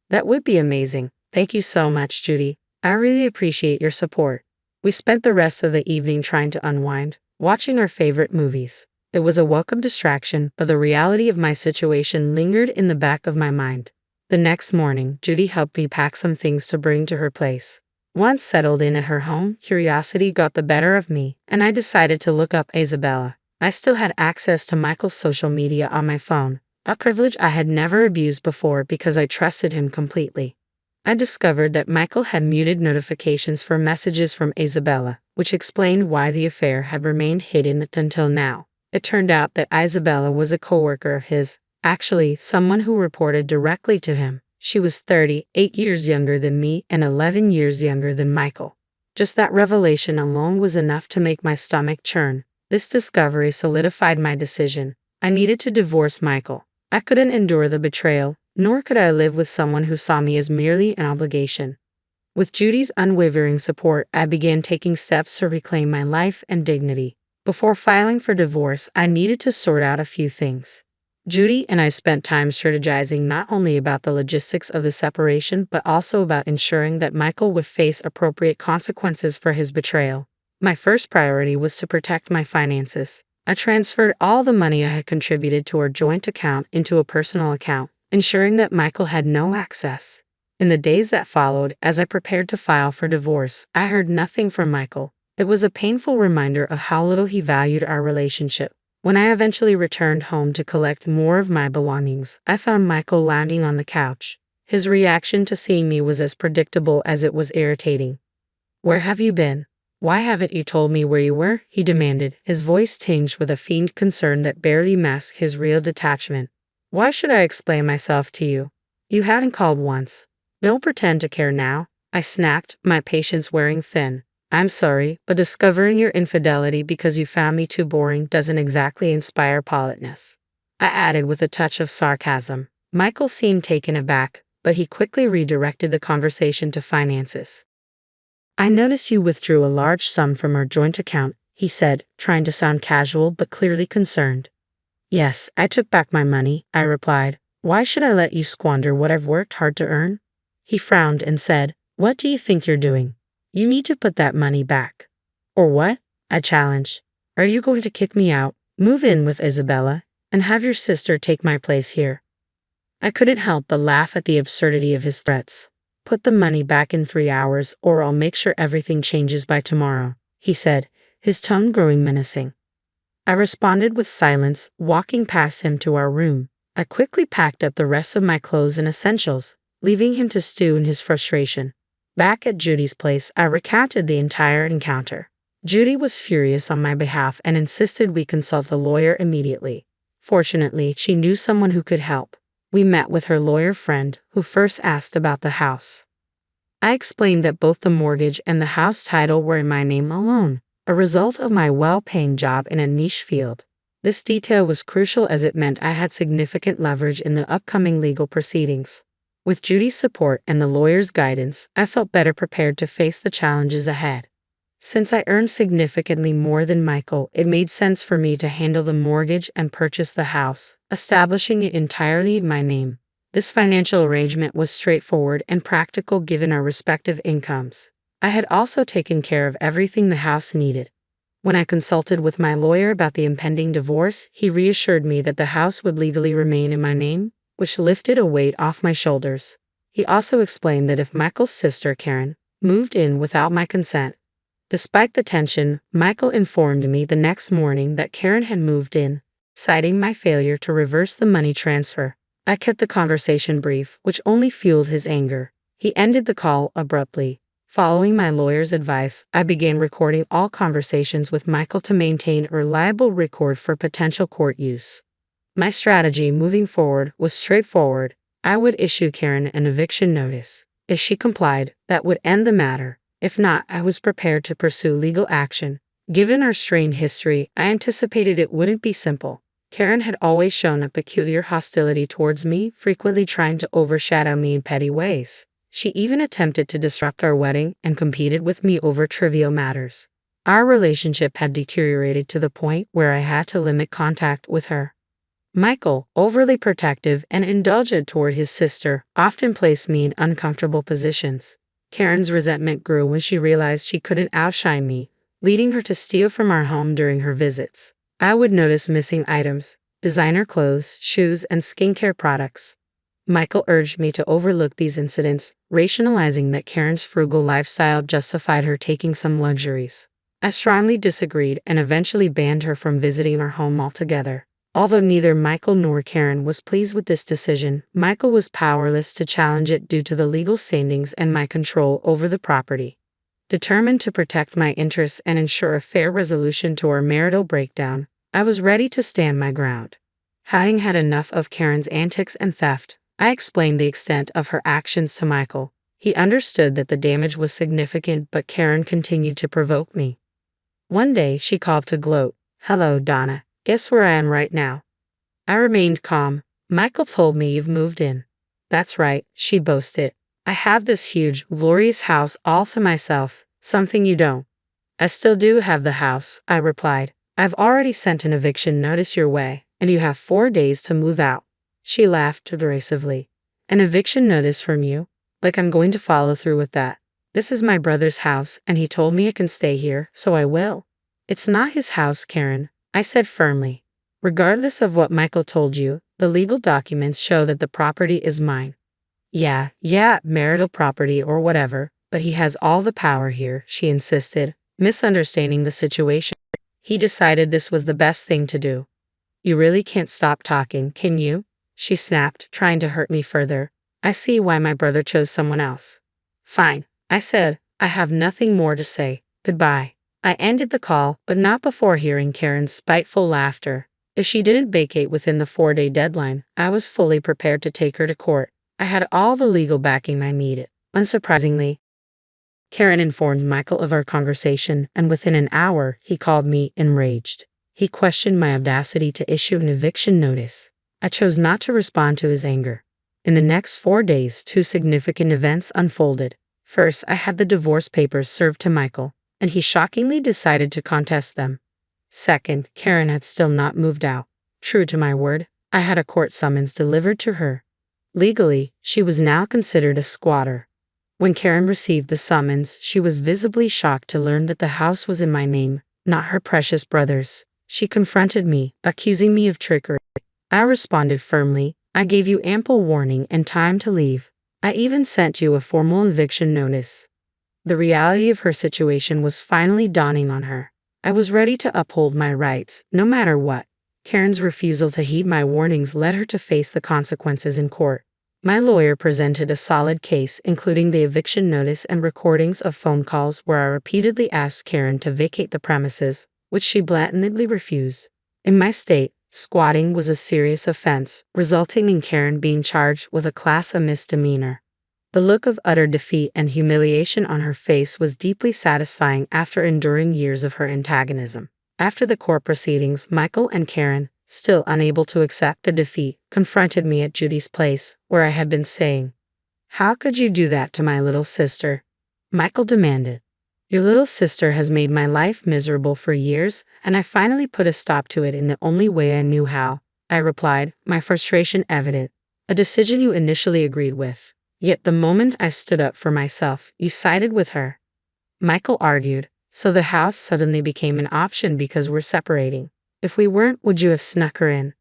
That would be amazing. Thank you so much, Judy. I really appreciate your support. We spent the rest of the evening trying to unwind, watching our favorite movies. It was a welcome distraction, but the reality of my situation lingered in the back of my mind. The next morning, Judy helped me pack some things to bring to her place. Once settled in at her home, curiosity got the better of me, and I decided to look up Isabella. I still had access to Michael's social media on my phone, a privilege I had never abused before because I trusted him completely. I discovered that Michael had muted notifications for messages from Isabella, which explained why the affair had remained hidden until now. It turned out that Isabella was a coworker of his. Actually, someone who reported directly to him. She was 38 years younger than me and 11 years younger than Michael. Just that revelation alone was enough to make my stomach churn. This discovery solidified my decision. I needed to divorce Michael. I couldn't endure the betrayal, nor could I live with someone who saw me as merely an obligation. With Judy's unwavering support, I began taking steps to reclaim my life and dignity. Before filing for divorce, I needed to sort out a few things. Judy and I spent time strategizing not only about the logistics of the separation but also about ensuring that Michael would face appropriate consequences for his betrayal. My first priority was to protect my finances. I transferred all the money I had contributed to our joint account into a personal account, ensuring that Michael had no access. In the days that followed, as I prepared to file for divorce, I heard nothing from Michael. It was a painful reminder of how little he valued our relationship. When I eventually returned home to collect more of my belongings, I found Michael lounging on the couch. His reaction to seeing me was as predictable as it was irritating. "Where have you been? Why haven't you told me where you were?" he demanded, his voice tinged with a faint concern that barely masked his real detachment. "Why should I explain myself to you? You hadn't called once. Don't pretend to care now," I snapped, my patience wearing thin. "I'm sorry, but discovering your infidelity because you found me too boring doesn't exactly inspire politeness," I added with a touch of sarcasm. Michael seemed taken aback, but he quickly redirected the conversation to finances. "I noticed you withdrew a large sum from our joint account," he said, trying to sound casual but clearly concerned. "Yes, I took back my money," I replied. "Why should I let you squander what I've worked hard to earn?" He frowned and said, "What do you think you're doing? You need to put that money back." "Or what?" I challenged. "Are you going to kick me out, move in with Isabella, and have your sister take my place here?" I couldn't help but laugh at the absurdity of his threats. "Put the money back in 3 hours, or I'll make sure everything changes by tomorrow," he said, his tone growing menacing. I responded with silence, walking past him to our room. I quickly packed up the rest of my clothes and essentials, leaving him to stew in his frustration. Back at Judy's place, I recounted the entire encounter. Judy was furious on my behalf and insisted we consult a lawyer immediately. Fortunately, she knew someone who could help. We met with her lawyer friend, who first asked about the house. I explained that both the mortgage and the house title were in my name alone, a result of my well-paying job in a niche field. This detail was crucial as it meant I had significant leverage in the upcoming legal proceedings. With Judy's support and the lawyer's guidance, I felt better prepared to face the challenges ahead. Since I earned significantly more than Michael, it made sense for me to handle the mortgage and purchase the house, establishing it entirely in my name. This financial arrangement was straightforward and practical given our respective incomes. I had also taken care of everything the house needed. When I consulted with my lawyer about the impending divorce, he reassured me that the house would legally remain in my name, which lifted a weight off my shoulders. He also explained that if Michael's sister, Karen, moved in without my consent. Despite the tension, Michael informed me the next morning that Karen had moved in, citing my failure to reverse the money transfer. I kept the conversation brief, which only fueled his anger. He ended the call abruptly. Following my lawyer's advice, I began recording all conversations with Michael to maintain a reliable record for potential court use. My strategy moving forward was straightforward. I would issue Karen an eviction notice. If she complied, that would end the matter. If not, I was prepared to pursue legal action. Given our strained history, I anticipated it wouldn't be simple. Karen had always shown a peculiar hostility towards me, frequently trying to overshadow me in petty ways. She even attempted to disrupt our wedding and competed with me over trivial matters. Our relationship had deteriorated to the point where I had to limit contact with her. Michael, overly protective and indulgent toward his sister, often placed me in uncomfortable positions. Karen's resentment grew when she realized she couldn't outshine me, leading her to steal from our home during her visits. I would notice missing items, designer clothes, shoes, and skincare products. Michael urged me to overlook these incidents, rationalizing that Karen's frugal lifestyle justified her taking some luxuries. I strongly disagreed and eventually banned her from visiting our home altogether. Although neither Michael nor Karen was pleased with this decision, Michael was powerless to challenge it due to the legal standings and my control over the property. Determined to protect my interests and ensure a fair resolution to our marital breakdown, I was ready to stand my ground. Having had enough of Karen's antics and theft, I explained the extent of her actions to Michael. He understood that the damage was significant, but Karen continued to provoke me. One day, she called to gloat. "Hello, Donna. Guess where I am right now?" I remained calm. "Michael told me you've moved in." "That's right," she boasted. "I have this huge, glorious house all to myself, something you don't." "I still do have the house," I replied. "I've already sent an eviction notice your way, and you have 4 days to move out." She laughed derisively. "An eviction notice from you? Like I'm going to follow through with that. This is my brother's house, and he told me I can stay here, so I will." "It's not his house, Karen," I said firmly. "Regardless of what Michael told you, the legal documents show that the property is mine." Yeah, marital property or whatever, but he has all the power here," she insisted, misunderstanding the situation. "He decided this was the best thing to do." "You really can't stop talking, can you?" she snapped, trying to hurt me further. "I see why my brother chose someone else." "Fine," I said. "I have nothing more to say. Goodbye." I ended the call, but not before hearing Karen's spiteful laughter. If she didn't vacate within the 4-day deadline, I was fully prepared to take her to court. I had all the legal backing I needed. Unsurprisingly, Karen informed Michael of our conversation, and within an hour, he called me enraged. He questioned my audacity to issue an eviction notice. I chose not to respond to his anger. In the next 4 days, 2 significant events unfolded. First, I had the divorce papers served to Michael, and he shockingly decided to contest them. Second, Karen had still not moved out. True to my word, I had a court summons delivered to her. Legally, she was now considered a squatter. When Karen received the summons, she was visibly shocked to learn that the house was in my name, not her precious brother's. She confronted me, accusing me of trickery. I responded firmly. "I gave you ample warning and time to leave. I even sent you a formal eviction notice." The reality of her situation was finally dawning on her. I was ready to uphold my rights, no matter what. Karen's refusal to heed my warnings led her to face the consequences in court. My lawyer presented a solid case, including the eviction notice and recordings of phone calls where I repeatedly asked Karen to vacate the premises, which she blatantly refused. In my state, squatting was a serious offense, resulting in Karen being charged with a Class A misdemeanor. The look of utter defeat and humiliation on her face was deeply satisfying after enduring years of her antagonism. After the court proceedings, Michael and Karen, still unable to accept the defeat, confronted me at Judy's place, where I had been staying. "How could you do that to my little sister?" Michael demanded. "Your little sister has made my life miserable for years, and I finally put a stop to it in the only way I knew how," I replied, my frustration evident. "A decision you initially agreed with. Yet the moment I stood up for myself, you sided with her." Michael argued. "So the house suddenly became an option because we're separating. If we weren't, would you have snuck her in?"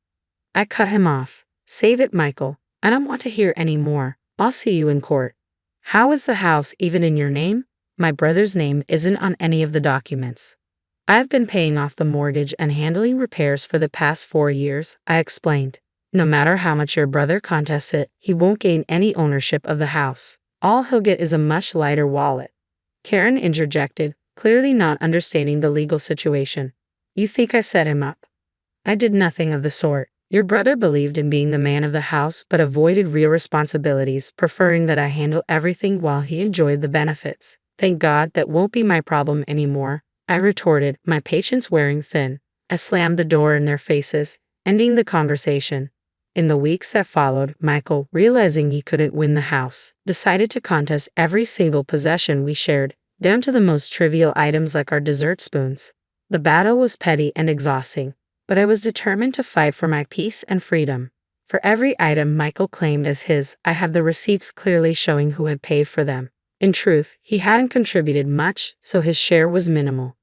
I cut him off. "Save it, Michael. I don't want to hear any more. I'll see you in court." "How is the house even in your name?" "My brother's name isn't on any of the documents. I've been paying off the mortgage and handling repairs for the past 4 years," I explained. "No matter how much your brother contests it, he won't gain any ownership of the house. All he'll get is a much lighter wallet." Karen interjected, clearly not understanding the legal situation. "You think I set him up?" "I did nothing of the sort. Your brother believed in being the man of the house but avoided real responsibilities, preferring that I handle everything while he enjoyed the benefits. Thank God that won't be my problem anymore," I retorted, my patience wearing thin. I slammed the door in their faces, ending the conversation. In the weeks that followed, Michael, realizing he couldn't win the house, decided to contest every single possession we shared, down to the most trivial items like our dessert spoons. The battle was petty and exhausting, but I was determined to fight for my peace and freedom. For every item Michael claimed as his, I had the receipts clearly showing who had paid for them. In truth, he hadn't contributed much, so his share was minimal.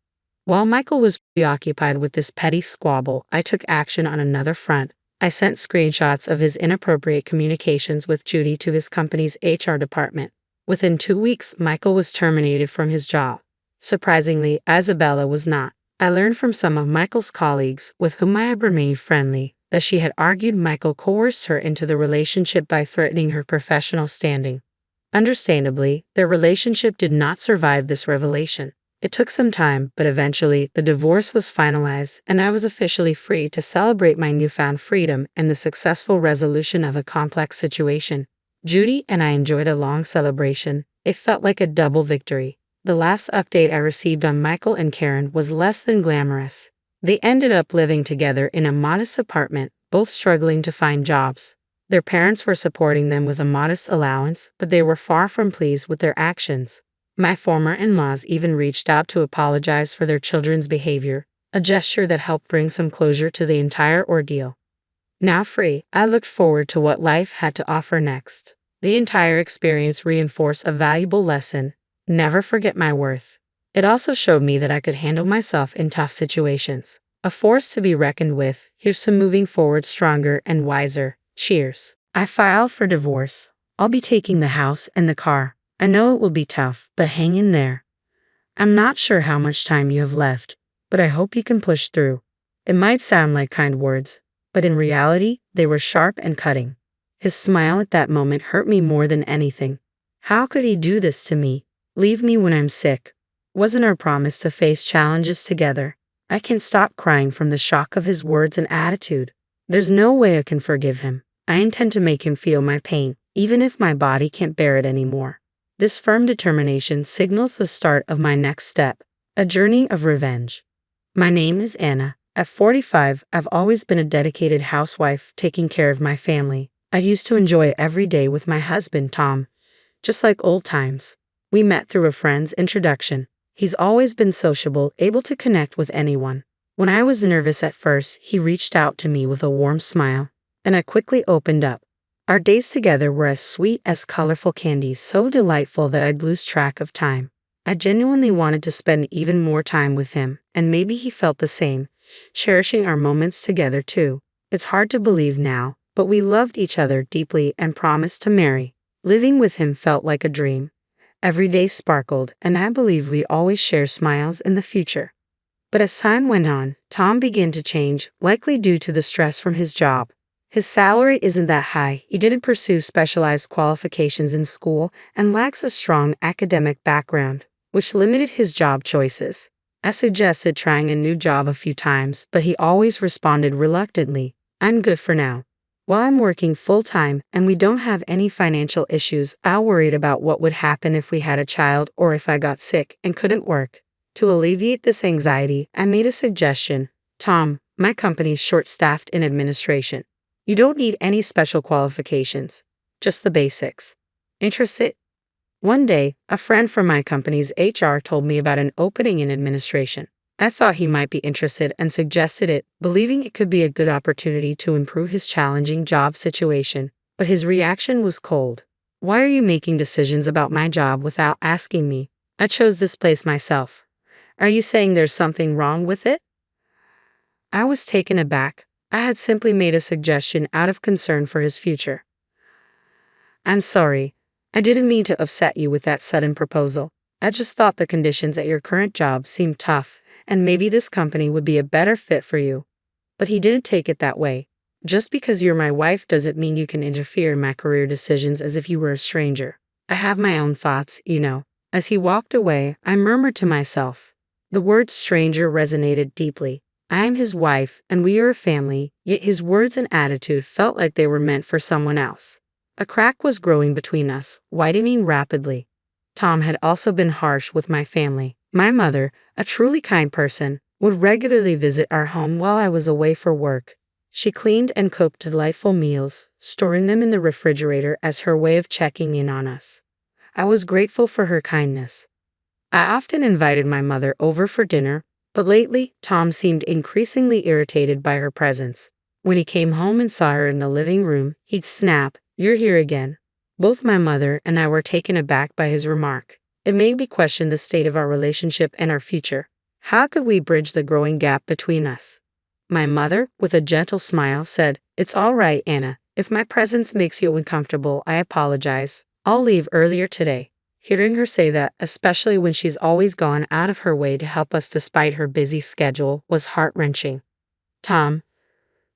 While Michael was preoccupied with this petty squabble, I took action on another front. I sent screenshots of his inappropriate communications with Judy to his company's HR department. Within 2 weeks, Michael was terminated from his job. Surprisingly, Isabella was not. I learned from some of Michael's colleagues, with whom I had remained friendly, that she had argued Michael coerced her into the relationship by threatening her professional standing. Understandably, their relationship did not survive this revelation. It took some time, but eventually the divorce was finalized and I was officially free to celebrate my newfound freedom and the successful resolution of a complex situation. Judy and I enjoyed a long celebration. It felt like a double victory. The last update I received on Michael and Karen was less than glamorous. They ended up living together in a modest apartment, both struggling to find jobs. Their parents were supporting them with a modest allowance, but they were far from pleased with their actions. My former in-laws even reached out to apologize for their children's behavior, a gesture that helped bring some closure to the entire ordeal. Now free, I looked forward to what life had to offer next. The entire experience reinforced a valuable lesson: never forget my worth. It also showed me that I could handle myself in tough situations. A force to be reckoned with. Here's to moving forward stronger and wiser. Cheers. I filed for divorce. I'll be taking the house and the car. I know it will be tough, but hang in there. I'm not sure how much time you have left, but I hope you can push through. It might sound like kind words, but in reality, they were sharp and cutting. His smile at that moment hurt me more than anything. How could he do this to me? Leave me when I'm sick? Wasn't our promise to face challenges together? I can't stop crying from the shock of his words and attitude. There's no way I can forgive him. I intend to make him feel my pain, even if my body can't bear it anymore. This firm determination signals the start of my next step, a journey of revenge. My name is Anna. At 45, I've always been a dedicated housewife taking care of my family. I used to enjoy every day with my husband, Tom, just like old times. We met through a friend's introduction. He's always been sociable, able to connect with anyone. When I was nervous at first, he reached out to me with a warm smile, and I quickly opened up. Our days together were as sweet as colorful candies, so delightful that I'd lose track of time. I genuinely wanted to spend even more time with him, and maybe he felt the same, cherishing our moments together too. It's hard to believe now, but we loved each other deeply and promised to marry. Living with him felt like a dream. Every day sparkled, and I believe we always share smiles in the future. But as time went on, Tom began to change, likely due to the stress from his job. His salary isn't that high, he didn't pursue specialized qualifications in school, and lacks a strong academic background, which limited his job choices. I suggested trying a new job a few times, but he always responded reluctantly, "I'm good for now." While I'm working full-time and we don't have any financial issues, I worried about what would happen if we had a child or if I got sick and couldn't work. To alleviate this anxiety, I made a suggestion. "Tom, my company's short-staffed in administration. You don't need any special qualifications, just the basics. Interested?" One day, a friend from my company's HR told me about an opening in administration. I thought he might be interested and suggested it, believing it could be a good opportunity to improve his challenging job situation. But his reaction was cold. "Why are you making decisions about my job without asking me? I chose this place myself. Are you saying there's something wrong with it?" I was taken aback. I had simply made a suggestion out of concern for his future. "I'm sorry. I didn't mean to upset you with that sudden proposal. I just thought the conditions at your current job seemed tough, and maybe this company would be a better fit for you." But he didn't take it that way. "Just because you're my wife doesn't mean you can interfere in my career decisions as if you were a stranger. I have my own thoughts, you know." As he walked away, I murmured to myself. The word stranger resonated deeply. I am his wife, and we are a family, yet his words and attitude felt like they were meant for someone else. A crack was growing between us, widening rapidly. Tom had also been harsh with my family. My mother, a truly kind person, would regularly visit our home while I was away for work. She cleaned and cooked delightful meals, storing them in the refrigerator as her way of checking in on us. I was grateful for her kindness. I often invited my mother over for dinner, but lately, Tom seemed increasingly irritated by her presence. When he came home and saw her in the living room, he'd snap, "You're here again." Both my mother and I were taken aback by his remark. It made me question the state of our relationship and our future. How could we bridge the growing gap between us? My mother, with a gentle smile, said, "It's all right, Anna. If my presence makes you uncomfortable, I apologize. I'll leave earlier today." Hearing her say that, especially when she's always gone out of her way to help us despite her busy schedule, was heart-wrenching. "Tom,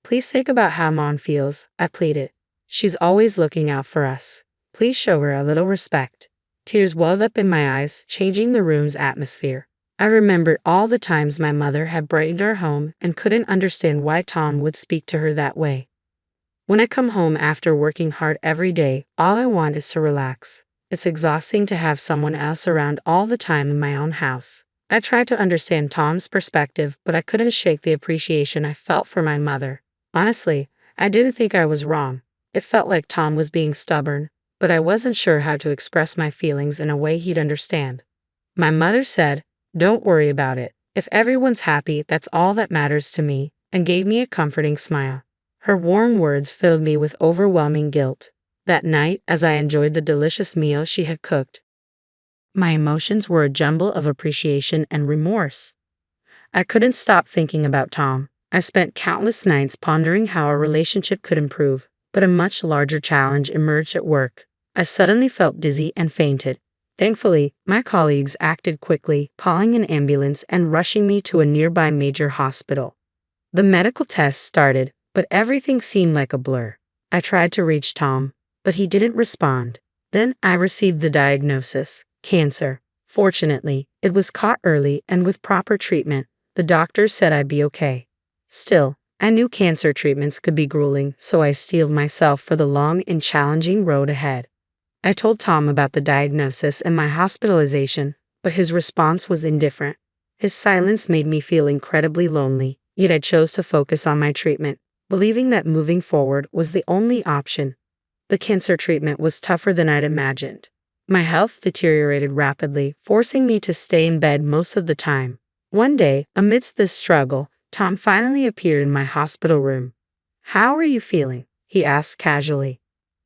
please think about how Mom feels," I pleaded. "She's always looking out for us. Please show her a little respect." Tears welled up in my eyes, changing the room's atmosphere. I remembered all the times my mother had brightened our home and couldn't understand why Tom would speak to her that way. When I come home after working hard every day, all I want is to relax. It's exhausting to have someone else around all the time in my own house. I tried to understand Tom's perspective, but I couldn't shake the appreciation I felt for my mother. Honestly, I didn't think I was wrong. It felt like Tom was being stubborn, but I wasn't sure how to express my feelings in a way he'd understand. My mother said, "Don't worry about it. If everyone's happy, that's all that matters to me," and gave me a comforting smile. Her warm words filled me with overwhelming guilt. That night, as I enjoyed the delicious meal she had cooked, my emotions were a jumble of appreciation and remorse. I couldn't stop thinking about Tom. I spent countless nights pondering how our relationship could improve, but a much larger challenge emerged at work. I suddenly felt dizzy and fainted. Thankfully, my colleagues acted quickly, calling an ambulance and rushing me to a nearby major hospital. The medical tests started, but everything seemed like a blur. I tried to reach Tom, but he didn't respond. Then I received the diagnosis: cancer. Fortunately, it was caught early, and with proper treatment, the doctors said I'd be okay. Still, I knew cancer treatments could be grueling, so I steeled myself for the long and challenging road ahead. I told Tom about the diagnosis and my hospitalization, but his response was indifferent. His silence made me feel incredibly lonely, yet I chose to focus on my treatment, believing that moving forward was the only option. The cancer treatment was tougher than I'd imagined. My health deteriorated rapidly, forcing me to stay in bed most of the time. One day, amidst this struggle, Tom finally appeared in my hospital room. "How are you feeling?" he asked casually.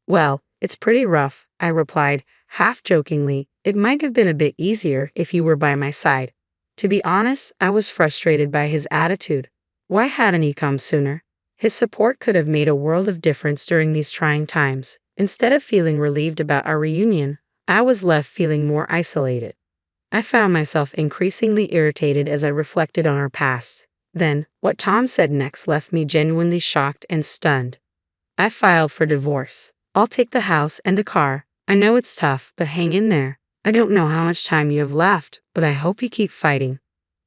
"Well, it's pretty rough," I replied, half jokingly. "It might have been a bit easier if you were by my side." To be honest, I was frustrated by his attitude. Why hadn't he come sooner? His support could have made a world of difference during these trying times. Instead of feeling relieved about our reunion, I was left feeling more isolated. I found myself increasingly irritated as I reflected on our past. Then, what Tom said next left me genuinely shocked and stunned. "I filed for divorce. I'll take the house and the car. I know it's tough, but hang in there. I don't know how much time you have left, but I hope you keep fighting."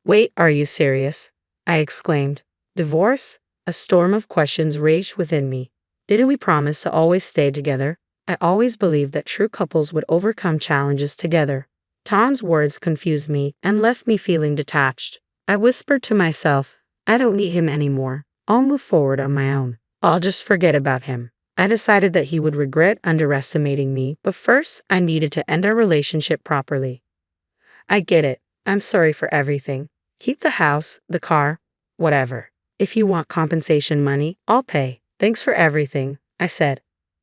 "Wait, are you serious?" I exclaimed. "Divorce?" A storm of questions raged within me. Didn't we promise to always stay together? I always believed that true couples would overcome challenges together. Tom's words confused me and left me feeling detached. I whispered to myself, "I don't need him anymore. I'll move forward on my own. I'll just forget about him." I decided that he would regret underestimating me, but first I needed to end our relationship properly. "I get it. I'm sorry for everything. Keep the house, the car, whatever. If you want compensation money, I'll pay. Thanks for everything," I said.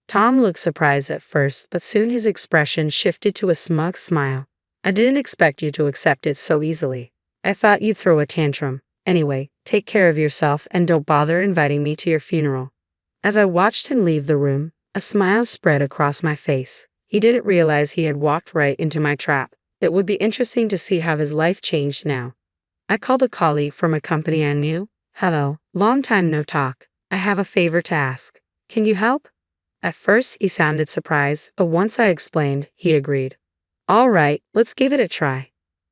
Tom looked surprised at first, but soon his expression shifted to a smug smile. "I didn't expect you to accept it so easily. I thought you'd throw a tantrum. Anyway, take care of yourself and don't bother inviting me to your funeral." As I watched him leave the room, a smile spread across my face. He didn't realize he had walked right into my trap. It would be interesting to see how his life changed now. I called a colleague from a company I knew. "Hello, long time no talk. I have a favor to ask. Can you help?" At first, he sounded surprised, but once I explained, he agreed. "All right, let's give it a try."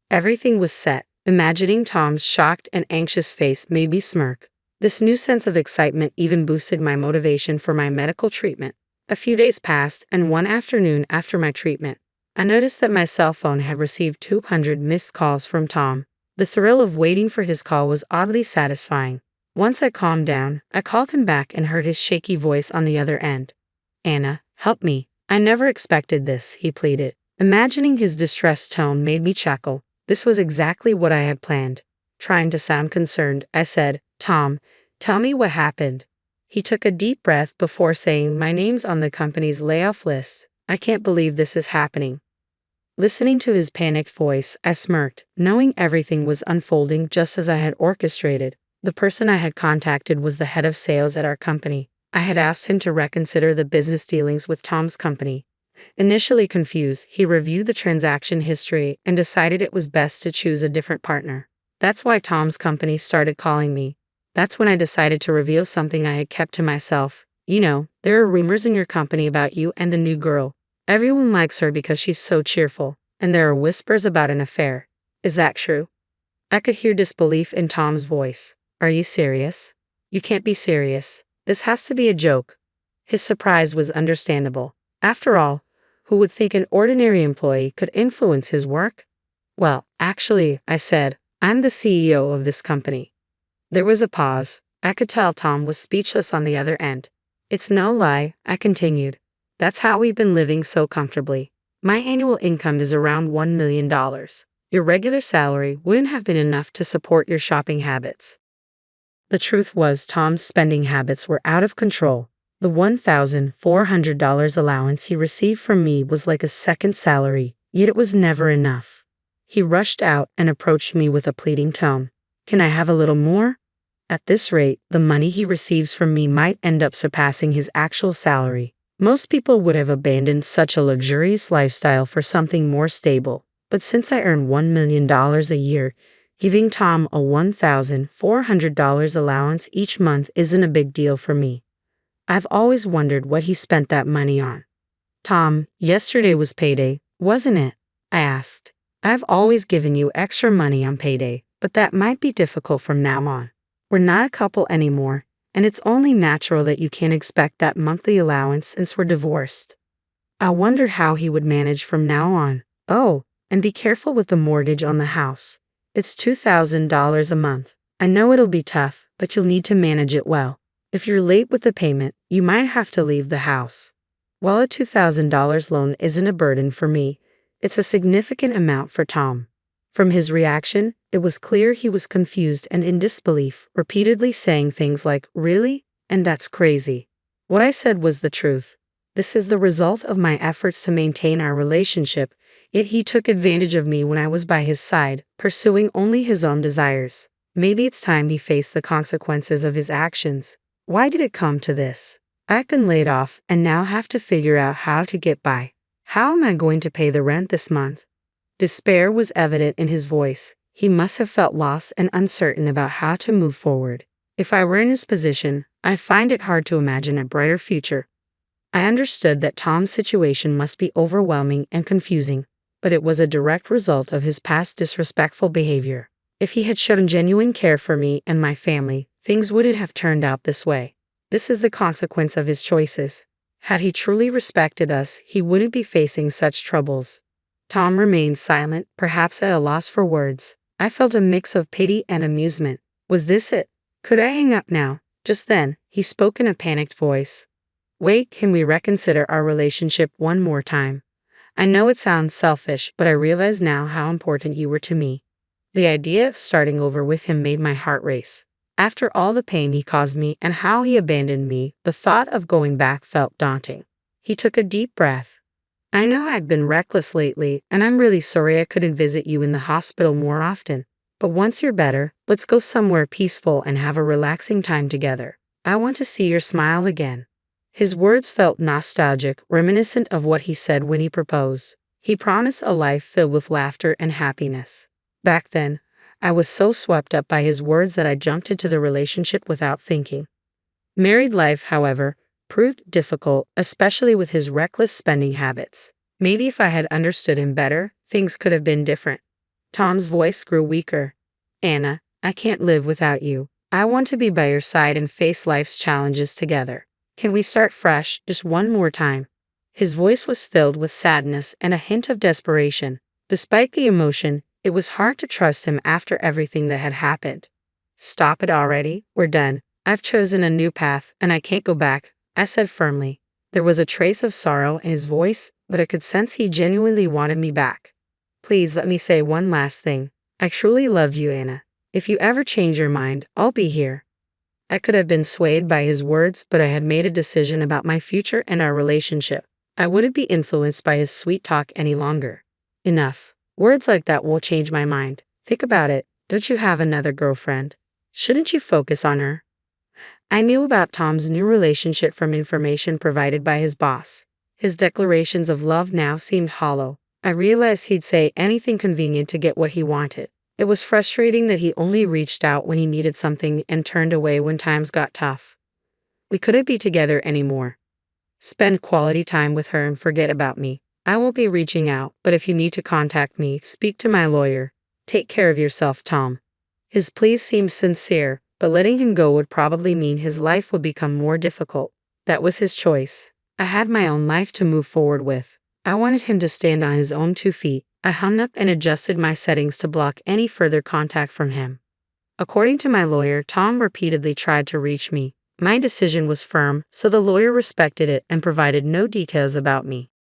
Everything was set. Imagining Tom's shocked and anxious face made me smirk. This new sense of excitement even boosted my motivation for my medical treatment. A few days passed, and one afternoon after my treatment, I noticed that my cell phone had received 200 missed calls from Tom. The thrill of waiting for his call was oddly satisfying. Once I calmed down, I called him back and heard his shaky voice on the other end. "Anna, help me. I never expected this," he pleaded. Imagining his distressed tone made me chuckle. This was exactly what I had planned. Trying to sound concerned, I said, "Tom, tell me what happened." He took a deep breath before saying, "My name's on the company's layoff list. I can't believe this is happening." Listening to his panicked voice, I smirked, knowing everything was unfolding just as I had orchestrated. The person I had contacted was the head of sales at our company. I had asked him to reconsider the business dealings with Tom's company. Initially confused, he reviewed the transaction history and decided it was best to choose a different partner. That's why Tom's company started calling me. That's when I decided to reveal something I had kept to myself. "You know, there are rumors in your company about you and the new girl. Everyone likes her because she's so cheerful, and there are whispers about an affair. Is that true?" I could hear disbelief in Tom's voice. Are you serious? You can't be serious. This has to be a joke. His surprise was understandable. After all, who would think an ordinary employee could influence his work? Well, actually, I said, I'm the CEO of this company. There was a pause. I could tell Tom was speechless on the other end. It's no lie, I continued. That's how we've been living so comfortably. My annual income is around $1 million. Your regular salary wouldn't have been enough to support your shopping habits. The truth was Tom's spending habits were out of control. The $1,400 allowance he received from me was like a second salary, yet it was never enough. He rushed out and approached me with a pleading tone. Can I have a little more? At this rate, the money he receives from me might end up surpassing his actual salary. Most people would have abandoned such a luxurious lifestyle for something more stable, but since I earn $1 million a year, giving Tom a $1,400 allowance each month isn't a big deal for me. I've always wondered what he spent that money on. Tom, yesterday was payday, wasn't it? I asked. I've always given you extra money on payday, but that might be difficult from now on. We're not a couple anymore, and it's only natural that you can't expect that monthly allowance since we're divorced. I wondered how he would manage from now on. Oh, and be careful with the mortgage on the house. It's $2,000 a month. I know it'll be tough, but you'll need to manage it well. If you're late with the payment, you might have to leave the house. While a $2,000 loan isn't a burden for me, it's a significant amount for Tom. From his reaction, it was clear he was confused and in disbelief, repeatedly saying things like, "Really? And that's crazy." What I said was the truth. This is the result of my efforts to maintain our relationship, yet he took advantage of me when I was by his side, pursuing only his own desires. Maybe it's time he faced the consequences of his actions. Why did it come to this? I've been laid off and now have to figure out how to get by. How am I going to pay the rent this month? Despair was evident in his voice. He must have felt lost and uncertain about how to move forward. If I were in his position, I find it hard to imagine a brighter future. I understood that Tom's situation must be overwhelming and confusing, but it was a direct result of his past disrespectful behavior. If he had shown genuine care for me and my family, things wouldn't have turned out this way. This is the consequence of his choices. Had he truly respected us, he wouldn't be facing such troubles. Tom remained silent, perhaps at a loss for words. I felt a mix of pity and amusement. Was this it? Could I hang up now? Just then, he spoke in a panicked voice. Wait, can we reconsider our relationship one more time? I know it sounds selfish, but I realize now how important you were to me. The idea of starting over with him made my heart race. After all the pain he caused me and how he abandoned me, the thought of going back felt daunting. He took a deep breath. I know I've been reckless lately, and I'm really sorry I couldn't visit you in the hospital more often. But once you're better, let's go somewhere peaceful and have a relaxing time together. I want to see your smile again. His words felt nostalgic, reminiscent of what he said when he proposed. He promised a life filled with laughter and happiness. Back then, I was so swept up by his words that I jumped into the relationship without thinking. Married life, however, proved difficult, especially with his reckless spending habits. Maybe if I had understood him better, things could have been different. Tom's voice grew weaker. Anna, I can't live without you. I want to be by your side and face life's challenges together. Can we start fresh, just one more time? His voice was filled with sadness and a hint of desperation. Despite the emotion, it was hard to trust him after everything that had happened. Stop it already, we're done. I've chosen a new path, and I can't go back, I said firmly. There was a trace of sorrow in his voice, but I could sense he genuinely wanted me back. Please let me say one last thing. I truly love you, Anna. If you ever change your mind, I'll be here. I could have been swayed by his words, but I had made a decision about my future and our relationship. I wouldn't be influenced by his sweet talk any longer. Enough. Words like that won't change my mind. Think about it. Don't you have another girlfriend? Shouldn't you focus on her? I knew about Tom's new relationship from information provided by his boss. His declarations of love now seemed hollow. I realized he'd say anything convenient to get what he wanted. It was frustrating that he only reached out when he needed something and turned away when times got tough. We couldn't be together anymore. Spend quality time with her and forget about me. I will be reaching out, but if you need to contact me, speak to my lawyer. Take care of yourself, Tom. His pleas seemed sincere, but letting him go would probably mean his life would become more difficult. That was his choice. I had my own life to move forward with. I wanted him to stand on his own 2 feet. I hung up and adjusted my settings to block any further contact from him. According to my lawyer, Tom repeatedly tried to reach me. My decision was firm, so the lawyer respected it and provided no details about me.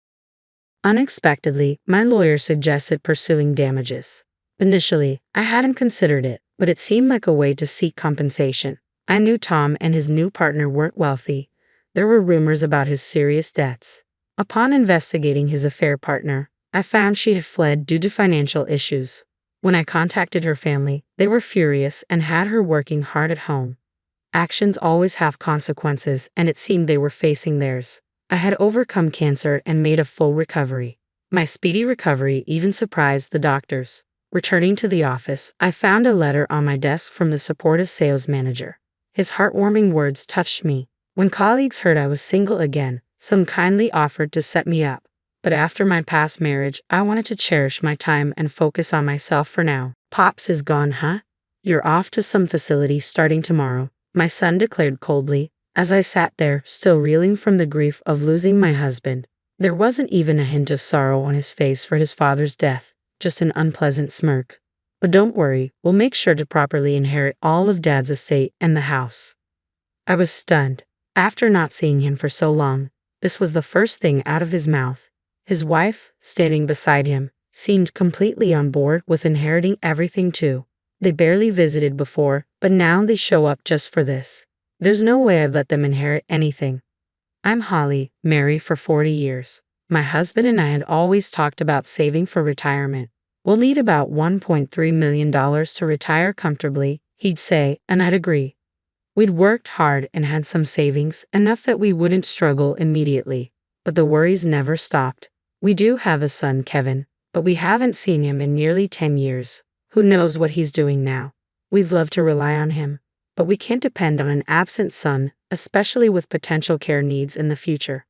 Unexpectedly, my lawyer suggested pursuing damages. Initially, I hadn't considered it, but it seemed like a way to seek compensation. I knew Tom and his new partner weren't wealthy. There were rumors about his serious debts. Upon investigating his affair partner, I found she had fled due to financial issues. When I contacted her family, they were furious and had her working hard at home. Actions always have consequences, and it seemed they were facing theirs. I had overcome cancer and made a full recovery. My speedy recovery even surprised the doctors. Returning to the office, I found a letter on my desk from the supportive sales manager. His heartwarming words touched me. When colleagues heard I was single again, some kindly offered to set me up. But after my past marriage, I wanted to cherish my time and focus on myself for now. Pops is gone, huh? You're off to some facility starting tomorrow, my son declared coldly, as I sat there, still reeling from the grief of losing my husband. There wasn't even a hint of sorrow on his face for his father's death, just an unpleasant smirk. But don't worry, we'll make sure to properly inherit all of Dad's estate and the house. I was stunned. After not seeing him for so long, this was the first thing out of his mouth. His wife, standing beside him, seemed completely on board with inheriting everything too. They barely visited before, but now they show up just for this. There's no way I'd let them inherit anything. I'm Holly, married for 40 years. My husband and I had always talked about saving for retirement. We'll need about $1.3 million to retire comfortably, he'd say, and I'd agree. We'd worked hard and had some savings, enough that we wouldn't struggle immediately. But the worries never stopped. We do have a son, Kevin, but we haven't seen him in nearly 10 years. Who knows what he's doing now? We'd love to rely on him, but we can't depend on an absent son, especially with potential care needs in the future.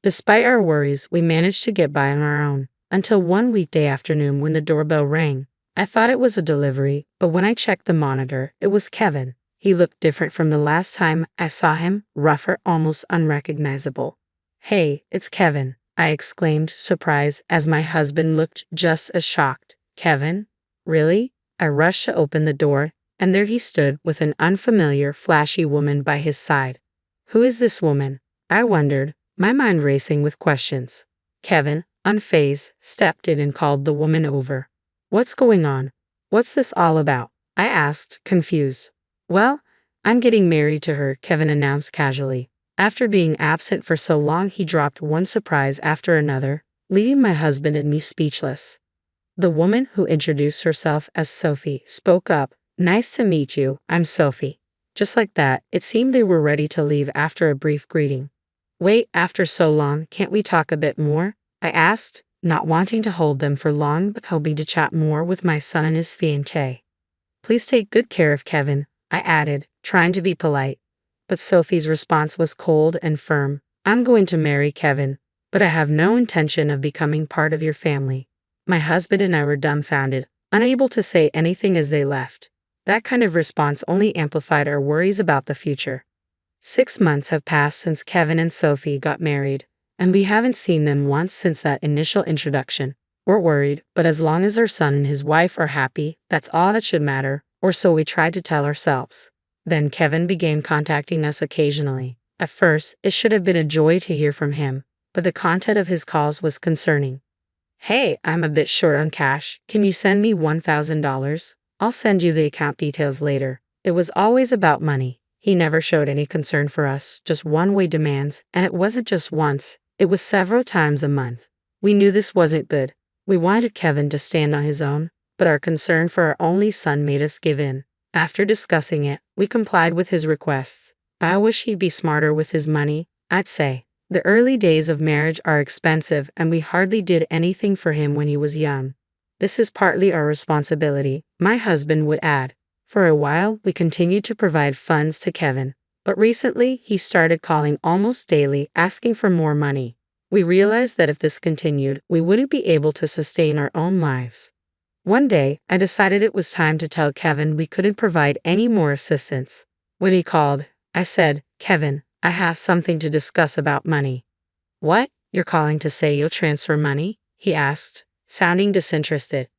Despite our worries, we managed to get by on our own, until one weekday afternoon when the doorbell rang. I thought it was a delivery, but when I checked the monitor, it was Kevin. He looked different from the last time I saw him, rougher, almost unrecognizable. "Hey, it's Kevin," I exclaimed, surprised, as my husband looked just as shocked. "Kevin? Really?" I rushed to open the door, and there he stood with an unfamiliar, flashy woman by his side. Who is this woman? I wondered, my mind racing with questions. Kevin, unfazed, stepped in and called the woman over. "What's going on? What's this all about?" I asked, confused. "Well, I'm getting married to her," Kevin announced casually. After being absent for so long, he dropped one surprise after another, leaving my husband and me speechless. The woman, who introduced herself as Sophie, spoke up. "Nice to meet you, I'm Sophie." Just like that, it seemed they were ready to leave after a brief greeting. "Wait, after so long, can't we talk a bit more?" I asked, not wanting to hold them for long but hoping to chat more with my son and his fiancée. "Please take good care of Kevin," I added, trying to be polite. But Sophie's response was cold and firm. "I'm going to marry Kevin, but I have no intention of becoming part of your family." My husband and I were dumbfounded, unable to say anything as they left. That kind of response only amplified our worries about the future. 6 months have passed since Kevin and Sophie got married, and we haven't seen them once since that initial introduction. We're worried, but as long as our son and his wife are happy, that's all that should matter, or so we tried to tell ourselves. Then Kevin began contacting us occasionally. At first, it should have been a joy to hear from him, but the content of his calls was concerning. "Hey, I'm a bit short on cash. Can you send me $1,000? I'll send you the account details later." It was always about money. He never showed any concern for us, just one-way demands, and it wasn't just once, it was several times a month. We knew this wasn't good. We wanted Kevin to stand on his own, but our concern for our only son made us give in. After discussing it, we complied with his requests. I wish he'd be smarter with his money, I'd say. The early days of marriage are expensive, and we hardly did anything for him when he was young. "This is partly our responsibility," my husband would add. For a while, we continued to provide funds to Kevin, but recently he started calling almost daily, asking for more money. We realized that if this continued, we wouldn't be able to sustain our own lives. One day, I decided it was time to tell Kevin we couldn't provide any more assistance. When he called, I said, "Kevin, I have something to discuss about money." "What? You're calling to say you'll transfer money?" he asked, sounding disinterested.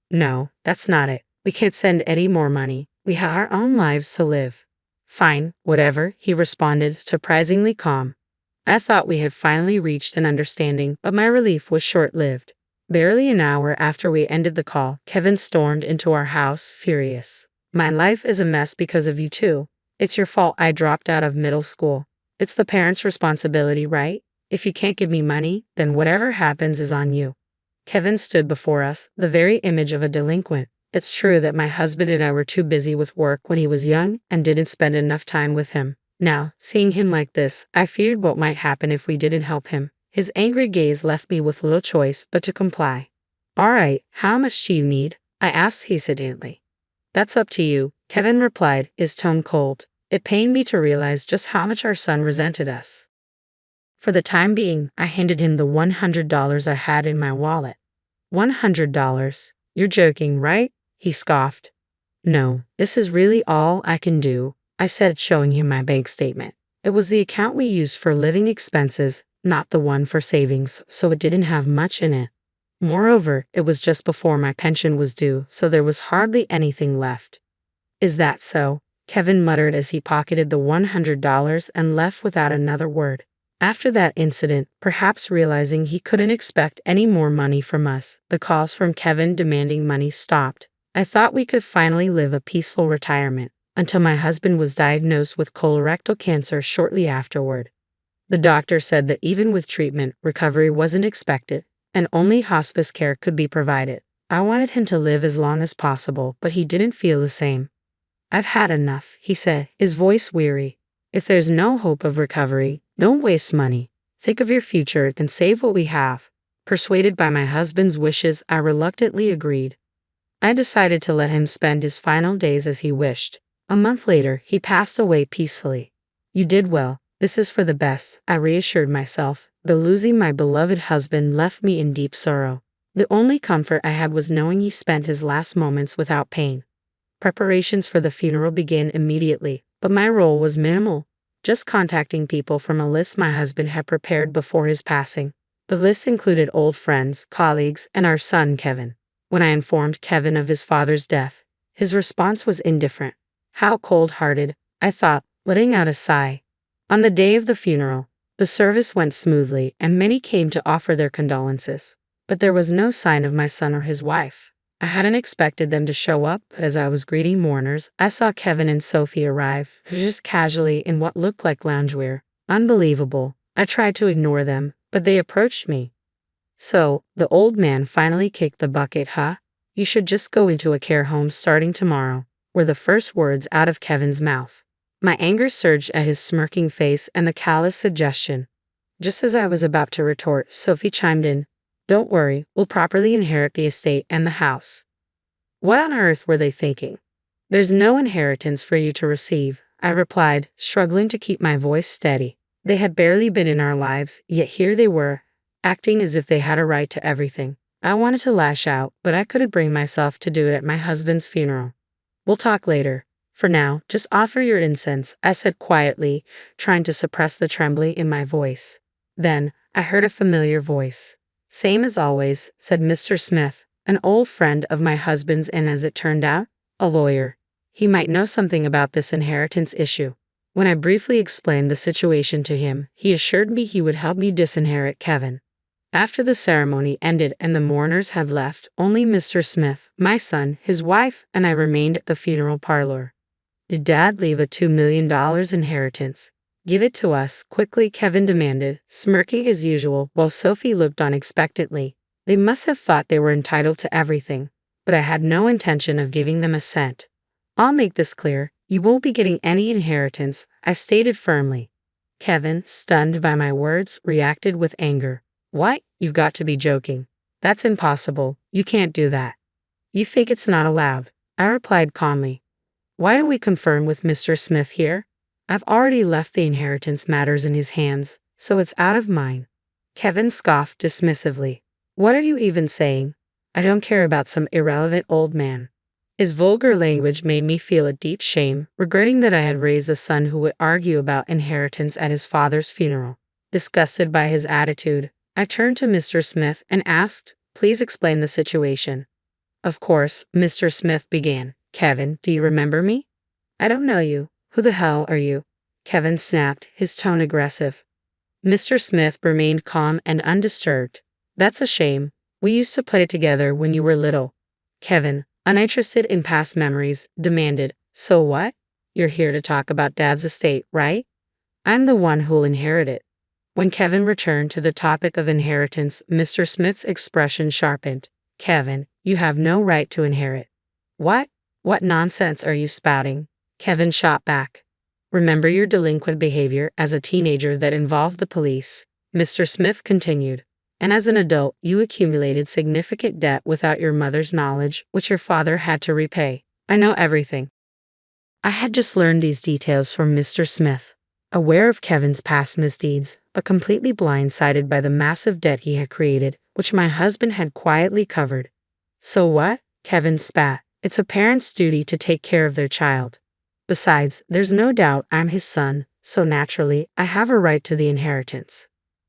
"No, that's not it. We can't send any more money. We have our own lives to live." "Fine, whatever," he responded, surprisingly calm. I thought we had finally reached an understanding, but my relief was short-lived. Barely an hour after we ended the call, Kevin stormed into our house, furious. "My life is a mess because of you too. It's your fault I dropped out of middle school. It's the parents' responsibility, right? If you can't give me money, then whatever happens is on you." Kevin stood before us, the very image of a delinquent. It's true that my husband and I were too busy with work when he was young and didn't spend enough time with him. Now, seeing him like this, I feared what might happen if we didn't help him. His angry gaze left me with little choice but to comply. "All right, how much do you need?" I asked hesitantly. "That's up to you," Kevin replied, his tone cold. It pained me to realize just how much our son resented us. For the time being, I handed him the $100 I had in my wallet. $100? You're joking, right? He scoffed. "No, this is really all I can do," I said, showing him my bank statement. It was the account we used for living expenses, not the one for savings, so it didn't have much in it. Moreover, it was just before my pension was due, so there was hardly anything left. "Is that so?" Kevin muttered as he pocketed the $100 and left without another word. After that incident, perhaps realizing he couldn't expect any more money from us, the calls from Kevin demanding money stopped. I thought we could finally live a peaceful retirement, until my husband was diagnosed with colorectal cancer shortly afterward. The doctor said that even with treatment, recovery wasn't expected, and only hospice care could be provided. I wanted him to live as long as possible, but he didn't feel the same. "I've had enough," he said, his voice weary. "If there's no hope of recovery, don't waste money. Think of your future and save what we have." Persuaded by my husband's wishes, I reluctantly agreed. I decided to let him spend his final days as he wished. A month later, he passed away peacefully. "You did well. This is for the best," I reassured myself, though losing my beloved husband left me in deep sorrow. The only comfort I had was knowing he spent his last moments without pain. Preparations for the funeral began immediately, but my role was minimal, just contacting people from a list my husband had prepared before his passing. The list included old friends, colleagues, and our son, Kevin. When I informed Kevin of his father's death, his response was indifferent. How cold-hearted, I thought, letting out a sigh. On the day of the funeral, the service went smoothly and many came to offer their condolences. But there was no sign of my son or his wife. I hadn't expected them to show up, but as I was greeting mourners, I saw Kevin and Sophie arrive, just casually in what looked like loungewear. Unbelievable. I tried to ignore them, but they approached me. "So, the old man finally kicked the bucket, huh? You should just go into a care home starting tomorrow," were the first words out of Kevin's mouth. My anger surged at his smirking face and the callous suggestion. Just as I was about to retort, Sophie chimed in. "Don't worry, we'll properly inherit the estate and the house." What on earth were they thinking? "There's no inheritance for you to receive," I replied, struggling to keep my voice steady. They had barely been in our lives, yet here they were, acting as if they had a right to everything. I wanted to lash out, but I couldn't bring myself to do it at my husband's funeral. "We'll talk later. For now, just offer your incense," I said quietly, trying to suppress the trembling in my voice. Then, I heard a familiar voice. "Same as always," said Mr. Smith, an old friend of my husband's and, as it turned out, a lawyer. He might know something about this inheritance issue. When I briefly explained the situation to him, he assured me he would help me disinherit Kevin. After the ceremony ended and the mourners had left, only Mr. Smith, my son, his wife, and I remained at the funeral parlor. "Did Dad leave a $2 million inheritance?" "Give it to us," quickly Kevin demanded, smirking as usual while Sophie looked on expectantly. They must have thought they were entitled to everything, but I had no intention of giving them a cent. "I'll make this clear. You won't be getting any inheritance," I stated firmly. Kevin, stunned by my words, reacted with anger. "What? You've got to be joking. That's impossible. You can't do that." "You think it's not allowed," I replied calmly. "Why don't we confirm with Mr. Smith here? I've already left the inheritance matters in his hands, so it's out of mine." Kevin scoffed dismissively. "What are you even saying? I don't care about some irrelevant old man. His vulgar language made me feel a deep shame, regretting that I had raised a son who would argue about inheritance at his father's funeral. Disgusted by his attitude, I turned to Mr. Smith and asked, "Please explain the situation." "Of course," Mr. Smith began. "Kevin, do you remember me?" "I don't know you. Who the hell are you?" Kevin snapped, his tone aggressive. Mr. Smith remained calm and undisturbed. "That's a shame. We used to play together when you were little." Kevin, uninterested in past memories, demanded, "So what? You're here to talk about Dad's estate, right? I'm the one who'll inherit it." When Kevin returned to the topic of inheritance, Mr. Smith's expression sharpened. "Kevin, you have no right to inherit." "What? What nonsense are you spouting?" Kevin shot back. "Remember your delinquent behavior as a teenager that involved the police," Mr. Smith continued. "And as an adult, you accumulated significant debt without your mother's knowledge, which your father had to repay. I know everything." I had just learned these details from Mr. Smith, aware of Kevin's past misdeeds, but completely blindsided by the massive debt he had created, which my husband had quietly covered. "So what?" Kevin spat. "It's a parent's duty to take care of their child. Besides, there's no doubt I'm his son, so naturally, I have a right to the inheritance."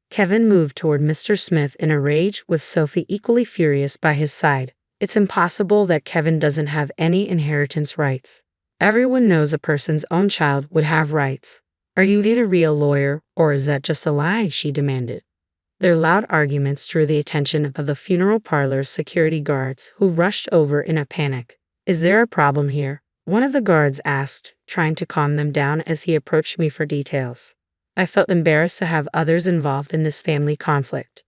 Kevin moved toward Mr. Smith in a rage, with Sophie equally furious by his side. It's impossible that Kevin doesn't have any inheritance rights. Everyone knows a person's own child would have rights. "Are you a real lawyer, or is that just a lie?" she demanded. Their loud arguments drew the attention of the funeral parlor's security guards, who rushed over in a panic. "Is there a problem here?" one of the guards asked, trying to calm them down as he approached me for details. I felt embarrassed to have others involved in this family conflict.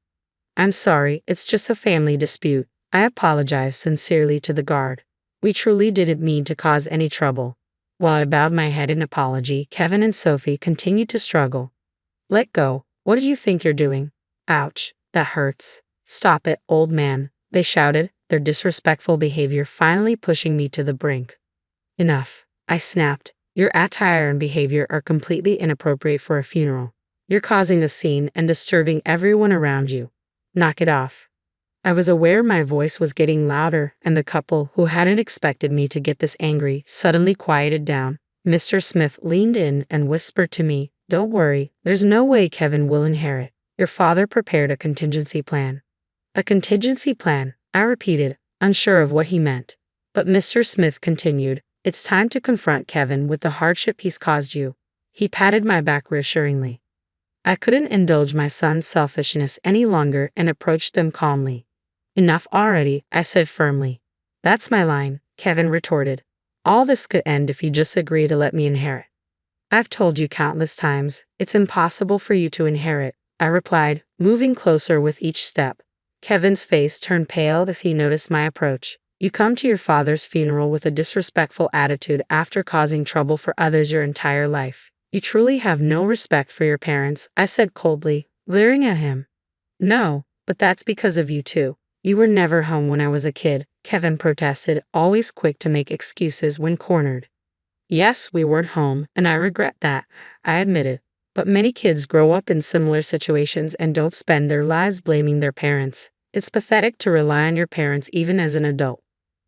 "I'm sorry, it's just a family dispute." I apologized sincerely to the guard. "We truly didn't mean to cause any trouble." While I bowed my head in apology, Kevin and Sophie continued to struggle. "Let go. What do you think you're doing?" "Ouch, that hurts." "Stop it, old man," they shouted, their disrespectful behavior finally pushing me to the brink. "Enough," I snapped. "Your attire and behavior are completely inappropriate for a funeral. You're causing a scene and disturbing everyone around you. Knock it off." I was aware my voice was getting louder, and the couple, who hadn't expected me to get this angry, suddenly quieted down. Mr. Smith leaned in and whispered to me, "Don't worry, there's no way Kevin will inherit. Your father prepared a contingency plan." "A contingency plan," I repeated, unsure of what he meant. But Mr. Smith continued, "It's time to confront Kevin with the hardship he's caused you." He patted my back reassuringly. I couldn't indulge my son's selfishness any longer and approached them calmly. "Enough already," I said firmly. "That's my line," Kevin retorted. "All this could end if you just agree to let me inherit." "I've told you countless times, it's impossible for you to inherit," I replied, moving closer with each step. Kevin's face turned pale as he noticed my approach. "You come to your father's funeral with a disrespectful attitude after causing trouble for others your entire life. You truly have no respect for your parents," I said coldly, glaring at him. "No, but that's because of you too. You were never home when I was a kid," Kevin protested, always quick to make excuses when cornered. "Yes, we weren't home, and I regret that," I admitted. "But many kids grow up in similar situations and don't spend their lives blaming their parents. It's pathetic to rely on your parents even as an adult."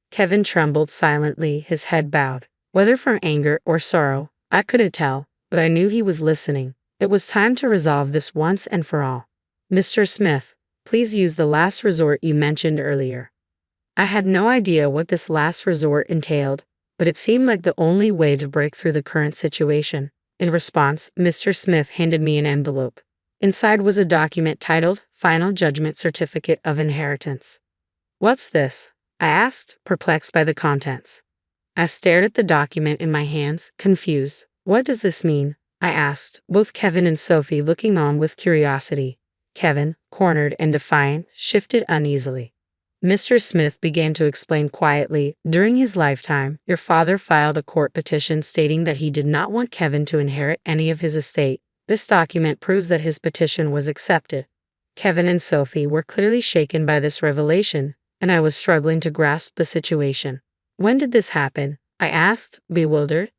Kevin trembled silently, his head bowed. Whether from anger or sorrow, I couldn't tell, but I knew he was listening. It was time to resolve this once and for all. "Mr. Smith, please use the last resort you mentioned earlier." I had no idea what this last resort entailed, but it seemed like the only way to break through the current situation. In response, Mr. Smith handed me an envelope. Inside was a document titled Final Judgment Certificate of Inheritance. "What's this?" I asked, perplexed by the contents. I stared at the document in my hands, confused. "What does this mean?" I asked, both Kevin and Sophie looking on with curiosity. Kevin, cornered and defiant, shifted uneasily. Mr. Smith began to explain quietly, "During his lifetime, your father filed a court petition stating that he did not want Kevin to inherit any of his estate. This document proves that his petition was accepted." Kevin and Sophie were clearly shaken by this revelation, and I was struggling to grasp the situation. "When did this happen?" I asked, bewildered.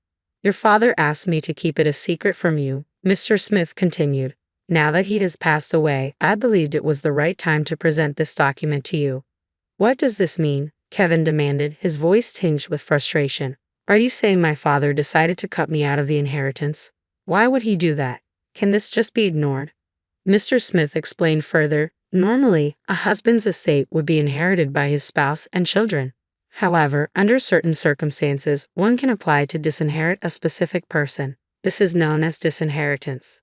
"Your father asked me to keep it a secret from you," Mr. Smith continued. "Now that he has passed away, I believed it was the right time to present this document to you." What does this mean? Kevin demanded, his voice tinged with frustration. Are you saying my father decided to cut me out of the inheritance? Why would he do that? Can this just be ignored? Mr. Smith explained further, normally, a husband's estate would be inherited by his spouse and children. However, under certain circumstances, one can apply to disinherit a specific person. This is known as disinheritance.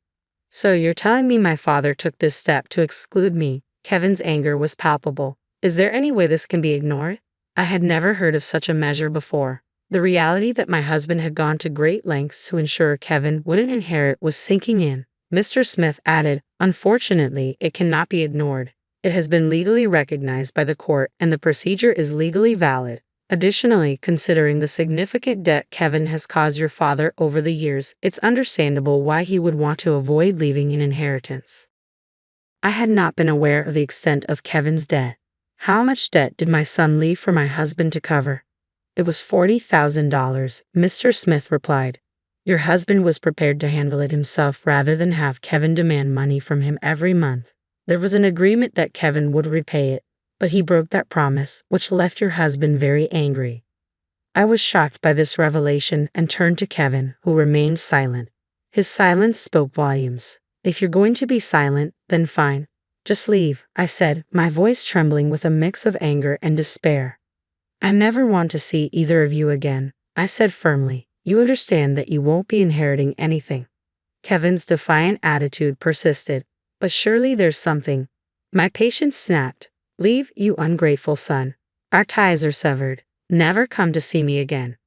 So you're telling me my father took this step to exclude me? Kevin's anger was palpable. Is there any way this can be ignored? I had never heard of such a measure before. The reality that my husband had gone to great lengths to ensure Kevin wouldn't inherit was sinking in. Mr. Smith added, unfortunately, it cannot be ignored. It has been legally recognized by the court and the procedure is legally valid. Additionally, considering the significant debt Kevin has caused your father over the years, it's understandable why he would want to avoid leaving an inheritance. I had not been aware of the extent of Kevin's debt. How much debt did my son leave for my husband to cover? It was $40,000, Mr. Smith replied. Your husband was prepared to handle it himself rather than have Kevin demand money from him every month. There was an agreement that Kevin would repay it, but he broke that promise, which left your husband very angry. I was shocked by this revelation and turned to Kevin, who remained silent. His silence spoke volumes. If you're going to be silent, then fine. Just leave, I said, my voice trembling with a mix of anger and despair. I never want to see either of you again, I said firmly. You understand that you won't be inheriting anything. Kevin's defiant attitude persisted. But surely there's something. My patience snapped. Leave, you ungrateful son. Our ties are severed. Never come to see me again.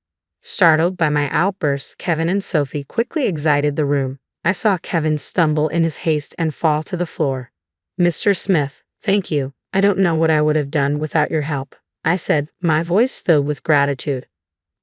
Startled by my outburst, Kevin and Sophie quickly exited the room. I saw Kevin stumble in his haste and fall to the floor. Mr. Smith, thank you. I don't know what I would have done without your help, I said, my voice filled with gratitude.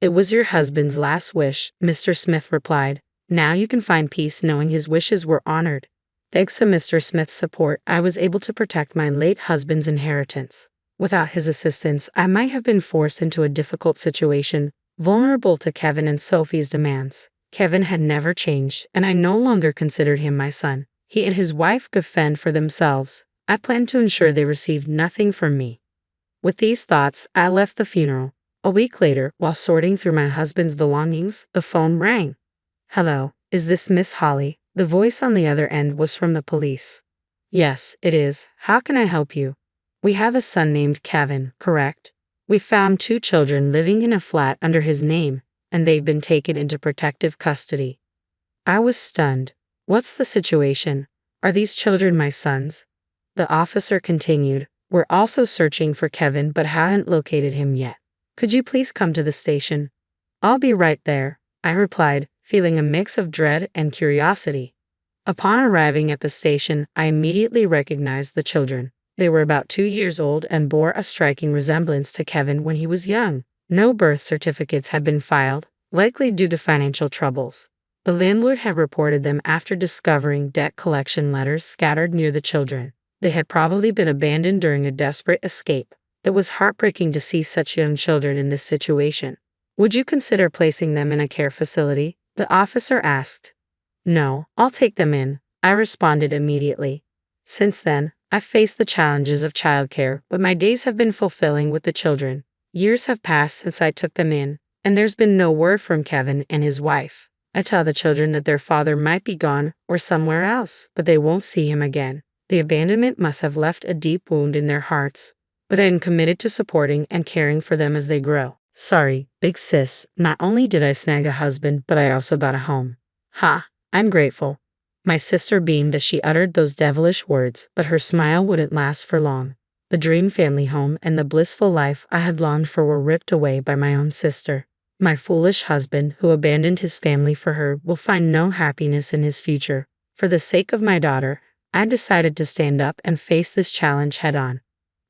It was your husband's last wish, Mr. Smith replied. Now you can find peace knowing his wishes were honored. Thanks to Mr. Smith's support, I was able to protect my late husband's inheritance. Without his assistance, I might have been forced into a difficult situation, vulnerable to Kevin and Sophie's demands. Kevin had never changed, and I no longer considered him my son. He and his wife could fend for themselves. I planned to ensure they received nothing from me. With these thoughts, I left the funeral. A week later, while sorting through my husband's belongings, the phone rang. Hello, is this Miss Holly? The voice on the other end was from the police. Yes, it is. How can I help you? We have a son named Kevin, correct? We found 2 children living in a flat under his name, and they've been taken into protective custody. I was stunned. What's the situation? Are these children my sons? The officer continued. We're also searching for Kevin but haven't located him yet. Could you please come to the station? I'll be right there, I replied, feeling a mix of dread and curiosity. Upon arriving at the station, I immediately recognized the children. They were about 2 years old and bore a striking resemblance to Kevin when he was young. No birth certificates had been filed, likely due to financial troubles. The landlord had reported them after discovering debt collection letters scattered near the children. They had probably been abandoned during a desperate escape. It was heartbreaking to see such young children in this situation. Would you consider placing them in a care facility? The officer asked. No, I'll take them in, I responded immediately. Since then, I've faced the challenges of childcare, but my days have been fulfilling with the children. Years have passed since I took them in, and there's been no word from Kevin and his wife. I tell the children that their father might be gone or somewhere else, but they won't see him again. The abandonment must have left a deep wound in their hearts, but I am committed to supporting and caring for them as they grow. Sorry, big sis, not only did I snag a husband, but I also got a home. Ha, I'm grateful. My sister beamed as she uttered those devilish words, but her smile wouldn't last for long. The dream family home and the blissful life I had longed for were ripped away by my own sister. My foolish husband, who abandoned his family for her, will find no happiness in his future. For the sake of my daughter, I decided to stand up and face this challenge head-on.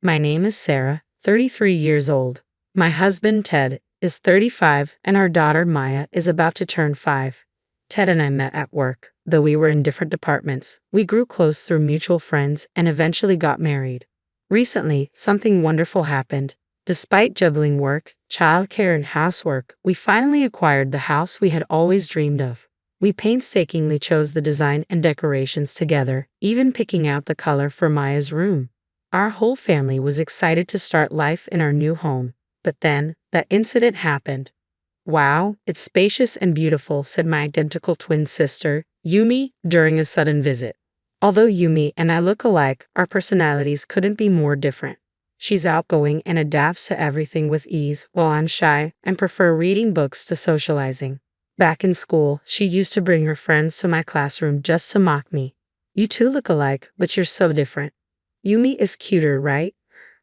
My name is Sarah, 33 years old. My husband, Ted, is 35, and our daughter, Maya, is about to turn 5. Ted and I met at work. Though we were in different departments, we grew close through mutual friends and eventually got married. Recently, something wonderful happened. Despite juggling work, childcare, and housework, we finally acquired the house we had always dreamed of. We painstakingly chose the design and decorations together, even picking out the color for Maya's room. Our whole family was excited to start life in our new home. But then, that incident happened. Wow, it's spacious and beautiful, said my identical twin sister, Yumi, during a sudden visit. Although Yumi and I look alike, our personalities couldn't be more different. She's outgoing and adapts to everything with ease, while I'm shy and prefer reading books to socializing. Back in school, she used to bring her friends to my classroom just to mock me. You two look alike, but you're so different. Yumi is cuter, right?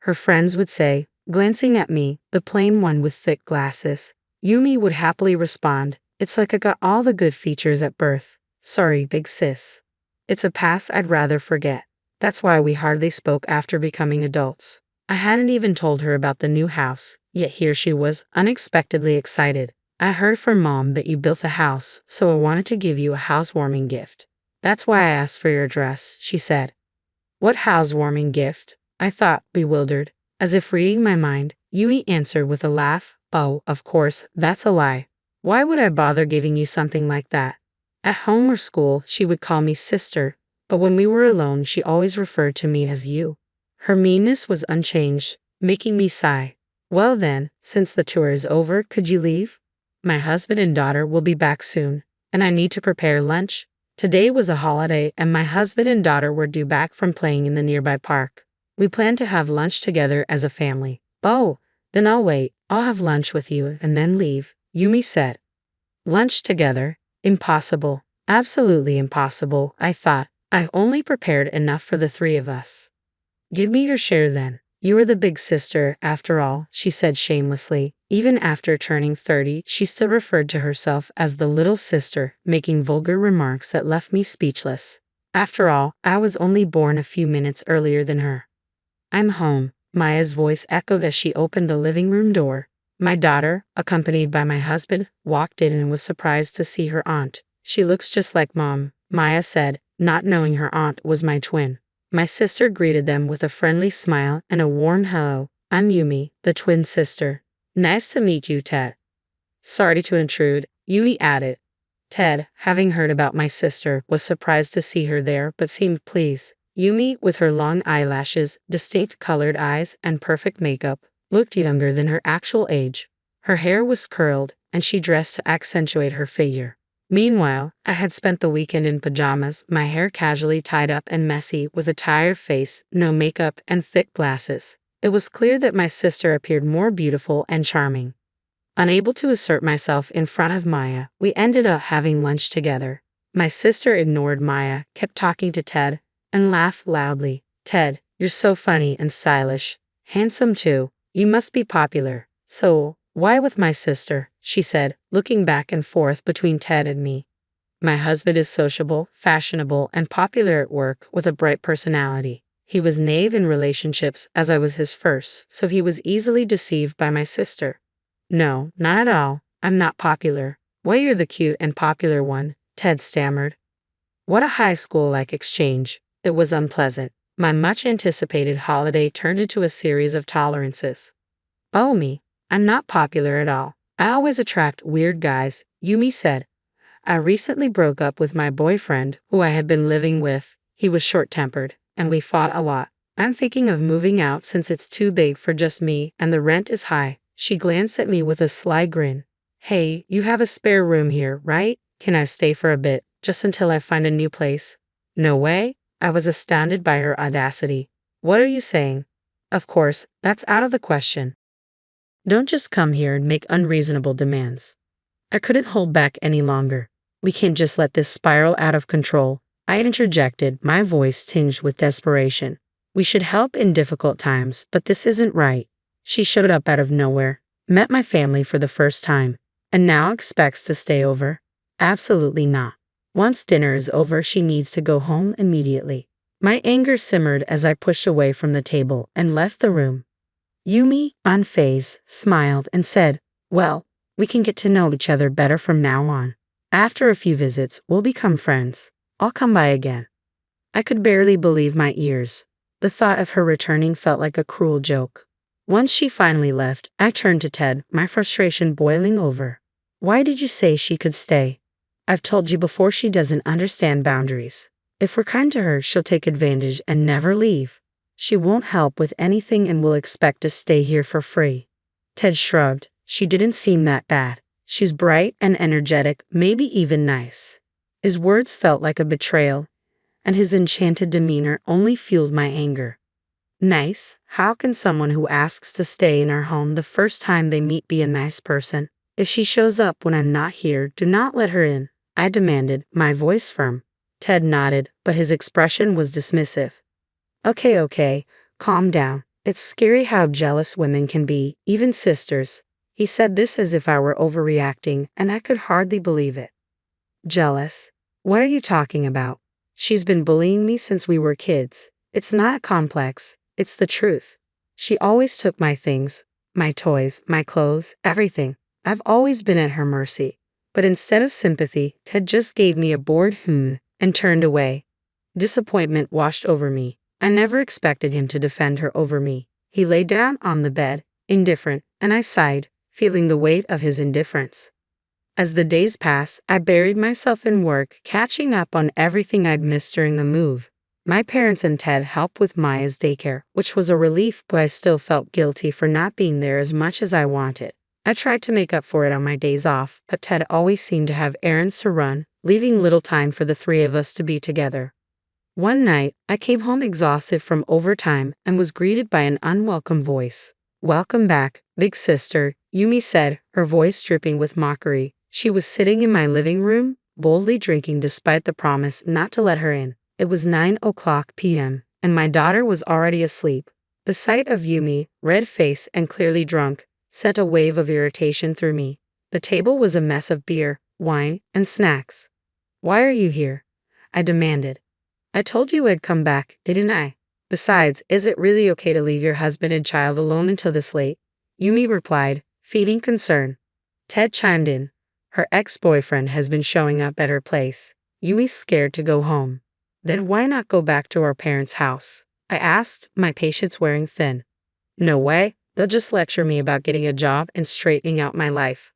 Her friends would say, glancing at me, the plain one with thick glasses. Yumi would happily respond, it's like I got all the good features at birth. Sorry, big sis. It's a past I'd rather forget. That's why we hardly spoke after becoming adults. I hadn't even told her about the new house, yet here she was, unexpectedly excited. I heard from Mom that you built a house, so I wanted to give you a housewarming gift. That's why I asked for your address, she said. What housewarming gift? I thought, bewildered. As if reading my mind, Yui answered with a laugh, oh, of course, that's a lie. Why would I bother giving you something like that? At home or school, she would call me sister, but when we were alone, she always referred to me as you. Her meanness was unchanged, making me sigh. Well then, since the tour is over, could you leave? My husband and daughter will be back soon, and I need to prepare lunch. Today was a holiday, and my husband and daughter were due back from playing in the nearby park. We plan to have lunch together as a family. Oh, then I'll wait. I'll have lunch with you and then leave, Yumi said. Lunch together? Impossible. Absolutely impossible, I thought. I only prepared enough for the three of us. Give me your share then. You are the big sister, after all, she said shamelessly. Even after turning 30, she still referred to herself as the little sister, making vulgar remarks that left me speechless. After all, I was only born a few minutes earlier than her. I'm home, Maya's voice echoed as she opened the living room door. My daughter, accompanied by my husband, walked in and was surprised to see her aunt. She looks just like Mom, Maya said, not knowing her aunt was my twin. My sister greeted them with a friendly smile and a warm hello. I'm Yumi, the twin sister. Nice to meet you, Ted. Sorry to intrude, Yumi added. Ted, having heard about my sister, was surprised to see her there but seemed pleased. Yumi, with her long eyelashes, distinct colored eyes, and perfect makeup, looked younger than her actual age. Her hair was curled, and she dressed to accentuate her figure. Meanwhile, I had spent the weekend in pajamas, my hair casually tied up and messy, with a tired face, no makeup, and thick glasses. It was clear that my sister appeared more beautiful and charming. Unable to assert myself in front of Maya, we ended up having lunch together. My sister ignored Maya, kept talking to Ted, and laughed loudly. Ted, you're so funny and stylish. Handsome too. You must be popular. So, why with my sister? She said, looking back and forth between Ted and me. My husband is sociable, fashionable, and popular at work with a bright personality. He was naive in relationships as I was his first, so he was easily deceived by my sister. No, not at all. I'm not popular. Why, you're the cute and popular one, Ted stammered. What a high school-like exchange. It was unpleasant. My much-anticipated holiday turned into a series of tolerances. Oh me, I'm not popular at all. I always attract weird guys, Yumi said. I recently broke up with my boyfriend, who I had been living with. He was short-tempered, and we fought a lot. I'm thinking of moving out since it's too big for just me and the rent is high. She glanced at me with a sly grin. Hey, you have a spare room here, right? Can I stay for a bit, just until I find a new place? No way? I was astounded by her audacity. What are you saying? Of course, that's out of the question. Don't just come here and make unreasonable demands. I couldn't hold back any longer. We can't just let this spiral out of control. I interjected, my voice tinged with desperation. We should help in difficult times, but this isn't right. She showed up out of nowhere, met my family for the first time, and now expects to stay over? Absolutely not. Once dinner is over, she needs to go home immediately. My anger simmered as I pushed away from the table and left the room. Yumi, unfazed, smiled and said, well, we can get to know each other better from now on. After a few visits, we'll become friends. I'll come by again. I could barely believe my ears. The thought of her returning felt like a cruel joke. Once she finally left, I turned to Ted, my frustration boiling over. Why did you say she could stay? I've told you before, she doesn't understand boundaries. If we're kind to her, she'll take advantage and never leave. She won't help with anything and will expect to stay here for free. Ted shrugged. She didn't seem that bad. She's bright and energetic, maybe even nice. His words felt like a betrayal, and his enchanted demeanor only fueled my anger. Nice? How can someone who asks to stay in our home the first time they meet be a nice person? If she shows up when I'm not here, do not let her in, I demanded, my voice firm. Ted nodded, but his expression was dismissive. Okay, calm down. It's scary how jealous women can be, even sisters. He said this as if I were overreacting, and I could hardly believe it. Jealous? What are you talking about? She's been bullying me since we were kids. It's not a complex, it's the truth. She always took my things, my toys, my clothes, everything. I've always been at her mercy. But instead of sympathy, Ted just gave me a bored and turned away. Disappointment washed over me. I never expected him to defend her over me. He lay down on the bed, indifferent, and I sighed, feeling the weight of his indifference. As the days passed, I buried myself in work, catching up on everything I'd missed during the move. My parents and Ted helped with Maya's daycare, which was a relief, but I still felt guilty for not being there as much as I wanted. I tried to make up for it on my days off, but Ted always seemed to have errands to run, leaving little time for the three of us to be together. One night, I came home exhausted from overtime and was greeted by an unwelcome voice. "Welcome back, big sister," Yumi said, her voice dripping with mockery. She was sitting in my living room, boldly drinking despite the promise not to let her in. It was 9:00 p.m., and my daughter was already asleep. The sight of Yumi, red-faced and clearly drunk, sent a wave of irritation through me. The table was a mess of beer, wine, and snacks. "Why are you here?" I demanded. "I told you I'd come back, didn't I? Besides, is it really okay to leave your husband and child alone until this late?" Yumi replied, feigning concern. Ted chimed in. "Her ex-boyfriend has been showing up at her place. Yumi's scared to go home." "Then why not go back to our parents' house?" I asked, my patience wearing thin. "No way. They'll just lecture me about getting a job and straightening out my life.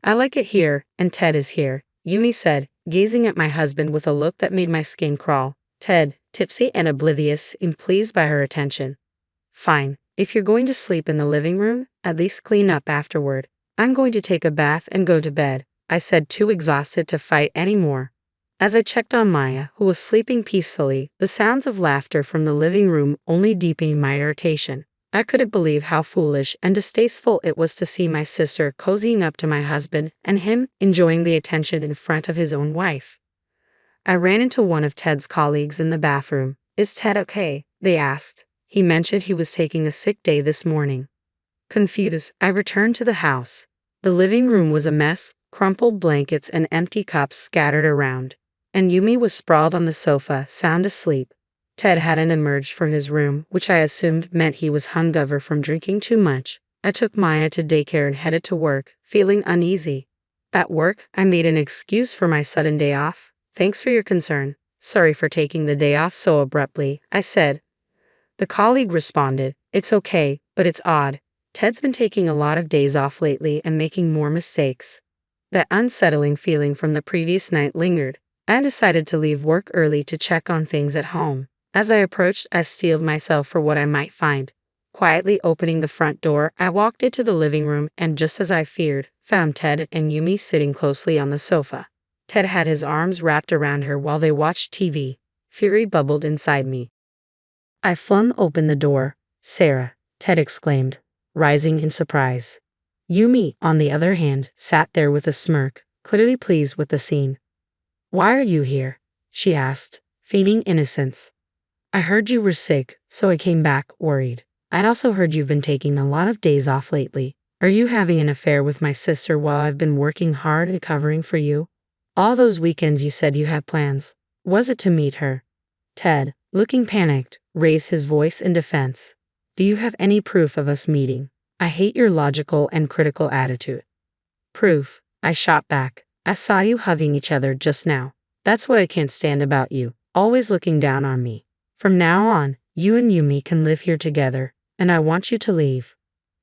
I like it here, and Ted is here," Yumi said, gazing at my husband with a look that made my skin crawl. Ted, tipsy and oblivious, seemed pleased by her attention. "Fine. If you're going to sleep in the living room, at least clean up afterward. I'm going to take a bath and go to bed," I said, too exhausted to fight anymore. As I checked on Maya, who was sleeping peacefully, the sounds of laughter from the living room only deepened my irritation. I couldn't believe how foolish and distasteful it was to see my sister cozying up to my husband and him enjoying the attention in front of his own wife. I ran into one of Ted's colleagues in the bathroom. "Is Ted okay?" they asked. He mentioned he was taking a sick day this morning. Confused, I returned to the house. The living room was a mess, crumpled blankets and empty cups scattered around. And Yumi was sprawled on the sofa, sound asleep. Ted hadn't emerged from his room, which I assumed meant he was hungover from drinking too much. I took Maya to daycare and headed to work, feeling uneasy. At work, I made an excuse for my sudden day off. "Thanks for your concern. Sorry for taking the day off so abruptly," I said. The colleague responded, "It's okay, but it's odd. Ted's been taking a lot of days off lately and making more mistakes." That unsettling feeling from the previous night lingered. I decided to leave work early to check on things at home. As I approached, I steeled myself for what I might find. Quietly opening the front door, I walked into the living room and, just as I feared, found Ted and Yumi sitting closely on the sofa. Ted had his arms wrapped around her while they watched TV. Fury bubbled inside me. I flung open the door. "Sarah," Ted exclaimed, rising in surprise. Yumi, on the other hand, sat there with a smirk, clearly pleased with the scene. "Why are you here?" she asked, feigning innocence. "I heard you were sick, so I came back, worried. I'd also heard you've been taking a lot of days off lately. Are you having an affair with my sister while I've been working hard at covering for you? All those weekends you said you had plans. Was it to meet her?" Ted, looking panicked, raised his voice in defense. "Do you have any proof of us meeting? I hate your logical and critical attitude." "Proof?" I shot back. "I saw you hugging each other just now. That's what I can't stand about you, always looking down on me. From now on, you and Yumi can live here together, and I want you to leave."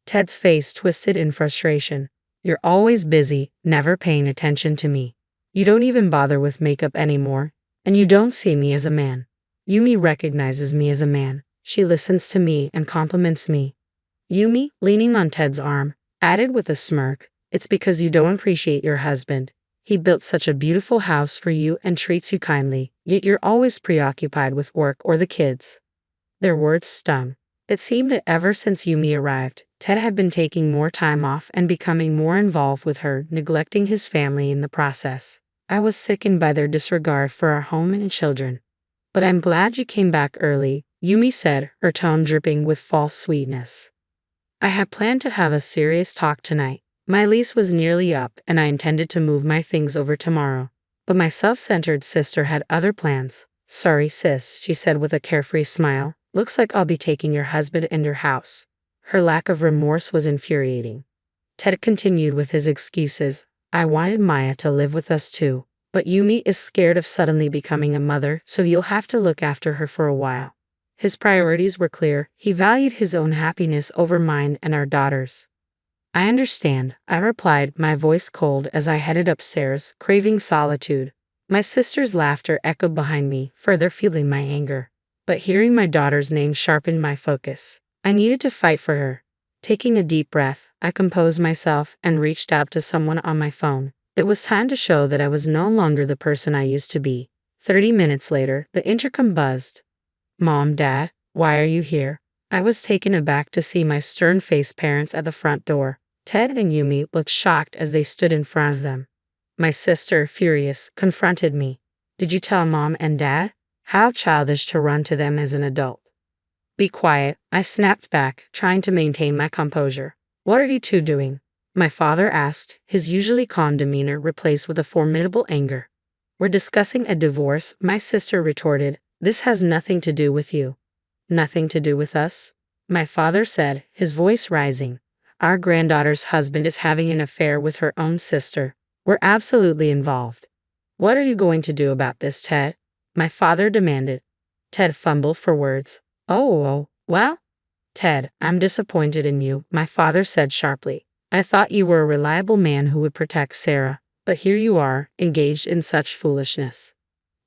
Ted's face twisted in frustration. "You're always busy, never paying attention to me. You don't even bother with makeup anymore, and you don't see me as a man. Yumi recognizes me as a man. She listens to me and compliments me. Yumi, leaning on Ted's arm, added with a smirk, "It's because you don't appreciate your husband. He built such a beautiful house for you and treats you kindly, yet you're always preoccupied with work or the kids." Their words stung. It seemed that ever since Yumi arrived, Ted had been taking more time off and becoming more involved with her, neglecting his family in the process. I was sickened by their disregard for our home and children. "But I'm glad you came back early," Yumi said, her tone dripping with false sweetness. "I had planned to have a serious talk tonight. My lease was nearly up and I intended to move my things over tomorrow. But my self-centered sister had other plans." "Sorry, sis," she said with a carefree smile. "Looks like I'll be taking your husband and your house." Her lack of remorse was infuriating. Ted continued with his excuses. "I wanted Maya to live with us too, but Yumi is scared of suddenly becoming a mother, so you'll have to look after her for a while." His priorities were clear. He valued his own happiness over mine and our daughters. "I understand," I replied, my voice cold as I headed upstairs, craving solitude. My sister's laughter echoed behind me, further fueling my anger. But hearing my daughter's name sharpened my focus. I needed to fight for her. Taking a deep breath, I composed myself and reached out to someone on my phone. It was time to show that I was no longer the person I used to be. 30 minutes later, the intercom buzzed. "Mom, Dad, why are you here?" I was taken aback to see my stern-faced parents at the front door. Ted and Yumi looked shocked as they stood in front of them. My sister, furious, confronted me. "Did you tell Mom and Dad? How childish to run to them as an adult." "Be quiet," I snapped back, trying to maintain my composure. "What are you two doing?" my father asked, his usually calm demeanor replaced with a formidable anger. "We're discussing a divorce," my sister retorted. "This has nothing to do with you." "Nothing to do with us?" my father said, his voice rising. "Our granddaughter's husband is having an affair with her own sister. We're absolutely involved." "What are you going to do about this, Ted?" my father demanded. Ted fumbled for words. Well, Ted, I'm disappointed in you," my father said sharply. "I thought you were a reliable man who would protect Sarah, but here you are, engaged in such foolishness."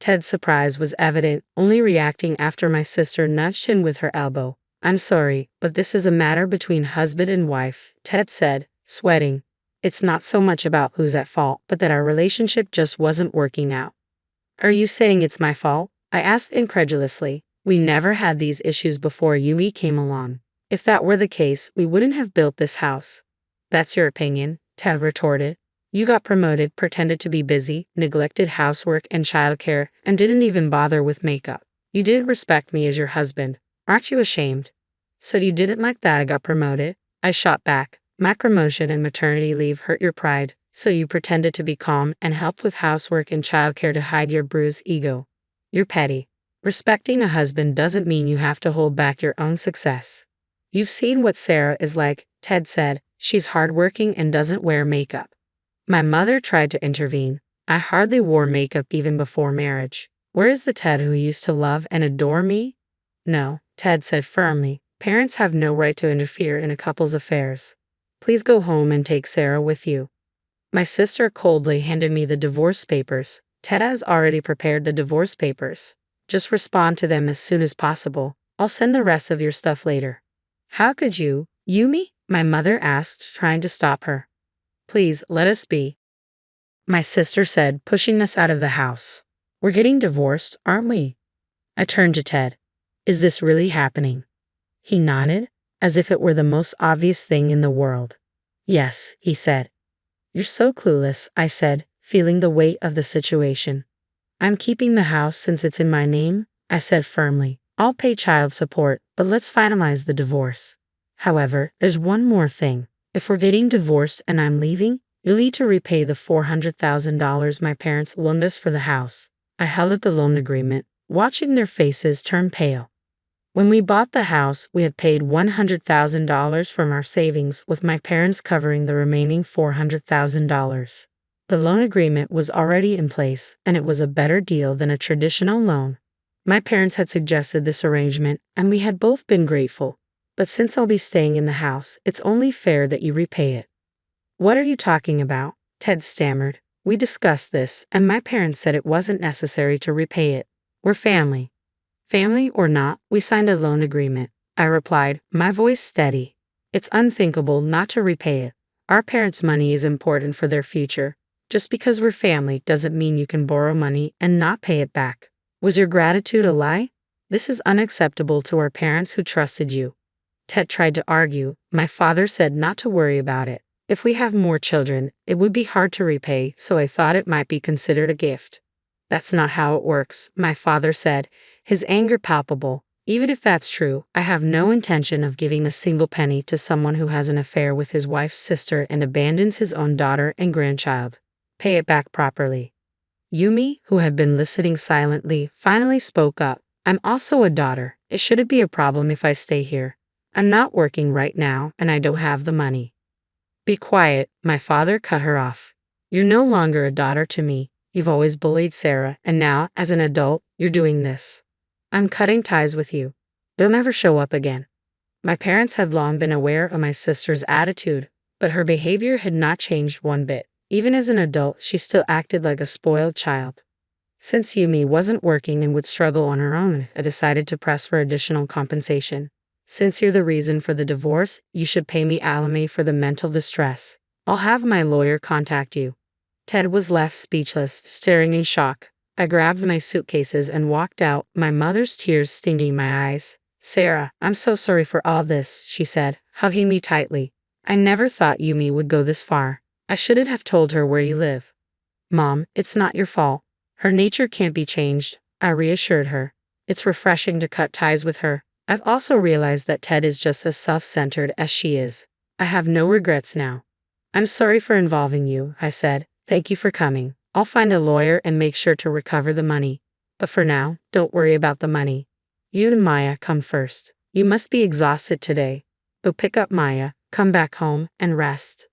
Ted's surprise was evident, only reacting after my sister nudged him with her elbow. "I'm sorry, but this is a matter between husband and wife," Ted said, sweating. "It's not so much about who's at fault, but that our relationship just wasn't working out." "Are you saying it's my fault?" I asked incredulously. "We never had these issues before Yumi came along. If that were the case, we wouldn't have built this house." "That's your opinion," Ted retorted. "You got promoted, pretended to be busy, neglected housework and childcare, and didn't even bother with makeup. You didn't respect me as your husband. Aren't you ashamed?" "So you didn't like that I got promoted?" I shot back. "My promotion and maternity leave hurt your pride, so you pretended to be calm and helped with housework and childcare to hide your bruised ego. You're petty. Respecting a husband doesn't mean you have to hold back your own success." "You've seen what Sarah is like," Ted said. "She's hardworking and doesn't wear makeup." My mother tried to intervene. "I hardly wore makeup even before marriage. Where is the Ted who used to love and adore me?" "No," Ted said firmly. "Parents have no right to interfere in a couple's affairs. Please go home and take Sarah with you." My sister coldly handed me the divorce papers. "Ted has already prepared the divorce papers. Just respond to them as soon as possible. I'll send the rest of your stuff later." "How could you, Yumi?" my mother asked, trying to stop her. "Please, let us be," my sister said, pushing us out of the house. "We're getting divorced, aren't we?" I turned to Ted. "Is this really happening?" He nodded, as if it were the most obvious thing in the world. "Yes," he said. "You're so clueless," I said, feeling the weight of the situation. "I'm keeping the house since it's in my name," I said firmly. "I'll pay child support, but let's finalize the divorce. However, there's one more thing. If we're getting divorced and I'm leaving, you'll need to repay the $400,000 my parents loaned us for the house." I held up the loan agreement, watching their faces turn pale. When we bought the house, we had paid $100,000 from our savings, with my parents covering the remaining $400,000. The loan agreement was already in place, and it was a better deal than a traditional loan. My parents had suggested this arrangement, and we had both been grateful. "But since I'll be staying in the house, it's only fair that you repay it." "What are you talking about?" Ted stammered. "We discussed this, and my parents said it wasn't necessary to repay it. We're family." Family or not, we signed a loan agreement, I replied, my voice steady. It's unthinkable not to repay it. Our parents' money is important for their future. Just because we're family doesn't mean you can borrow money and not pay it back. Was your gratitude a lie? This is unacceptable to our parents who trusted you. Ted tried to argue. My father said not to worry about it. If we have more children, it would be hard to repay, so I thought it might be considered a gift. That's not how it works, my father said, his anger palpable. Even if that's true, I have no intention of giving a single penny to someone who has an affair with his wife's sister and abandons his own daughter and grandchild. Pay it back properly. Yumi, who had been listening silently, finally spoke up. I'm also a daughter. It shouldn't be a problem if I stay here. I'm not working right now, and I don't have the money. Be quiet, my father cut her off. You're no longer a daughter to me. You've always bullied Sarah, and now, as an adult, you're doing this. I'm cutting ties with you. They'll never show up again. My parents had long been aware of my sister's attitude, but her behavior had not changed one bit. Even as an adult, she still acted like a spoiled child. Since Yumi wasn't working and would struggle on her own, I decided to press for additional compensation. Since you're the reason for the divorce, you should pay me alimony for the mental distress. I'll have my lawyer contact you. Ted was left speechless, staring in shock. I grabbed my suitcases and walked out, my mother's tears stinging my eyes. Sarah, I'm so sorry for all this, she said, hugging me tightly. I never thought Yumi would go this far. I shouldn't have told her where you live. Mom, it's not your fault. Her nature can't be changed, I reassured her. It's refreshing to cut ties with her. I've also realized that Ted is just as self-centered as she is. I have no regrets now. I'm sorry for involving you, I said. Thank you for coming. I'll find a lawyer and make sure to recover the money. But for now, don't worry about the money. You and Maya come first. You must be exhausted today. Go pick up Maya, come back home, and rest.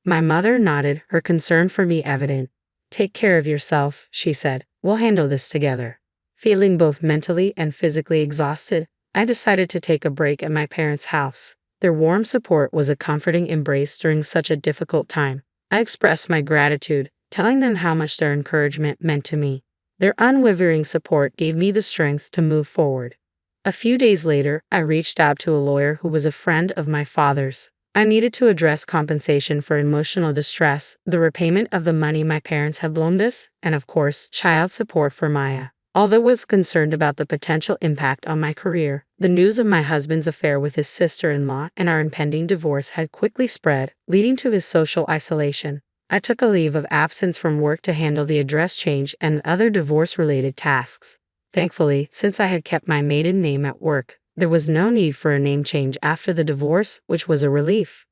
My mother nodded, her concern for me evident. Take care of yourself, she said. We'll handle this together. Feeling both mentally and physically exhausted, I decided to take a break at my parents' house. Their warm support was a comforting embrace during such a difficult time. I expressed my gratitude, telling them how much their encouragement meant to me. Their unwavering support gave me the strength to move forward. A few days later, I reached out to a lawyer who was a friend of my father's. I needed to address compensation for emotional distress, the repayment of the money my parents had loaned us, and of course, child support for Maya. Although I was concerned about the potential impact on my career, the news of my husband's affair with his sister-in-law and our impending divorce had quickly spread, leading to his social isolation. I took a leave of absence from work to handle the address change and other divorce-related tasks. Thankfully, since I had kept my maiden name at work, there was no need for a name change after the divorce, which was a relief.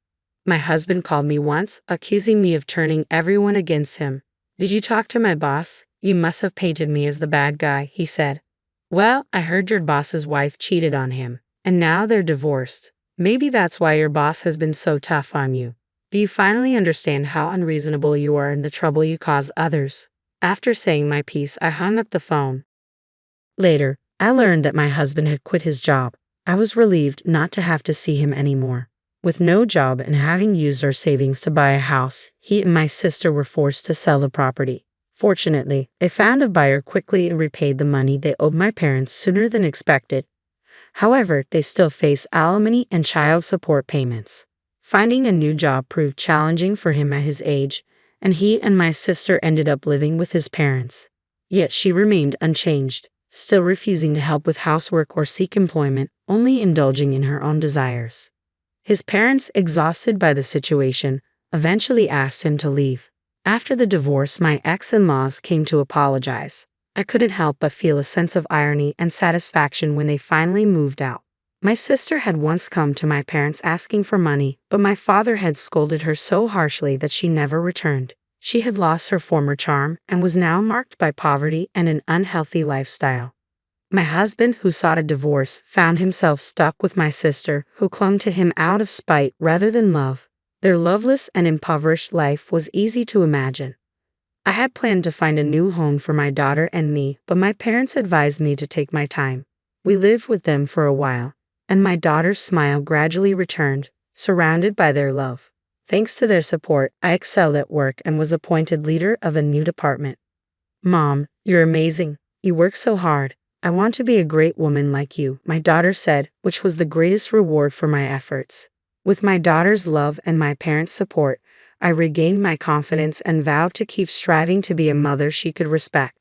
My husband called me once, accusing me of turning everyone against him. Did you talk to my boss? You must have painted me as the bad guy, he said. Well, I heard your boss's wife cheated on him, and now they're divorced. Maybe that's why your boss has been so tough on you. Do you finally understand how unreasonable you are and the trouble you cause others? After saying my piece, I hung up the phone. Later, I learned that my husband had quit his job. I was relieved not to have to see him anymore. With no job and having used our savings to buy a house, he and my sister were forced to sell the property. Fortunately, they found a buyer quickly and repaid the money they owed my parents sooner than expected. However, they still face alimony and child support payments. Finding a new job proved challenging for him at his age, and he and my sister ended up living with his parents. Yet she remained unchanged, still refusing to help with housework or seek employment, only indulging in her own desires. His parents, exhausted by the situation, eventually asked him to leave. After the divorce, my ex-in-laws came to apologize. I couldn't help but feel a sense of irony and satisfaction when they finally moved out. My sister had once come to my parents asking for money, but my father had scolded her so harshly that she never returned. She had lost her former charm and was now marked by poverty and an unhealthy lifestyle. My husband, who sought a divorce, found himself stuck with my sister, who clung to him out of spite rather than love. Their loveless and impoverished life was easy to imagine. I had planned to find a new home for my daughter and me, but my parents advised me to take my time. We lived with them for a while, and my daughter's smile gradually returned, surrounded by their love. Thanks to their support, I excelled at work and was appointed leader of a new department. Mom, you're amazing. You work so hard. I want to be a great woman like you, my daughter said, which was the greatest reward for my efforts. With my daughter's love and my parents' support, I regained my confidence and vowed to keep striving to be a mother she could respect.